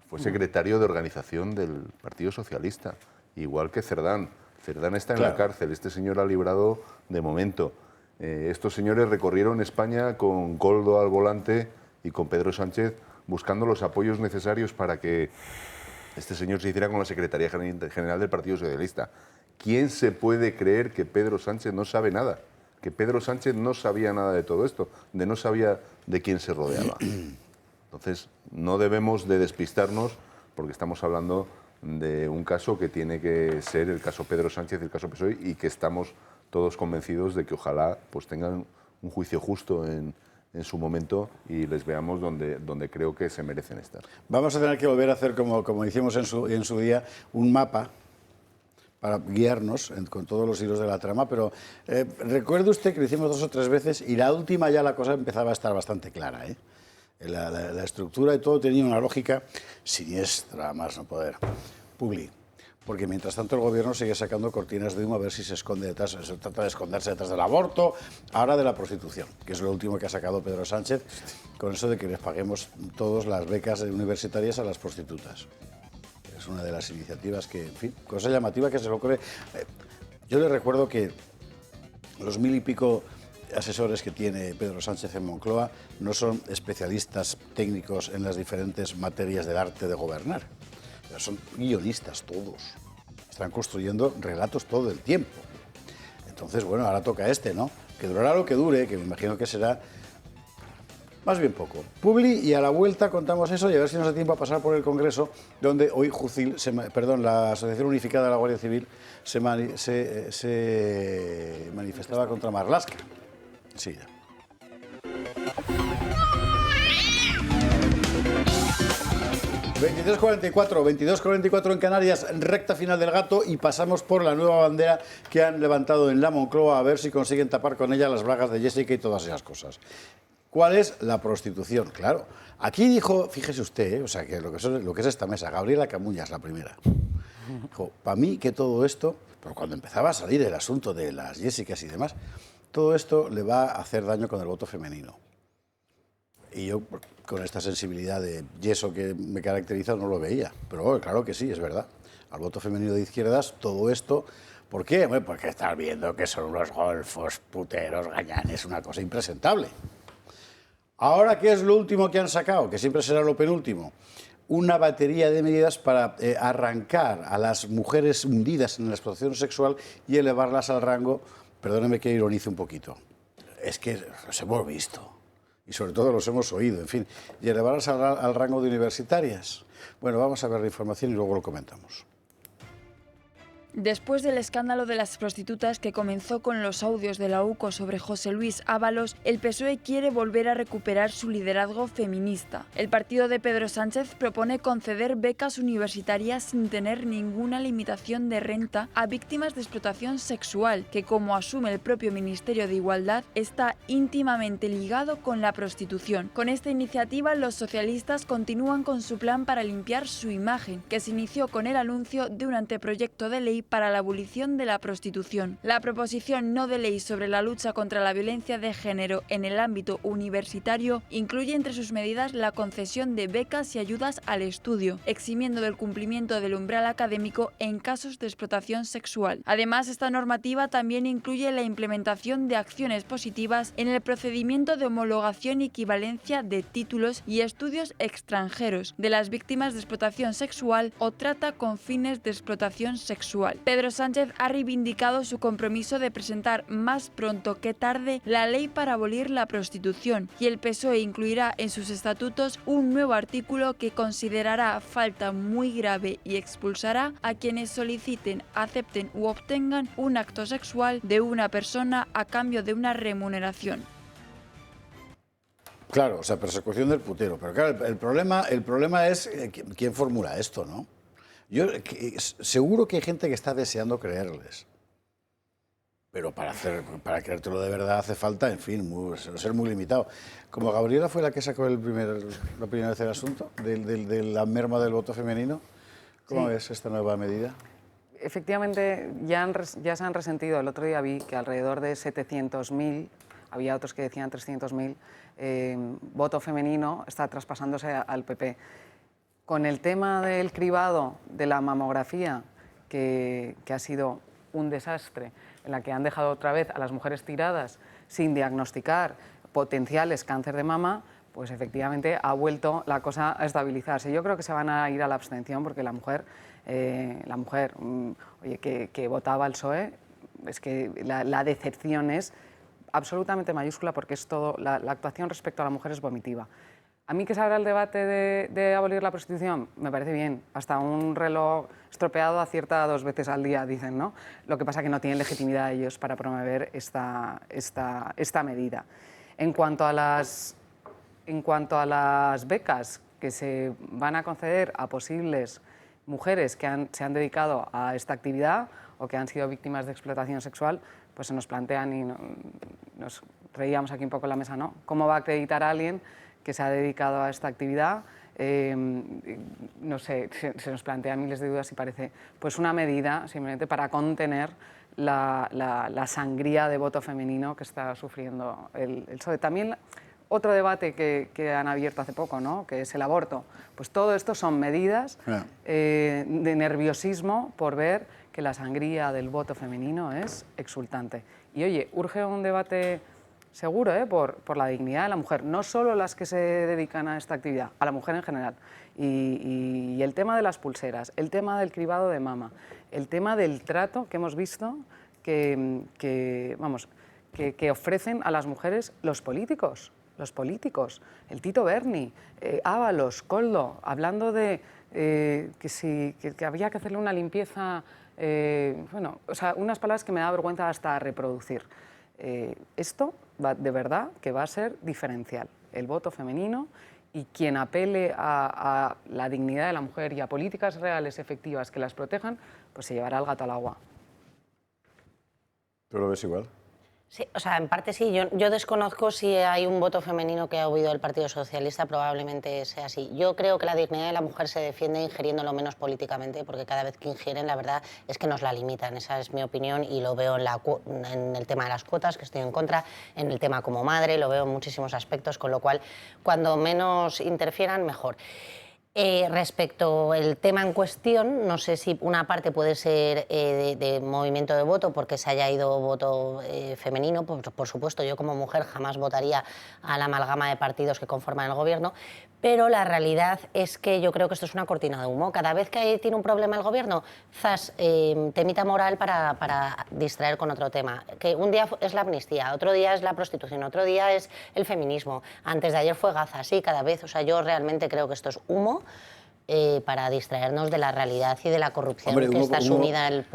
fue secretario de organización del Partido Socialista, igual que Cerdán. Cerdán está en la cárcel, este señor ha librado de momento. Estos señores recorrieron España con Koldo al volante y con Pedro Sánchez buscando los apoyos necesarios para que este señor se hiciera con la Secretaría General del Partido Socialista. ¿Quién se puede creer que Pedro Sánchez no sabe nada? Que Pedro Sánchez no sabía nada de todo esto, no sabía de quién se rodeaba. Entonces, no debemos de despistarnos, porque estamos hablando de un caso que tiene que ser el caso Pedro Sánchez y el caso PSOE, y que estamos todos convencidos de que ojalá pues tengan un juicio justo en su momento y les veamos donde creo que se merecen estar. Vamos a tener que volver a hacer, como hicimos en su día, un mapa para guiarnos con todos los hilos de la trama, pero recuerde usted que lo hicimos 2 o 3 veces y la última ya la cosa empezaba a estar bastante clara, ¿eh? La estructura y todo tenía una lógica siniestra, más no poder. Publi. Porque mientras tanto el gobierno sigue sacando cortinas de humo a ver si se esconde detrás, se trata de esconderse detrás del aborto, ahora de la prostitución, que es lo último que ha sacado Pedro Sánchez, con eso de que les paguemos todos las becas universitarias a las prostitutas. Es una de las iniciativas que, en fin, cosa llamativa que se le ocurre. Yo le recuerdo que los 1000 y pico asesores que tiene Pedro Sánchez en Moncloa no son especialistas técnicos en las diferentes materias del arte de gobernar. Son guionistas todos. Están construyendo relatos todo el tiempo. Entonces, bueno, ahora toca ¿no? Que durará lo que dure, que me imagino que será más bien poco. Publi, y a la vuelta contamos eso y a ver si nos da tiempo a pasar por el Congreso, donde hoy la Asociación Unificada de la Guardia Civil se manifestaba contra Marlaska. Sí, ya. ...22:44 en Canarias, recta final del Gato, y pasamos por la nueva bandera que han levantado en la Moncloa a ver si consiguen tapar con ella las bragas de Jessica y todas esas cosas. ¿Cuál es la prostitución? Claro, aquí dijo, fíjese usted, o sea, que lo que es esta mesa, Gabriela Camuñas, la primera, Para mí que todo esto, pero cuando empezaba a salir el asunto de las Jessicas y demás, todo esto le va a hacer daño con el voto femenino. Y yo, con esta sensibilidad de yeso que me caracteriza, no lo veía. Pero claro que sí, es verdad. Al voto femenino de izquierdas, todo esto... ¿Por qué? Bueno, porque estás viendo que son unos golfos, puteros, gañanes, una cosa impresentable. Ahora, ¿qué es lo último que han sacado? Que siempre será lo penúltimo. Una batería de medidas para arrancar a las mujeres hundidas en la explotación sexual y elevarlas al rango, perdóneme que ironice un poquito, es que los hemos visto. Y sobre todo los hemos oído, en fin, y elevarlas al rango de universitarias. Bueno, vamos a ver la información y luego lo comentamos. Después del escándalo de las prostitutas que comenzó con los audios de la UCO sobre José Luis Ábalos, el PSOE quiere volver a recuperar su liderazgo feminista. El partido de Pedro Sánchez propone conceder becas universitarias sin tener ninguna limitación de renta a víctimas de explotación sexual, que, como asume el propio Ministerio de Igualdad, está íntimamente ligado con la prostitución. Con esta iniciativa, los socialistas continúan con su plan para limpiar su imagen, que se inició con el anuncio de un anteproyecto de ley para la abolición de la prostitución. La proposición no de ley sobre la lucha contra la violencia de género en el ámbito universitario incluye entre sus medidas la concesión de becas y ayudas al estudio, eximiendo del cumplimiento del umbral académico en casos de explotación sexual. Además, esta normativa también incluye la implementación de acciones positivas en el procedimiento de homologación y equivalencia de títulos y estudios extranjeros de las víctimas de explotación sexual o trata con fines de explotación sexual. Pedro Sánchez ha reivindicado su compromiso de presentar más pronto que tarde la ley para abolir la prostitución y el PSOE incluirá en sus estatutos un nuevo artículo que considerará falta muy grave y expulsará a quienes soliciten, acepten u obtengan un acto sexual de una persona a cambio de una remuneración. Claro, o sea, persecución del putero. Pero claro, el problema es quién formula esto, ¿no? Yo seguro que hay gente que está deseando creerles. Pero para creértelo de verdad hace falta, en fin, ser muy limitado. Como Gabriela fue la que sacó la primera vez el asunto de la merma del voto femenino, ¿cómo ves esta nueva medida? Efectivamente, ya se han resentido. El otro día vi que alrededor de 700.000, había otros que decían 300.000, voto femenino está traspasándose al PP. Con el tema del cribado de la mamografía, que ha sido un desastre, en la que han dejado otra vez a las mujeres tiradas sin diagnosticar potenciales cáncer de mama, pues efectivamente ha vuelto la cosa a estabilizarse. Yo creo que se van a ir a la abstención porque la mujer que votaba al PSOE, es que la decepción es absolutamente mayúscula porque es todo, la actuación respecto a la mujer es vomitiva. A mí que se abra el debate de abolir la prostitución, me parece bien. Hasta un reloj estropeado acierta 2 veces al día, dicen, ¿no? Lo que pasa es que no tienen legitimidad ellos para promover esta medida. En cuanto a las becas que se van a conceder a posibles mujeres que se han dedicado a esta actividad o que han sido víctimas de explotación sexual, pues se nos plantean y nos reíamos aquí un poco en la mesa, ¿no? ¿Cómo va a acreditar a alguien que se ha dedicado a esta actividad? No sé, se nos plantean miles de dudas y parece pues una medida simplemente para contener la sangría de voto femenino que está sufriendo el PSOE. También otro debate que han abierto hace poco, ¿no? Que es el aborto. Pues todo esto son medidas de nerviosismo por ver que la sangría del voto femenino es exultante. Y oye, urge un debate seguro, por la dignidad de la mujer, no solo las que se dedican a esta actividad, a la mujer en general. Y el tema de las pulseras, el tema del cribado de mama, el tema del trato que hemos visto que ofrecen a las mujeres los políticos, el Tito Berni, Ábalos, Koldo, hablando de que había que hacerle una limpieza, unas palabras que me da vergüenza hasta reproducir. Esto de verdad que va a ser diferencial, el voto femenino, y quien apele a la dignidad de la mujer y a políticas reales efectivas que las protejan, pues se llevará el gato al agua. ¿Tú lo ves igual? Sí, o sea, en parte sí. Yo desconozco si hay un voto femenino que ha huido del Partido Socialista, probablemente sea así. Yo creo que la dignidad de la mujer se defiende ingiriéndolo menos políticamente, porque cada vez que ingieren, la verdad es que nos la limitan. Esa es mi opinión y lo veo en el tema de las cuotas, que estoy en contra, en el tema como madre, lo veo en muchísimos aspectos, con lo cual, cuando menos interfieran, mejor. Respecto al tema en cuestión, no sé si una parte puede ser de movimiento de voto porque se haya ido voto femenino, por supuesto, yo como mujer jamás votaría a la amalgama de partidos que conforman el gobierno, pero la realidad es que yo creo que esto es una cortina de humo. Cada vez que tiene un problema el gobierno, zas, temita moral para distraer con otro tema. Que un día es la amnistía, otro día es la prostitución, otro día es el feminismo, antes de ayer fue Gaza, sí, cada vez. O sea, yo realmente creo que esto es humo para distraernos de la realidad y de la corrupción. Hombre, que está sumida el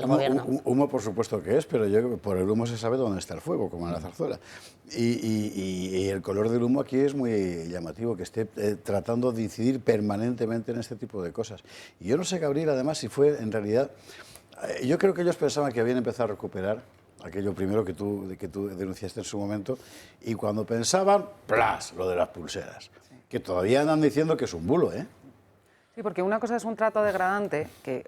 gobierno. Humo por supuesto que es, pero por el humo se sabe dónde está el fuego, como en la zarzuela. Y el color del humo aquí es muy llamativo, que esté tratando de incidir permanentemente en este tipo de cosas. Y yo no sé, Gabriel, además, si fue en realidad... yo creo que ellos pensaban que habían empezado a recuperar aquello primero que tú denunciaste en su momento, y cuando pensaban, ¡plas!, lo de las pulseras. Que todavía andan diciendo que es un bulo, ¿eh? Sí, porque una cosa es un trato degradante que,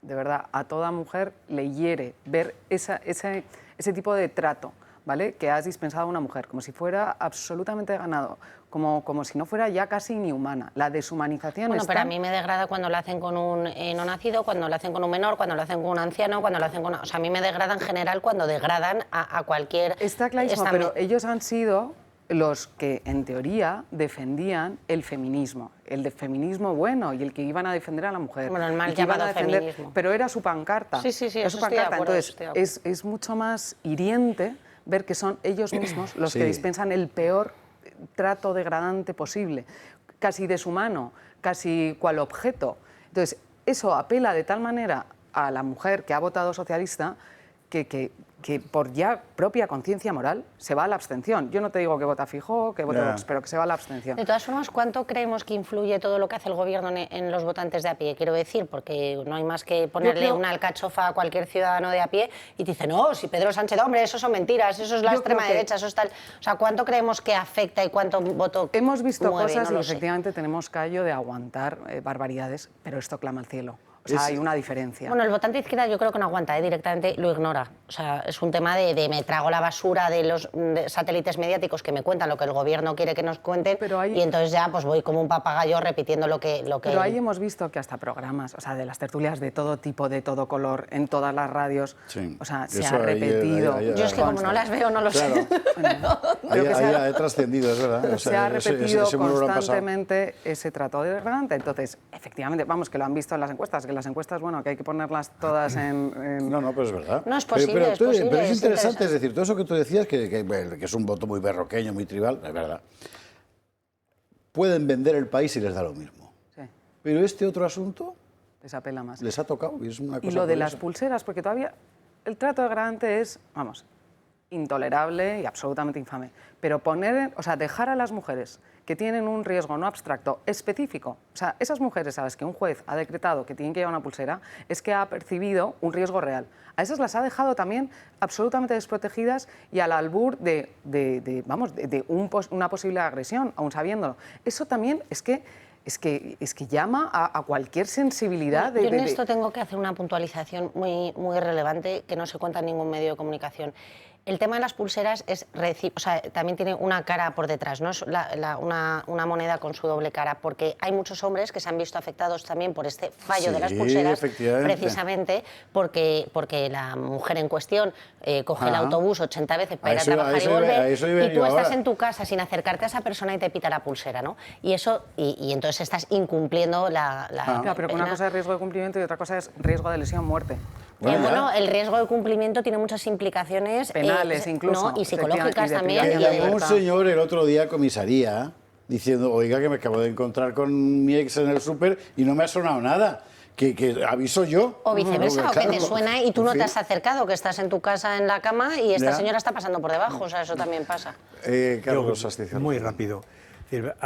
de verdad, a toda mujer le hiere ver ese tipo de trato, ¿vale?, que has dispensado a una mujer, como si fuera absolutamente ganado, como si no fuera ya casi inhumana. La deshumanización Bueno, pero a mí me degrada cuando lo hacen con un no nacido, cuando lo hacen con un menor, cuando lo hacen con un anciano, cuando lo hacen con... O sea, a mí me degrada en general cuando degradan a cualquier... Está clarísimo, pero ellos han sido los que, en teoría, defendían el feminismo bueno y el que iban a defender a la mujer. Bueno, el mal llamado feminismo. Pero era su pancarta. Sí, era su pancarta. Entonces, es mucho más hiriente ver que son ellos mismos los que dispensan el peor trato degradante posible, casi deshumano, casi cual objeto. Entonces, eso apela de tal manera a la mujer que ha votado socialista que por ya propia conciencia moral se va a la abstención. Yo no te digo que vota fijo, que vote Vox, pero que se va a la abstención. De todas formas, ¿cuánto creemos que influye todo lo que hace el gobierno en los votantes de a pie? Quiero decir, porque no hay más que ponerle una alcachofa a cualquier ciudadano de a pie y te dice, no, si Pedro Sánchez, hombre, eso son mentiras, eso es la extrema derecha, eso es tal... O sea, ¿cuánto creemos que afecta y cuánto voto Hemos visto mueve? Cosas no y efectivamente tenemos callo de aguantar barbaridades, pero esto clama al cielo. O sea, hay una diferencia. Bueno, el votante de izquierda yo creo que no aguanta, directamente lo ignora. O sea, es un tema de me trago la basura de los satélites mediáticos que me cuentan lo que el gobierno quiere que nos cuenten y entonces ya pues voy como un papagayo repitiendo lo que... Pero ahí hemos visto que hasta programas, o sea, de las tertulias de todo tipo, de todo color, en todas las radios, o sea, se ha repetido. Yo es que como no las veo, no lo sé. Ahí ha trascendido, es verdad. O sea, se ha repetido constantemente ese trato degradante. Entonces, efectivamente, vamos, que lo han visto en las encuestas, que las encuestas, bueno, que hay que ponerlas todas en... No, pero es verdad. No, es posible, es posible. Pero es interesante, es decir, todo eso que tú decías, que es un voto muy berroqueño, muy tribal, es verdad. Pueden vender el país y les da lo mismo. Sí. Pero este otro asunto... Les apela más. Les ha tocado y es una cosa... Y lo de las pulseras, porque todavía el trato degradante es, vamos, intolerable y absolutamente infame. Pero dejar a las mujeres que tienen un riesgo no abstracto, específico, o sea, esas mujeres a las que un juez ha decretado que tienen que llevar una pulsera, es que ha percibido un riesgo real. A esas las ha dejado también absolutamente desprotegidas y al albur de una posible agresión, aún sabiéndolo. Eso también es que llama a cualquier sensibilidad. Yo en esto tengo que hacer una puntualización muy relevante que no se cuenta en ningún medio de comunicación. El tema de las pulseras también tiene una cara por detrás, no es una moneda con su doble cara, porque hay muchos hombres que se han visto afectados también por este fallo de las pulseras, precisamente porque la mujer en cuestión coge el autobús 80 veces para ir a trabajar y volver, y tú estás en tu casa sin acercarte a esa persona y te pita la pulsera, ¿no? Y eso y entonces estás incumpliendo la Claro, pero una cosa es riesgo de cumplimiento y otra cosa es riesgo de lesión, muerte. Bueno, el riesgo de cumplimiento tiene muchas implicaciones penales incluso, y psicológicas también. Que llamó un señor el otro día a comisaría diciendo, oiga, que me acabo de encontrar con mi ex en el súper y no me ha sonado nada. Que aviso yo. O viceversa, o que te suena y tú no te has acercado, que estás en tu casa en la cama y esta señora está pasando por debajo, o sea, eso también pasa. Carlos Astizarro. Muy rápido.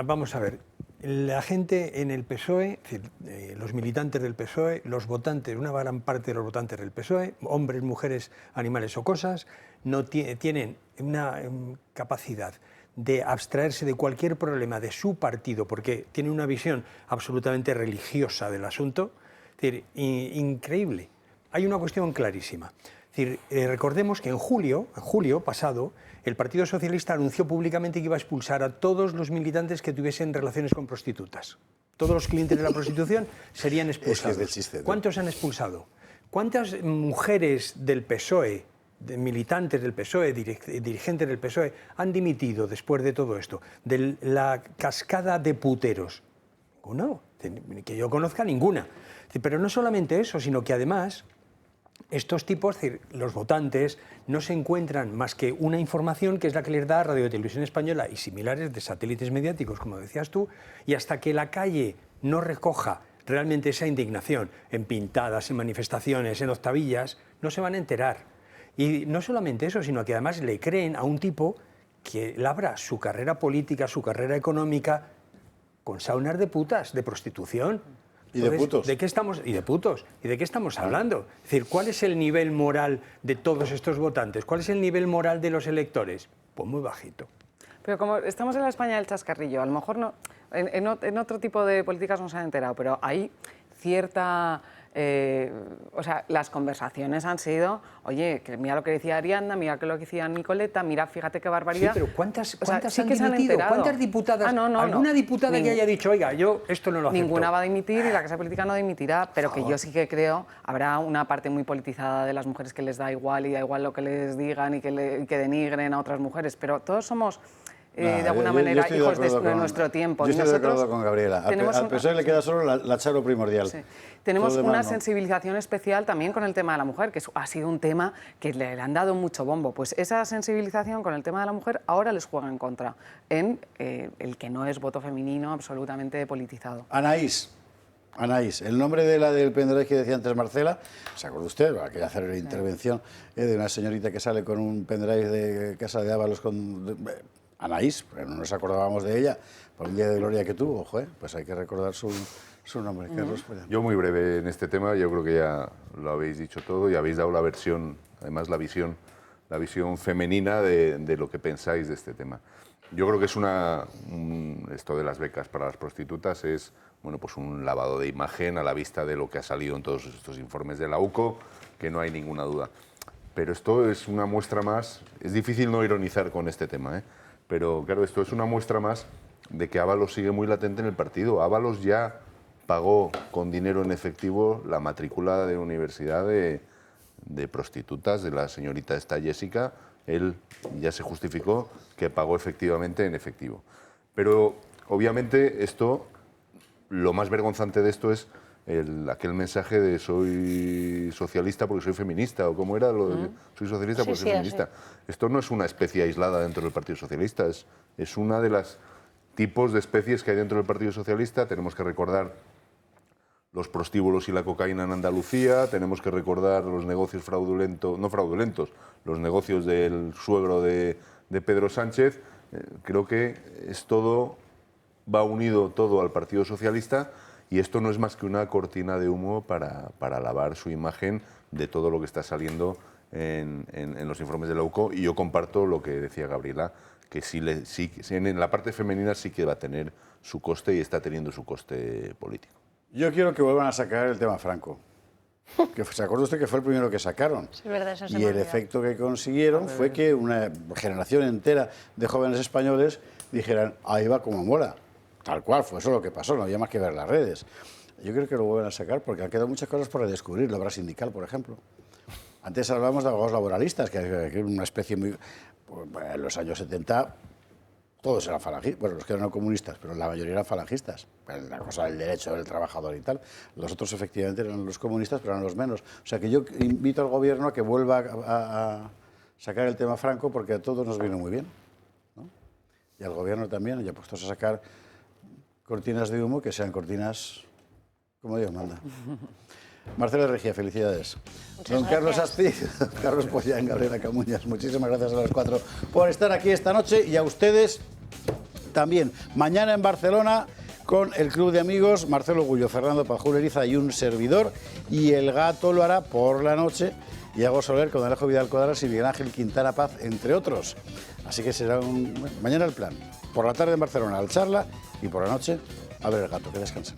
Vamos a ver. la gente en el PSOE, es decir, los militantes del PSOE, los votantes, una gran parte de los votantes del PSOE, hombres, mujeres, animales o cosas, no tienen una capacidad de abstraerse de cualquier problema de su partido, porque tienen una visión absolutamente religiosa del asunto, es decir, increíble. Hay una cuestión clarísima. Es decir, recordemos que en julio pasado, el Partido Socialista anunció públicamente que iba a expulsar a todos los militantes que tuviesen relaciones con prostitutas. Todos los clientes de la prostitución serían expulsados. ¿Cuántos han expulsado? ¿Cuántas mujeres del PSOE, de militantes del PSOE, dirigentes del PSOE, han dimitido después de todo esto? De la cascada de puteros. No, que yo conozca ninguna. Pero no solamente eso, sino que además estos tipos, los votantes, no se encuentran más que una información que es la que les da Radio Televisión Española y similares de satélites mediáticos, como decías tú, y hasta que la calle no recoja realmente esa indignación en pintadas, en manifestaciones, en octavillas, no se van a enterar. Y no solamente eso, sino que además le creen a un tipo que labra su carrera política, su carrera económica, con saunas de putas, de prostitución. Y de putos. ¿De qué estamos, y de putos. ¿Y de qué estamos hablando? Es decir, ¿cuál es el nivel moral de todos estos votantes? ¿Cuál es el nivel moral de los electores? Pues muy bajito. Pero como estamos en la España del chascarrillo, a lo mejor no, en otro tipo de políticas no se han enterado, pero hay cierta... o sea, las conversaciones han sido, oye, que mira lo que decía Ariadna, mira lo que decía Nicoleta, mira, fíjate qué barbaridad. Sí, pero ¿cuántas sí han que se dimitido? han ¿Cuántas diputadas? ¿Alguna diputada que haya dicho, oiga, yo esto no lo acepto? Ninguna va a dimitir y la Casa Política no dimitirá, pero que yo sí que creo, habrá una parte muy politizada de las mujeres que les da igual y da igual lo que les digan y que denigren a otras mujeres, pero todos somos... de alguna manera, hijos de nuestro tiempo. Yo estoy de acuerdo con Gabriela. Al PSOE le queda solo la charo primordial. Sí. Tenemos una sensibilización especial también con el tema de la mujer, que ha sido un tema que le han dado mucho bombo. Pues esa sensibilización con el tema de la mujer ahora les juega en contra, en el que no es voto femenino absolutamente politizado. Anaís, el nombre de la del pendrive que decía antes Marcela, ¿se acuerda usted? Quería hacer la intervención de una señorita que sale con un pendrive de Casa de Ábalos con... Anaís, pero no nos acordábamos de ella por el día de gloria que tuvo, pues hay que recordar su nombre. Yo muy breve en este tema, yo creo que ya lo habéis dicho todo y habéis dado la versión, además la visión femenina de lo que pensáis de este tema. Yo creo que es esto de las becas para las prostitutas es pues un lavado de imagen a la vista de lo que ha salido en todos estos informes de la UCO, que no hay ninguna duda. Pero esto es una muestra más, es difícil no ironizar con este tema, pero claro, esto es una muestra más de que Ábalos sigue muy latente en el partido. Ábalos ya pagó con dinero en efectivo la matrícula de universidad de prostitutas de la señorita esta Jessica. Él ya se justificó que pagó efectivamente en efectivo. Pero obviamente esto, lo más vergonzante de esto es aquel mensaje de soy socialista porque soy feminista, o cómo era lo de soy socialista porque soy feminista. Esto no es una especie aislada dentro del Partido Socialista, es una de las tipos de especies que hay dentro del Partido Socialista. Tenemos que recordar los prostíbulos y la cocaína en Andalucía, tenemos que recordar los negocios los negocios del suegro de Pedro Sánchez. Creo que va unido todo al Partido Socialista. Y esto no es más que una cortina de humo para lavar su imagen de todo lo que está saliendo en los informes de la UCO. Y yo comparto lo que decía Gabriela, que en la parte femenina sí que va a tener su coste y está teniendo su coste político. Yo quiero que vuelvan a sacar el tema Franco. ¿Se acuerda usted que fue el primero que sacaron? Sí, es verdad, eso se y el efecto que consiguieron fue que una generación entera de jóvenes españoles dijeran, ahí va como mola. Tal cual, fue eso lo que pasó, no había más que ver las redes. Yo creo que lo vuelven a sacar porque han quedado muchas cosas por redescubrir, la obra sindical, por ejemplo. Antes hablábamos de abogados laboralistas, que era una especie muy... en los años 70 todos eran falangistas, bueno, los que eran no comunistas, pero la mayoría eran falangistas. La cosa del derecho del trabajador y tal. Los otros efectivamente eran los comunistas, pero eran los menos. O sea que yo invito al gobierno a que vuelva a sacar el tema Franco porque a todos nos vino muy bien, ¿no? Y al gobierno también, ya puestos a sacar cortinas de humo que sean cortinas como Dios manda. Marcela Regia, felicidades. Don Carlos Astiz, Carlos Pollán, Gabriela Camuñas, muchísimas gracias a los cuatro por estar aquí esta noche y a ustedes también. Mañana en Barcelona con el Club de Amigos, Marcelo Gullo, Fernando Pajuleriza y un servidor, y el Gato lo hará por la noche, Iago Soler con Alejo Vidal Cuadras y Miguel Ángel Quintana Paz, entre otros. Así que será mañana el plan. Por la tarde en Barcelona al Charla y por la noche a ver el Gato. Que descansen.